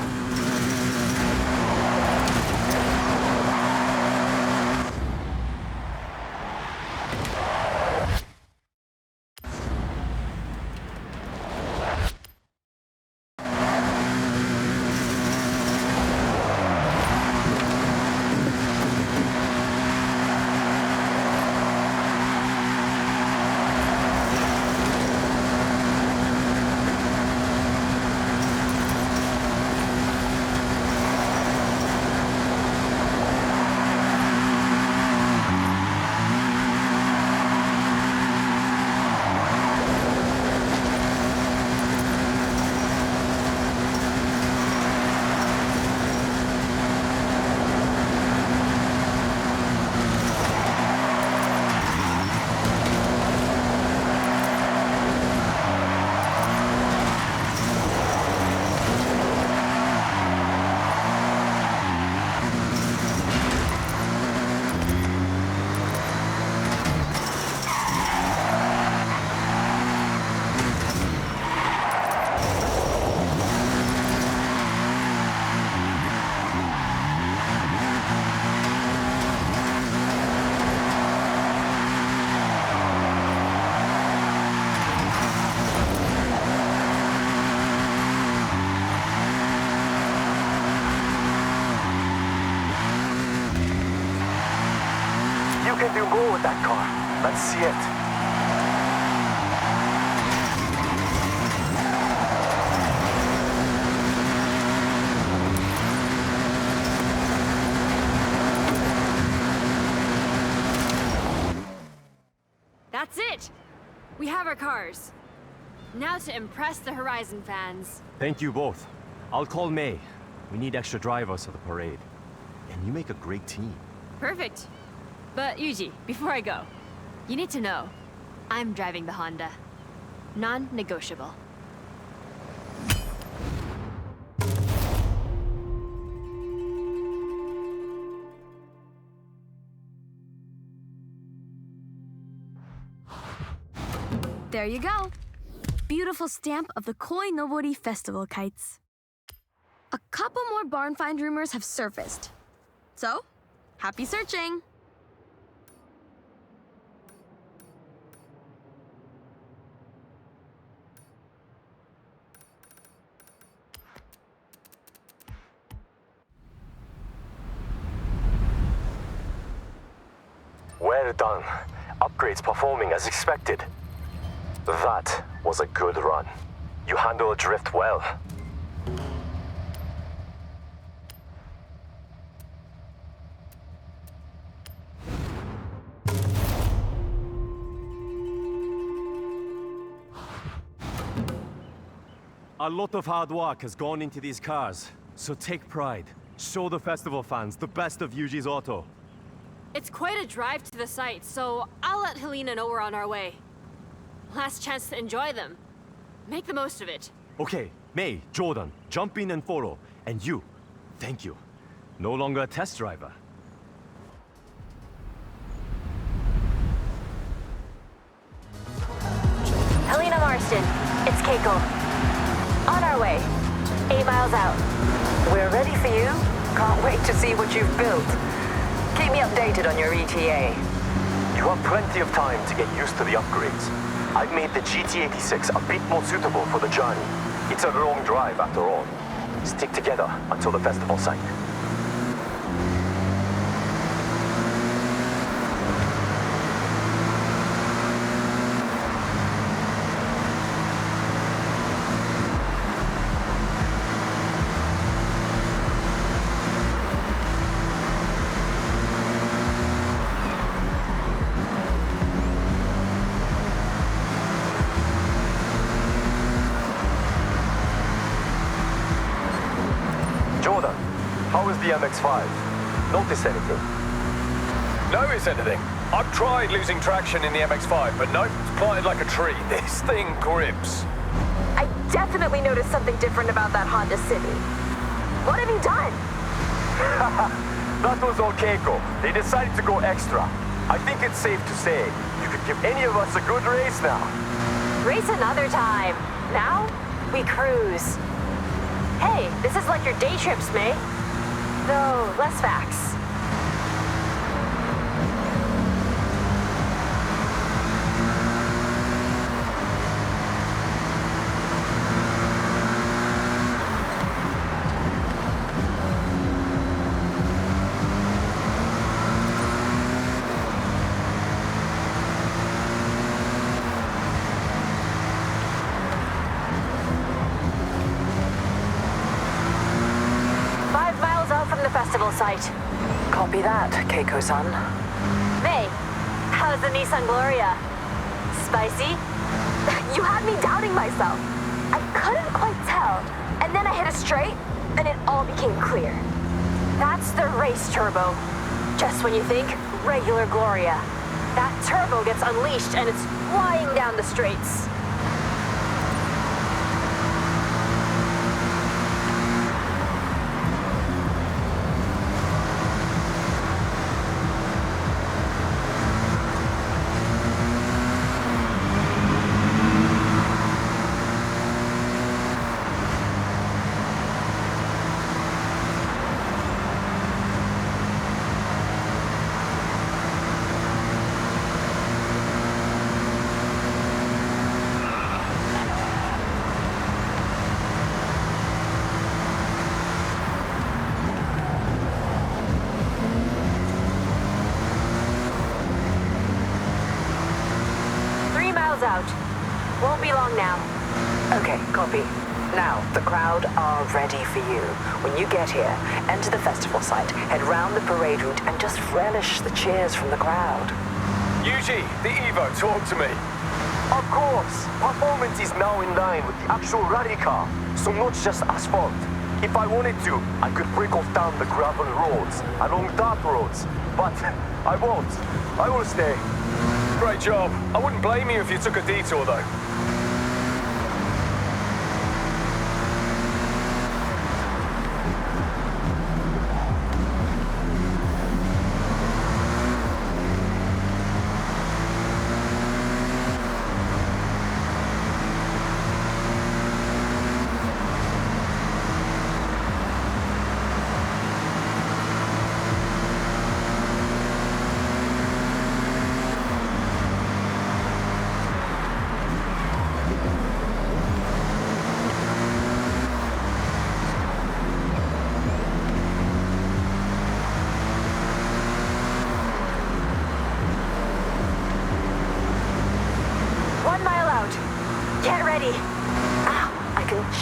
You can do more with that car. Let's see it. That's it! We have our cars. Now to impress the Horizon fans. Thank you both. I'll call May. We need extra drivers for the parade. And you make a great team. Perfect. But Yuji, before I go, you need to know, I'm driving the Honda. Non-negotiable. There you go. Beautiful stamp of the Koi Nobori Festival kites. A couple more barn find rumors have surfaced. So, Happy searching! Well done. Upgrades performing as expected. That was a good run. You handled drift well. A lot of hard work has gone into these cars, so take pride. Show the festival fans the best of Yuji's Auto. It's quite a drive to the site, so I'll let Helena know we're on our way. Last chance to enjoy them. Make the most of it. Okay, May, Jordan, jump in and follow. And you, thank you. No longer a test driver. Helena Marston, it's Keiko. On our way. 8 miles out. We're ready for you. Can't wait to see what you've built. Keep me updated on your ETA. You have plenty of time to get used to the upgrades. I've made the GT86 a bit more suitable for the journey. It's a long drive after all. Stick together until the festival site. Jordan, how is the MX-5? Notice anything? Notice anything? I've tried losing traction in the MX-5, but nope, it's planted like a tree. This thing grips. I definitely noticed something different about that Honda City. What have you done? That was all Keiko. They decided to go extra. I think it's safe to say you could give any of us a good race now. Race another time. Now, we cruise. Hey, this is like your day trips, May. Though, less facts. Festival site. Copy that, Keiko-san. May, how's the Nissan Gloria? Spicy? You had me doubting myself. I couldn't quite tell. And then I hit a straight, and it all became clear. That's the race turbo. Just when you think regular Gloria, that turbo gets unleashed and it's flying down the straights. Out. Won't be long now. Okay, copy. Now, the crowd are ready for you. When you get here, enter the festival site, head round the parade route, and just relish the cheers from the crowd. Yuji, the Evo, talk to me. Of course! Performance is now in line with the actual rally car, so not just asphalt. If I wanted to, I could break off down the gravel roads, along dirt roads, but I won't. I will stay. Great job. I wouldn't blame you if you took a detour, though.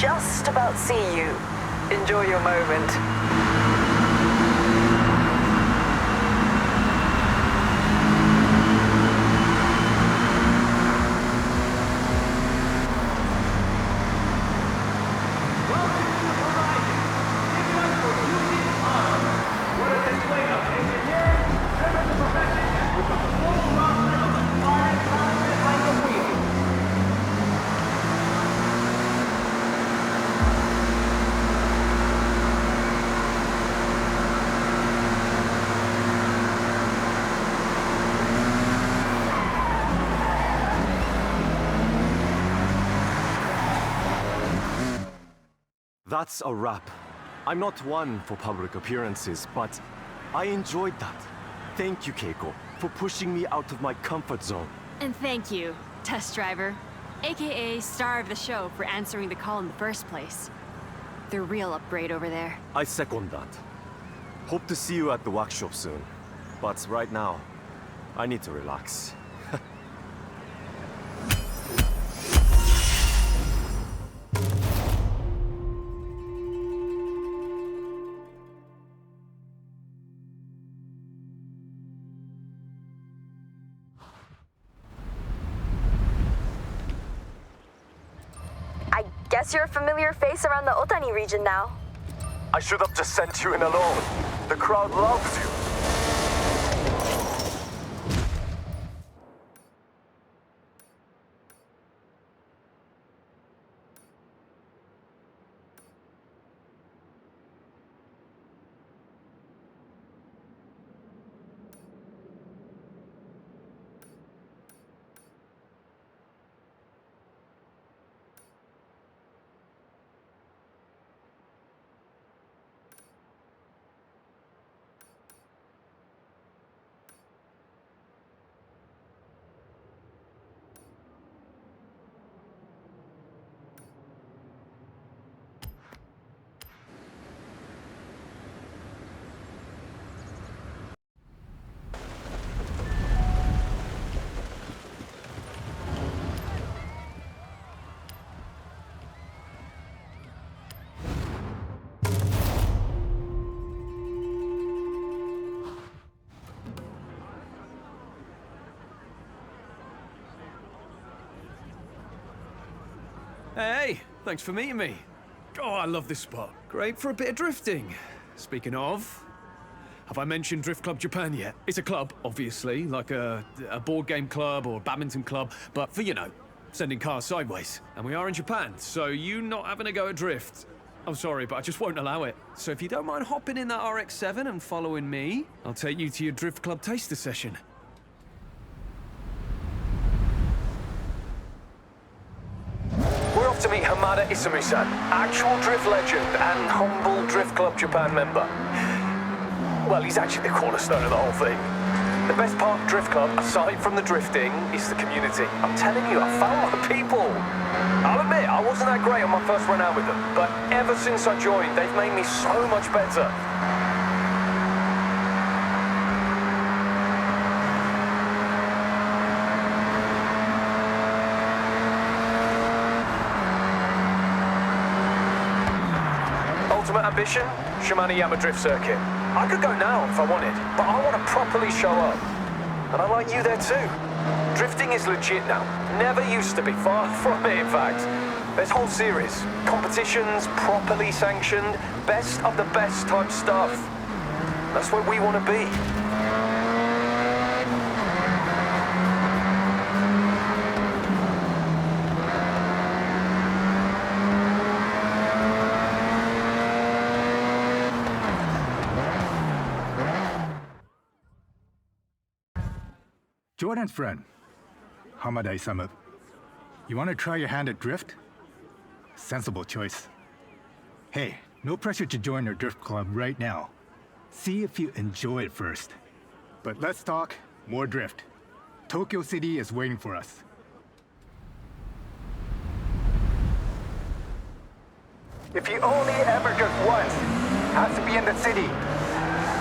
just about see you. Enjoy your moment. That's a wrap. I'm not one for public appearances, but I enjoyed that. Thank you, Keiko, for pushing me out of my comfort zone. And thank you, test driver, aka star of the show, for answering the call in the first place. The real upgrade over there. I second that. Hope to see you at the workshop soon. But right now, I need to relax. Guess you're a familiar face around the Otani region now. I should have just sent you in alone. The crowd loves you. Hey, thanks for meeting me. Oh, I love this spot. Great for a bit of drifting. Speaking of, have I mentioned Drift Club Japan yet? It's a club, obviously, like a board game club or a badminton club, but for, you know, sending cars sideways. And we are in Japan, so you not having a go at drift. I'm sorry, but I just won't allow it. So if you don't mind hopping in that RX-7 and following me, I'll take you to your Drift Club taster session. We're off to meet Hamada Isumi-san, actual drift legend and humble Drift Club Japan member. Well, he's actually the cornerstone of the whole thing. The best part of Drift Club, aside from the drifting, is the community. I'm telling you, I found my people. I'll admit, I wasn't that great on my first run out with them, but ever since I joined, they've made me so much better. Ultimate ambition? Shimano-Yama Drift Circuit. I could go now if I wanted, but I want to properly show up. And I like you there too. Drifting is legit now. Never used to be, far from it in fact. There's whole series, competitions, properly sanctioned, best of the best type stuff. That's where we want to be. Jordan's friend, Hamada Isamu. You want to try your hand at drift? Sensible choice. Hey, no pressure to join our drift club right now. See if you enjoy it first. But let's talk more drift. Tokyo City is waiting for us. If you only ever drift once, has to be in the city.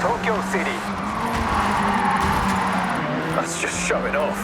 Tokyo City. That's just showing off.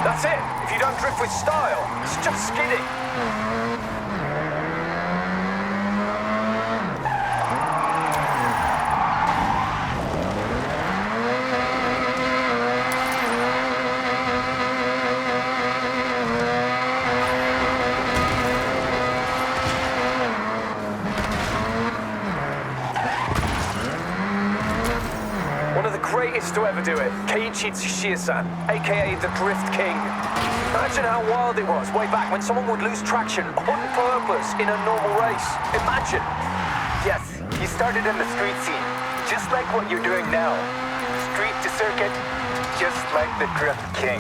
That's it. If you don't drift with style, it's just skidding. Greatest to ever do it, Keiichi Tsuchiya-san, aka the Drift King. Imagine how wild it was way back when someone would lose traction on purpose in a normal race. Imagine. Yes, he started in the street scene, just like what you're doing now. Street to circuit, just like the Drift King.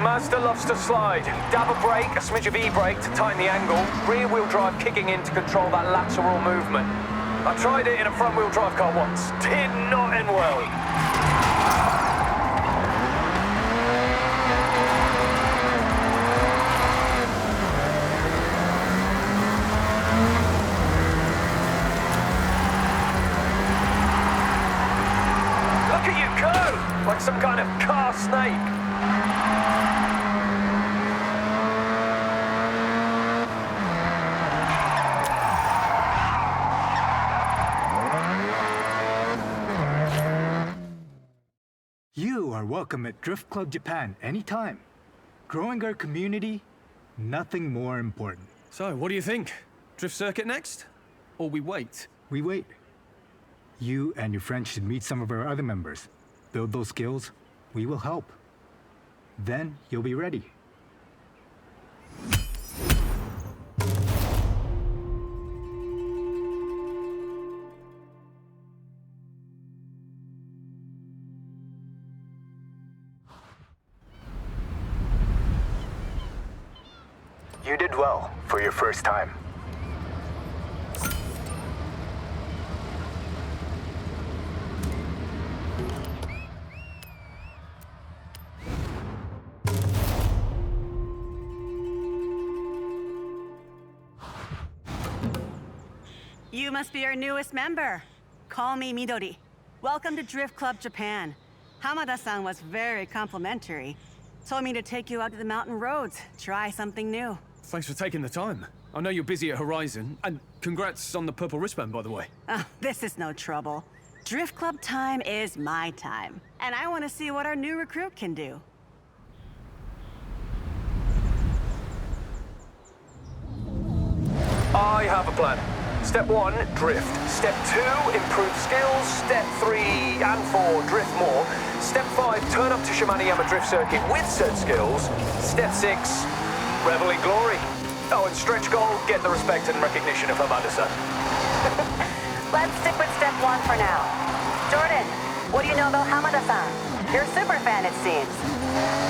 Mazda loves to slide. Dab a brake, a smidge of e-brake to tighten the angle, rear-wheel drive kicking in to control that lateral movement. I tried it in a front-wheel drive car once. Did not end well. Look at you go! Like some kind of car snake. You are welcome at Drift Club Japan anytime. Growing our community, nothing more important. So, what do you think? Drift circuit next? Or we wait? We wait. You and your friends should meet some of our other members. Build those skills, we will help. Then you'll be ready. You did well for your first time. You must be our newest member. Call me Midori. Welcome to Drift Club Japan. Hamada-san was very complimentary. Told me to take you out to the mountain roads, try something new. Thanks for taking the time. I know you're busy at Horizon, and congrats on the purple wristband, by the way. Oh, this is no trouble. Drift Club time is my time, and I want to see what our new recruit can do. I have a plan. Step 1, drift. Step 2, improve skills. Step 3 and 4, drift more. Step 5, turn up to Shimaniyama Drift Circuit with said skills. Step 6, revel in glory. Oh, and stretch goal, get the respect and recognition of Hamada-san. Let's stick with step 1 for now. Jordan, what do you know about Hamada-san? You're a super fan, it seems.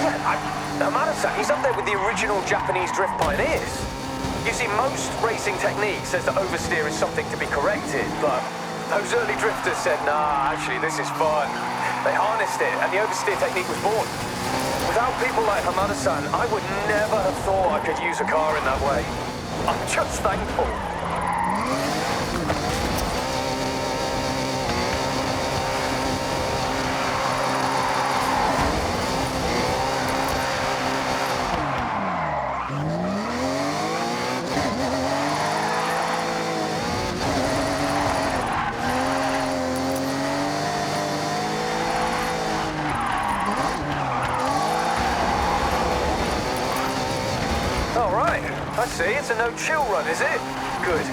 Yeah, Hamada-san, he's up there with the original Japanese drift pioneers. You see, most racing technique says that oversteer is something to be corrected, but those early drifters said, nah, actually, this is fun. They harnessed it, and the oversteer technique was born. Without people like Hamada-san, I would never have thought I could use a car in that way. I'm just thankful. I see, it's a no-chill run, is it? Good.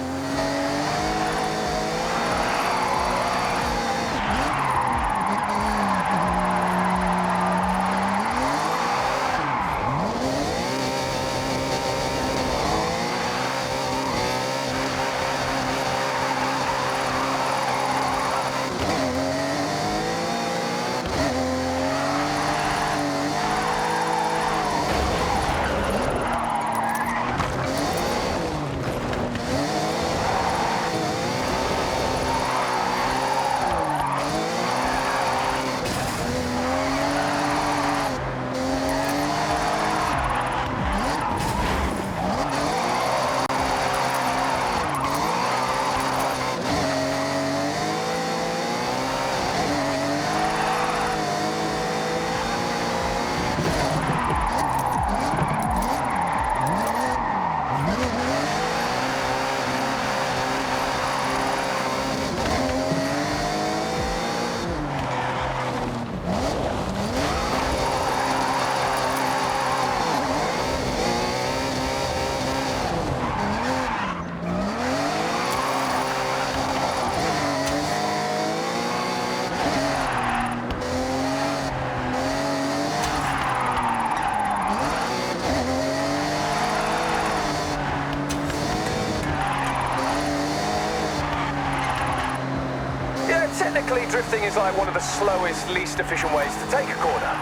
Technically, drifting is like one of the slowest, least efficient ways to take a corner.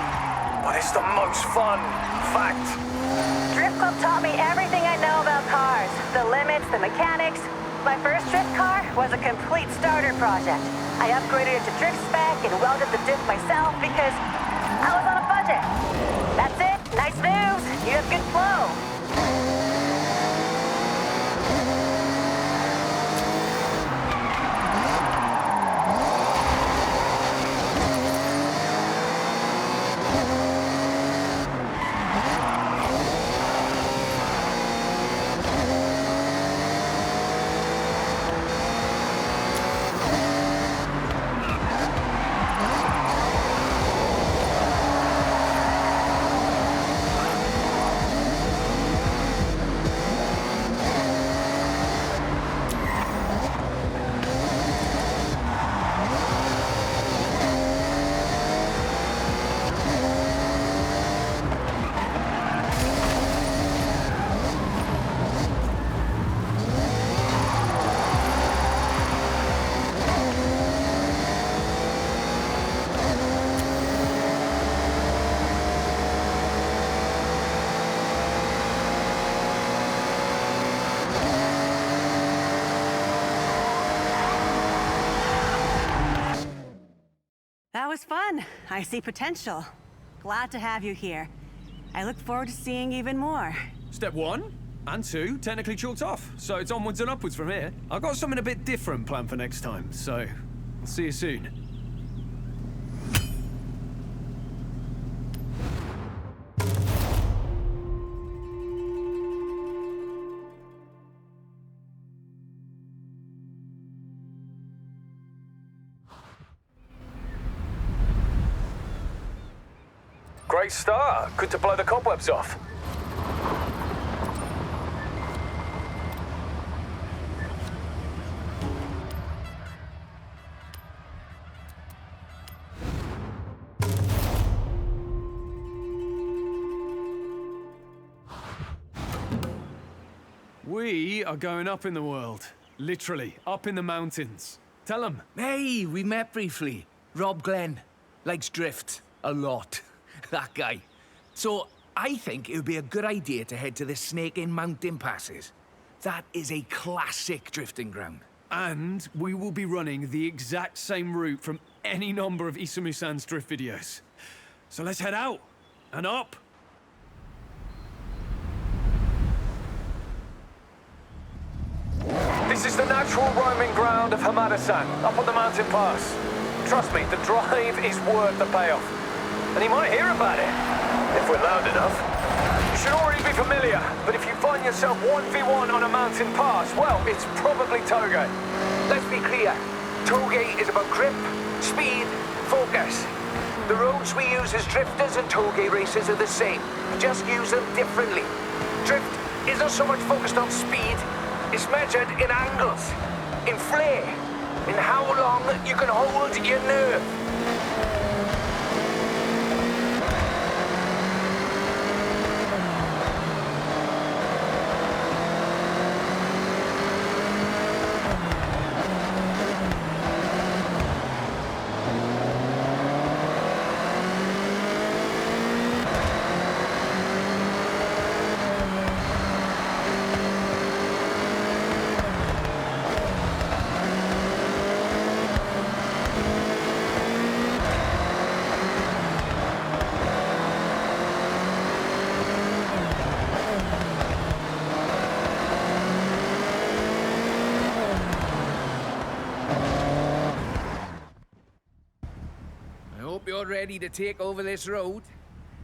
But it's the most fun. Fact. Drift Club taught me everything I know about cars. The limits, the mechanics. My first drift car was a complete starter project. I upgraded it to drift spec and welded the diff myself because I was on a budget. That's it. Nice news. You have good flow. That was fun. I see potential. Glad to have you here. I look forward to seeing even more. Step 1 and 2 technically chalked off, so it's onwards and upwards from here. I've got something a bit different planned for next time, so I'll see you soon. Great start. Good to blow the cobwebs off. We are going up in the world. Literally, up in the mountains. Tell them. Hey, we met briefly. Rob Glenn. Likes drift. A lot. That guy. So, I think it would be a good idea to head to the Snake-In Mountain Passes. That is a classic drifting ground. And we will be running the exact same route from any number of Isamu-san's drift videos. So let's head out. And up. This is the natural roaming ground of Hamada-san, up on the mountain pass. Trust me, the drive is worth the payoff. And he might hear about it, if we're loud enough. You should already be familiar, but if you find yourself 1v1 on a mountain pass, well, it's probably Toge. Let's be clear. Toge is about grip, speed, focus. The roads we use as drifters and Toge racers are the same. Just use them differently. Drift isn't so much focused on speed. It's measured in angles, in flair, in how long you can hold your nerve. You're ready to take over this road.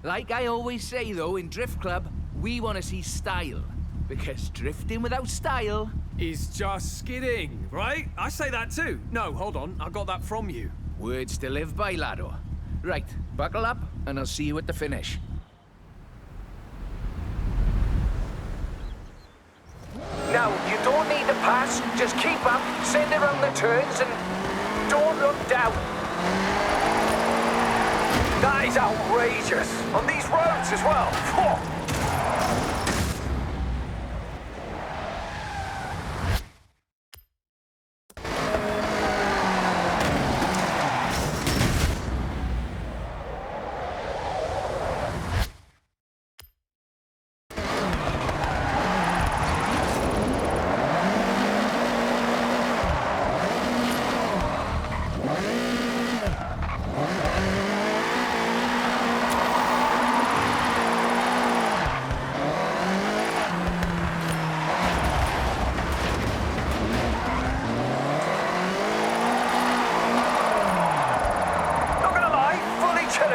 Like I always say, though, in Drift Club, we want to see style. Because drifting without style is just skidding, right? I say that too. No, hold on. I got that from you. Words to live by, laddo. Right, buckle up, and I'll see you at the finish. Now, you don't need to pass. Just keep up, send around the turns, and don't look down. That is outrageous. On these roads as well. Whoa.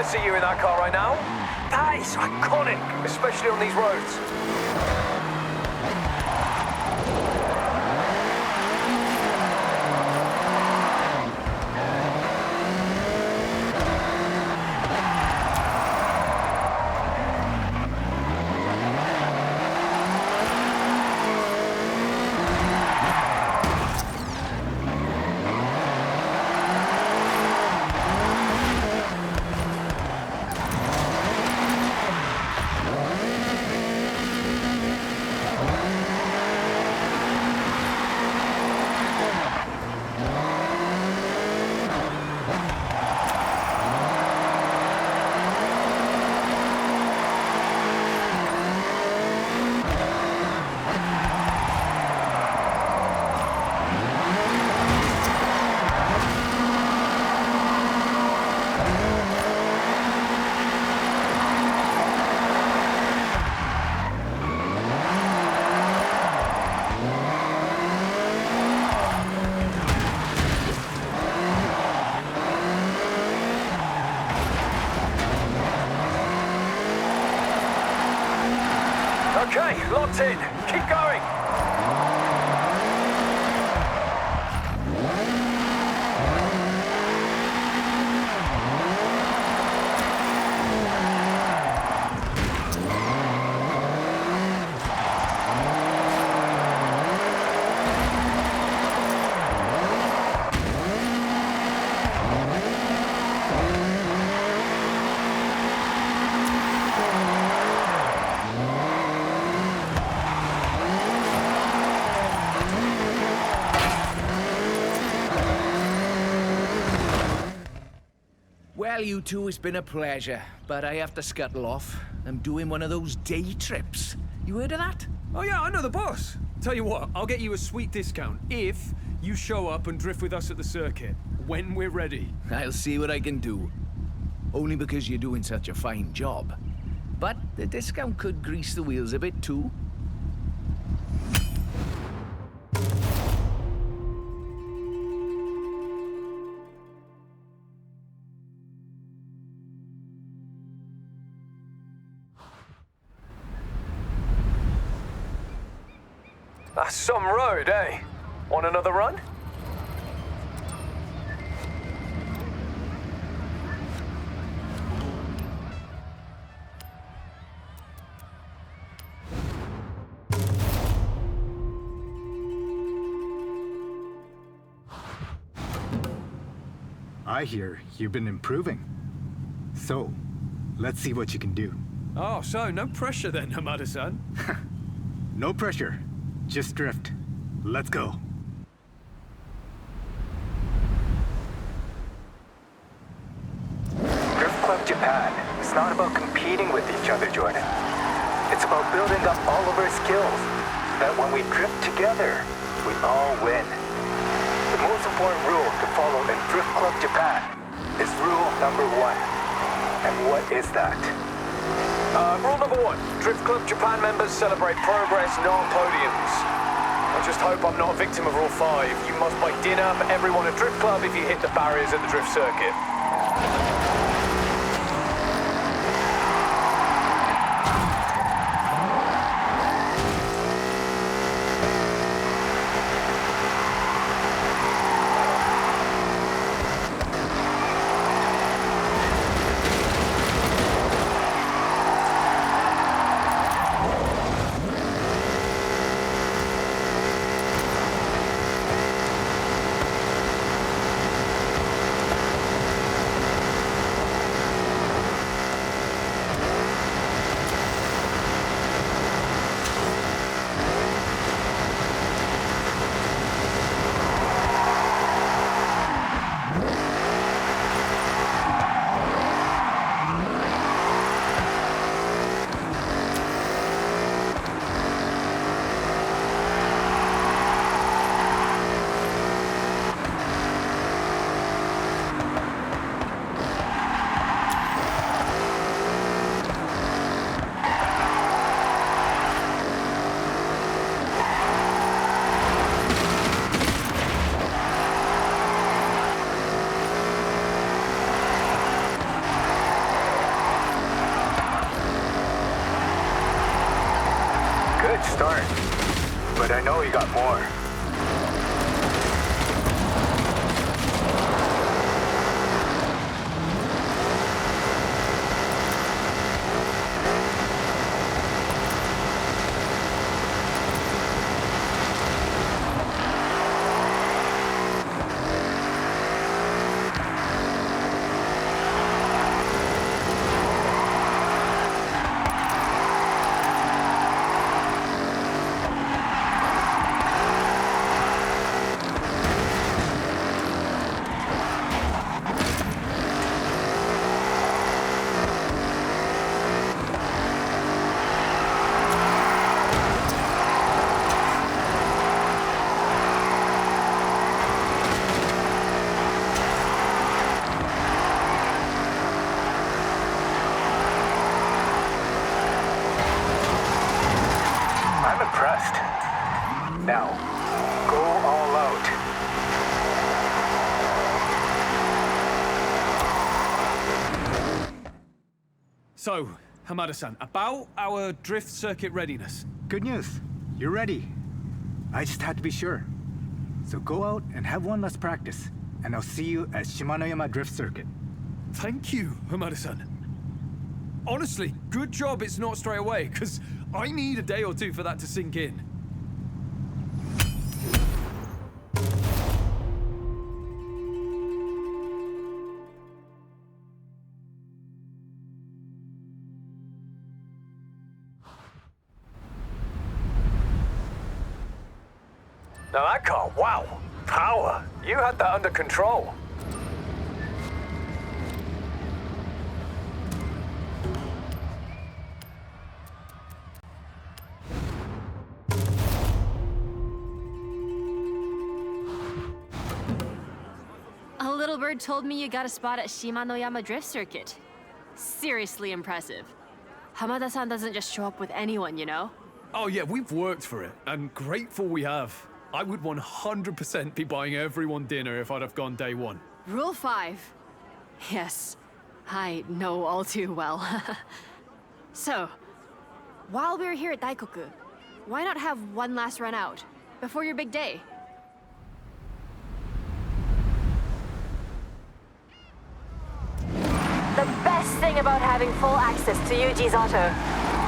See you in that car right now. That is iconic, especially on these roads. Okay, locked in. Keep going. Well, you two, it's been a pleasure, but I have to scuttle off. I'm doing one of those day trips. You heard of that? Oh yeah, I know the boss. Tell you what, I'll get you a sweet discount if you show up and drift with us at the circuit, when we're ready. I'll see what I can do. Only because you're doing such a fine job. but the discount could grease the wheels a bit too. That's some road, eh? Want another run? I hear you've been improving. So, let's see what you can do. Oh, so no pressure then, Hamada-san. No pressure. Just drift. Let's go. Drift Club Japan is not about competing with each other, Jordan. It's about building up all of our skills so that when we drift together, we all win. The most important rule to follow in Drift Club Japan is rule number 1. And what is that? Rule number 1. Drift Club Japan members celebrate progress, not podiums. I just hope I'm not a victim of Rule 5. You must buy dinner for everyone at Drift Club if you hit the barriers at the drift circuit. Good start, but I know you got more. I'm impressed. Now, go all out. So, Hamada-san, about our drift circuit readiness. Good news. You're ready. I just had to be sure. So go out and have one last practice, and I'll see you at Shimanoyama Drift Circuit. Thank you, Hamada-san. Honestly, good job it's not straight away, because I need a day or two for that to sink in. Now that car, wow, power. You had that under control. A little bird told me you got a spot at Shimanoyama Drift Circuit. Seriously impressive. Hamada-san doesn't just show up with anyone, you know? Oh yeah, we've worked for it, and grateful we have. I would 100% be buying everyone dinner if I'd have gone day one. Rule 5. Yes, I know all too well. So, while we're here at Daikoku, why not have one last run out before your big day? The best thing about having full access to Yuji's auto,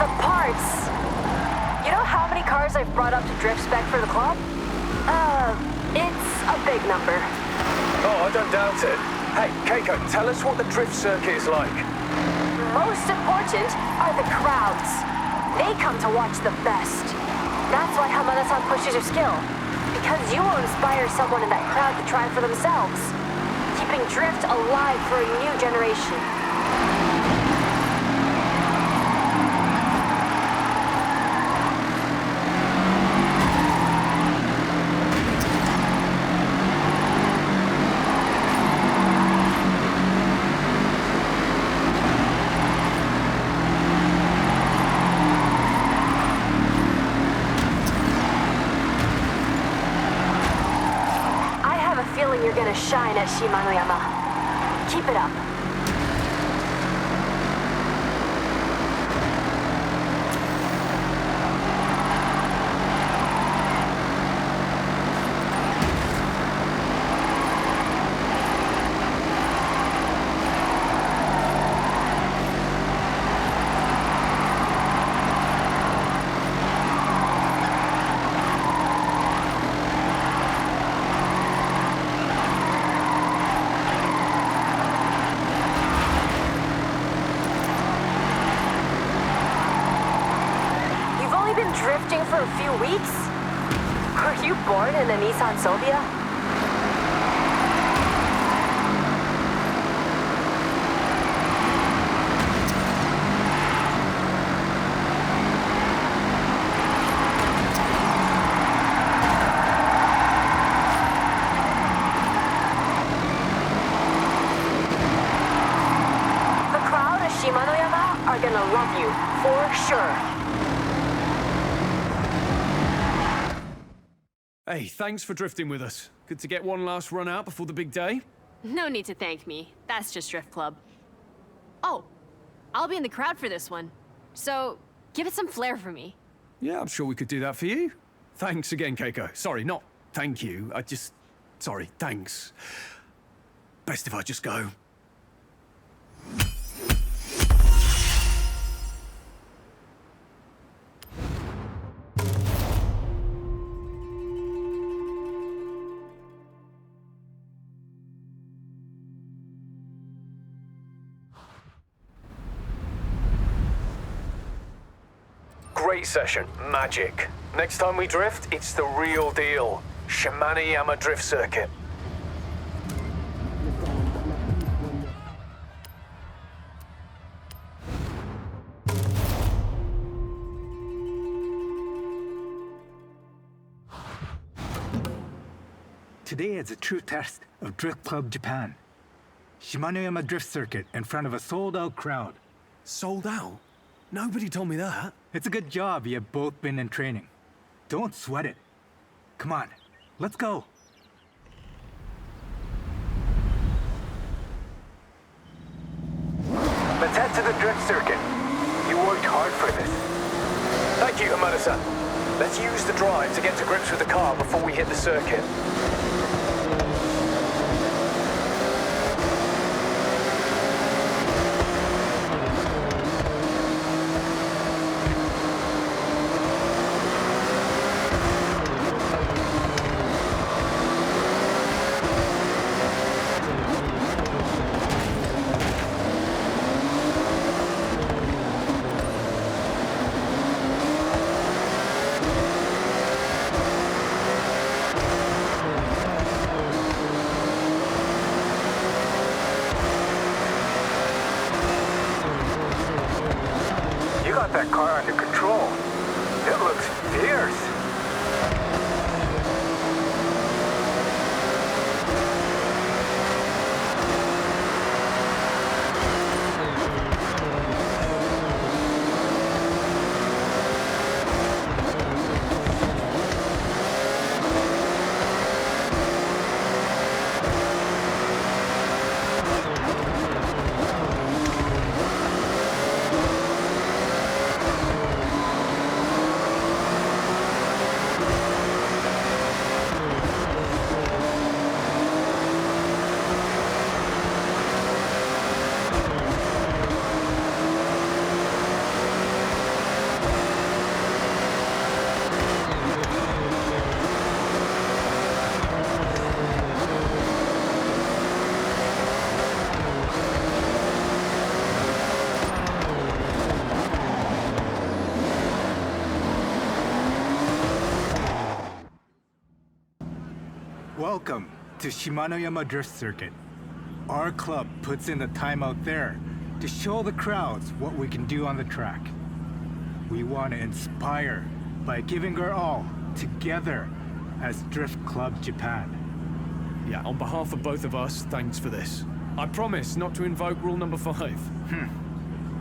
the parts. You know how many cars I've brought up to drift spec for the club? It's a big number. Oh, I don't doubt it. Hey, Keiko, tell us what the drift circuit is like. Most important are the crowds. They come to watch the best. That's why Hamada-san pushes your skill. Because you will inspire someone in that crowd to try for themselves. Keeping drift alive for a new generation. You're gonna shine at Shimanoyama. Keep it up. Drifting for a few weeks? Were you born in a Nissan Silvia? The crowd at Shimanoyama are gonna love you, for sure. Hey, thanks for drifting with us. Good to get one last run out before the big day. No need to thank me. That's just Drift Club. Oh, I'll be in the crowd for this one. So, give it some flair for me. Yeah, I'm sure we could do that for you. Thanks again, Keiko. Sorry, not thank you. Sorry, thanks. Best if I just go. Great session. Magic. Next time we drift, it's the real deal. Shimanoyama Drift Circuit. Today is a true test of Drift Club Japan. Shimanoyama Drift Circuit in front of a sold-out crowd. Sold out? Nobody told me that. It's a good job you have both been in training. Don't sweat it. Come on, let's go. Let's head to the drift circuit. You worked hard for this. Thank you, Hamada-san. Let's use the drive to get to grips with the car before we hit the circuit. Welcome to Shimanoyama Drift Circuit. Our club puts in the time out there to show the crowds what we can do on the track. We want to inspire by giving our all together as Drift Club Japan. Yeah, on behalf of both of us, thanks for this. I promise not to invoke rule number 5.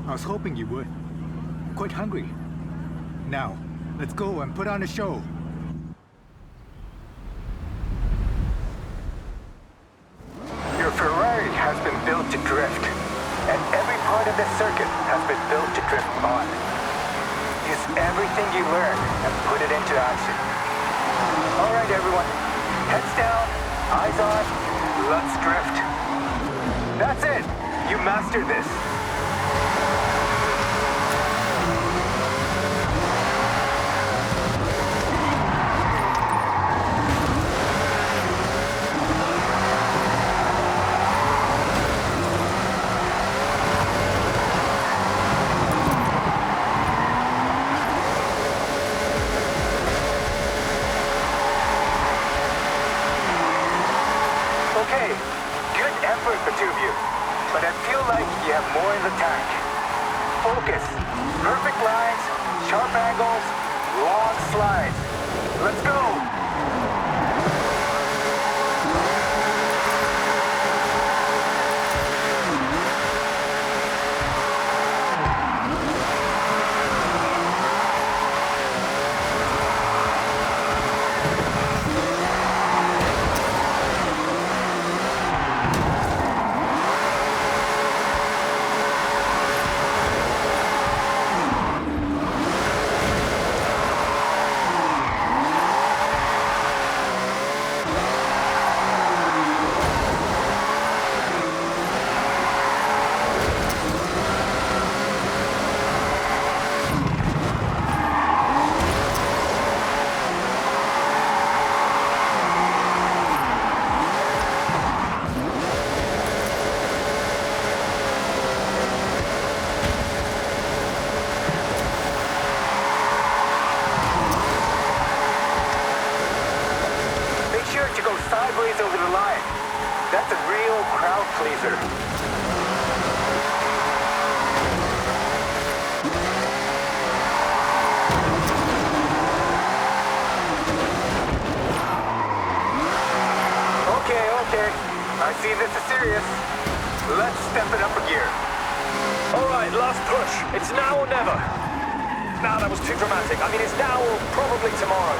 I was hoping you would. Quite hungry. Now, let's go and put on a show. Your Ferrari has been built to drift, and every part of this circuit has been built to drift on. Use everything you learn and put it into action. All right, everyone. Heads down, eyes on, let's drift. That's it. You mastered this. Okay, good effort, the two of you. But I feel like you have more in the tank. Focus. Perfect lines, sharp angles, long slides. Let's go! Sideways over the line. That's a real crowd pleaser. Okay. I see this is serious. Let's step it up a gear. All right, last push. It's now or never. Nah, that was too dramatic. I mean, it's now or probably tomorrow.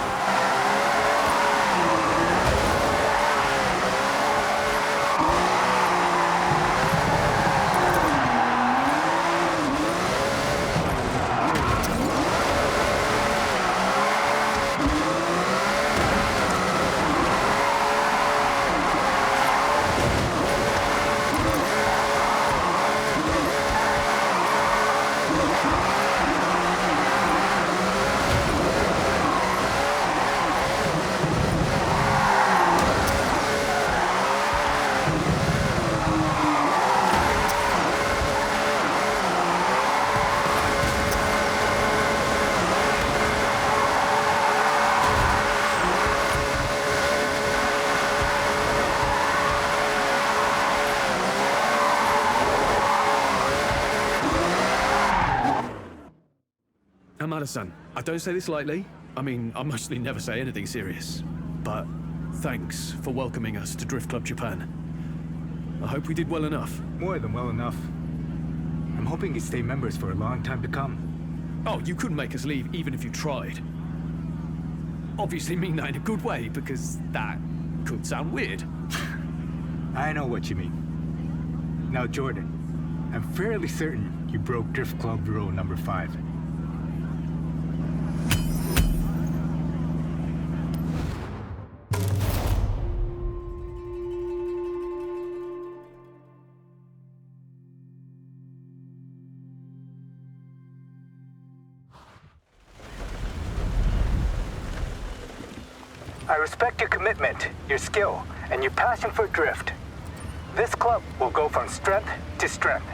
Hamada-san, I don't say this lightly. I mean, I mostly never say anything serious. But thanks for welcoming us to Drift Club Japan. I hope we did well enough. More than well enough. I'm hoping you stay members for a long time to come. Oh, you couldn't make us leave even if you tried. Obviously mean that in a good way, because that could sound weird. I know what you mean. Now, Jordan, I'm fairly certain you broke Drift Club rule number 5. I respect your commitment, your skill, and your passion for drift. This club will go from strength to strength.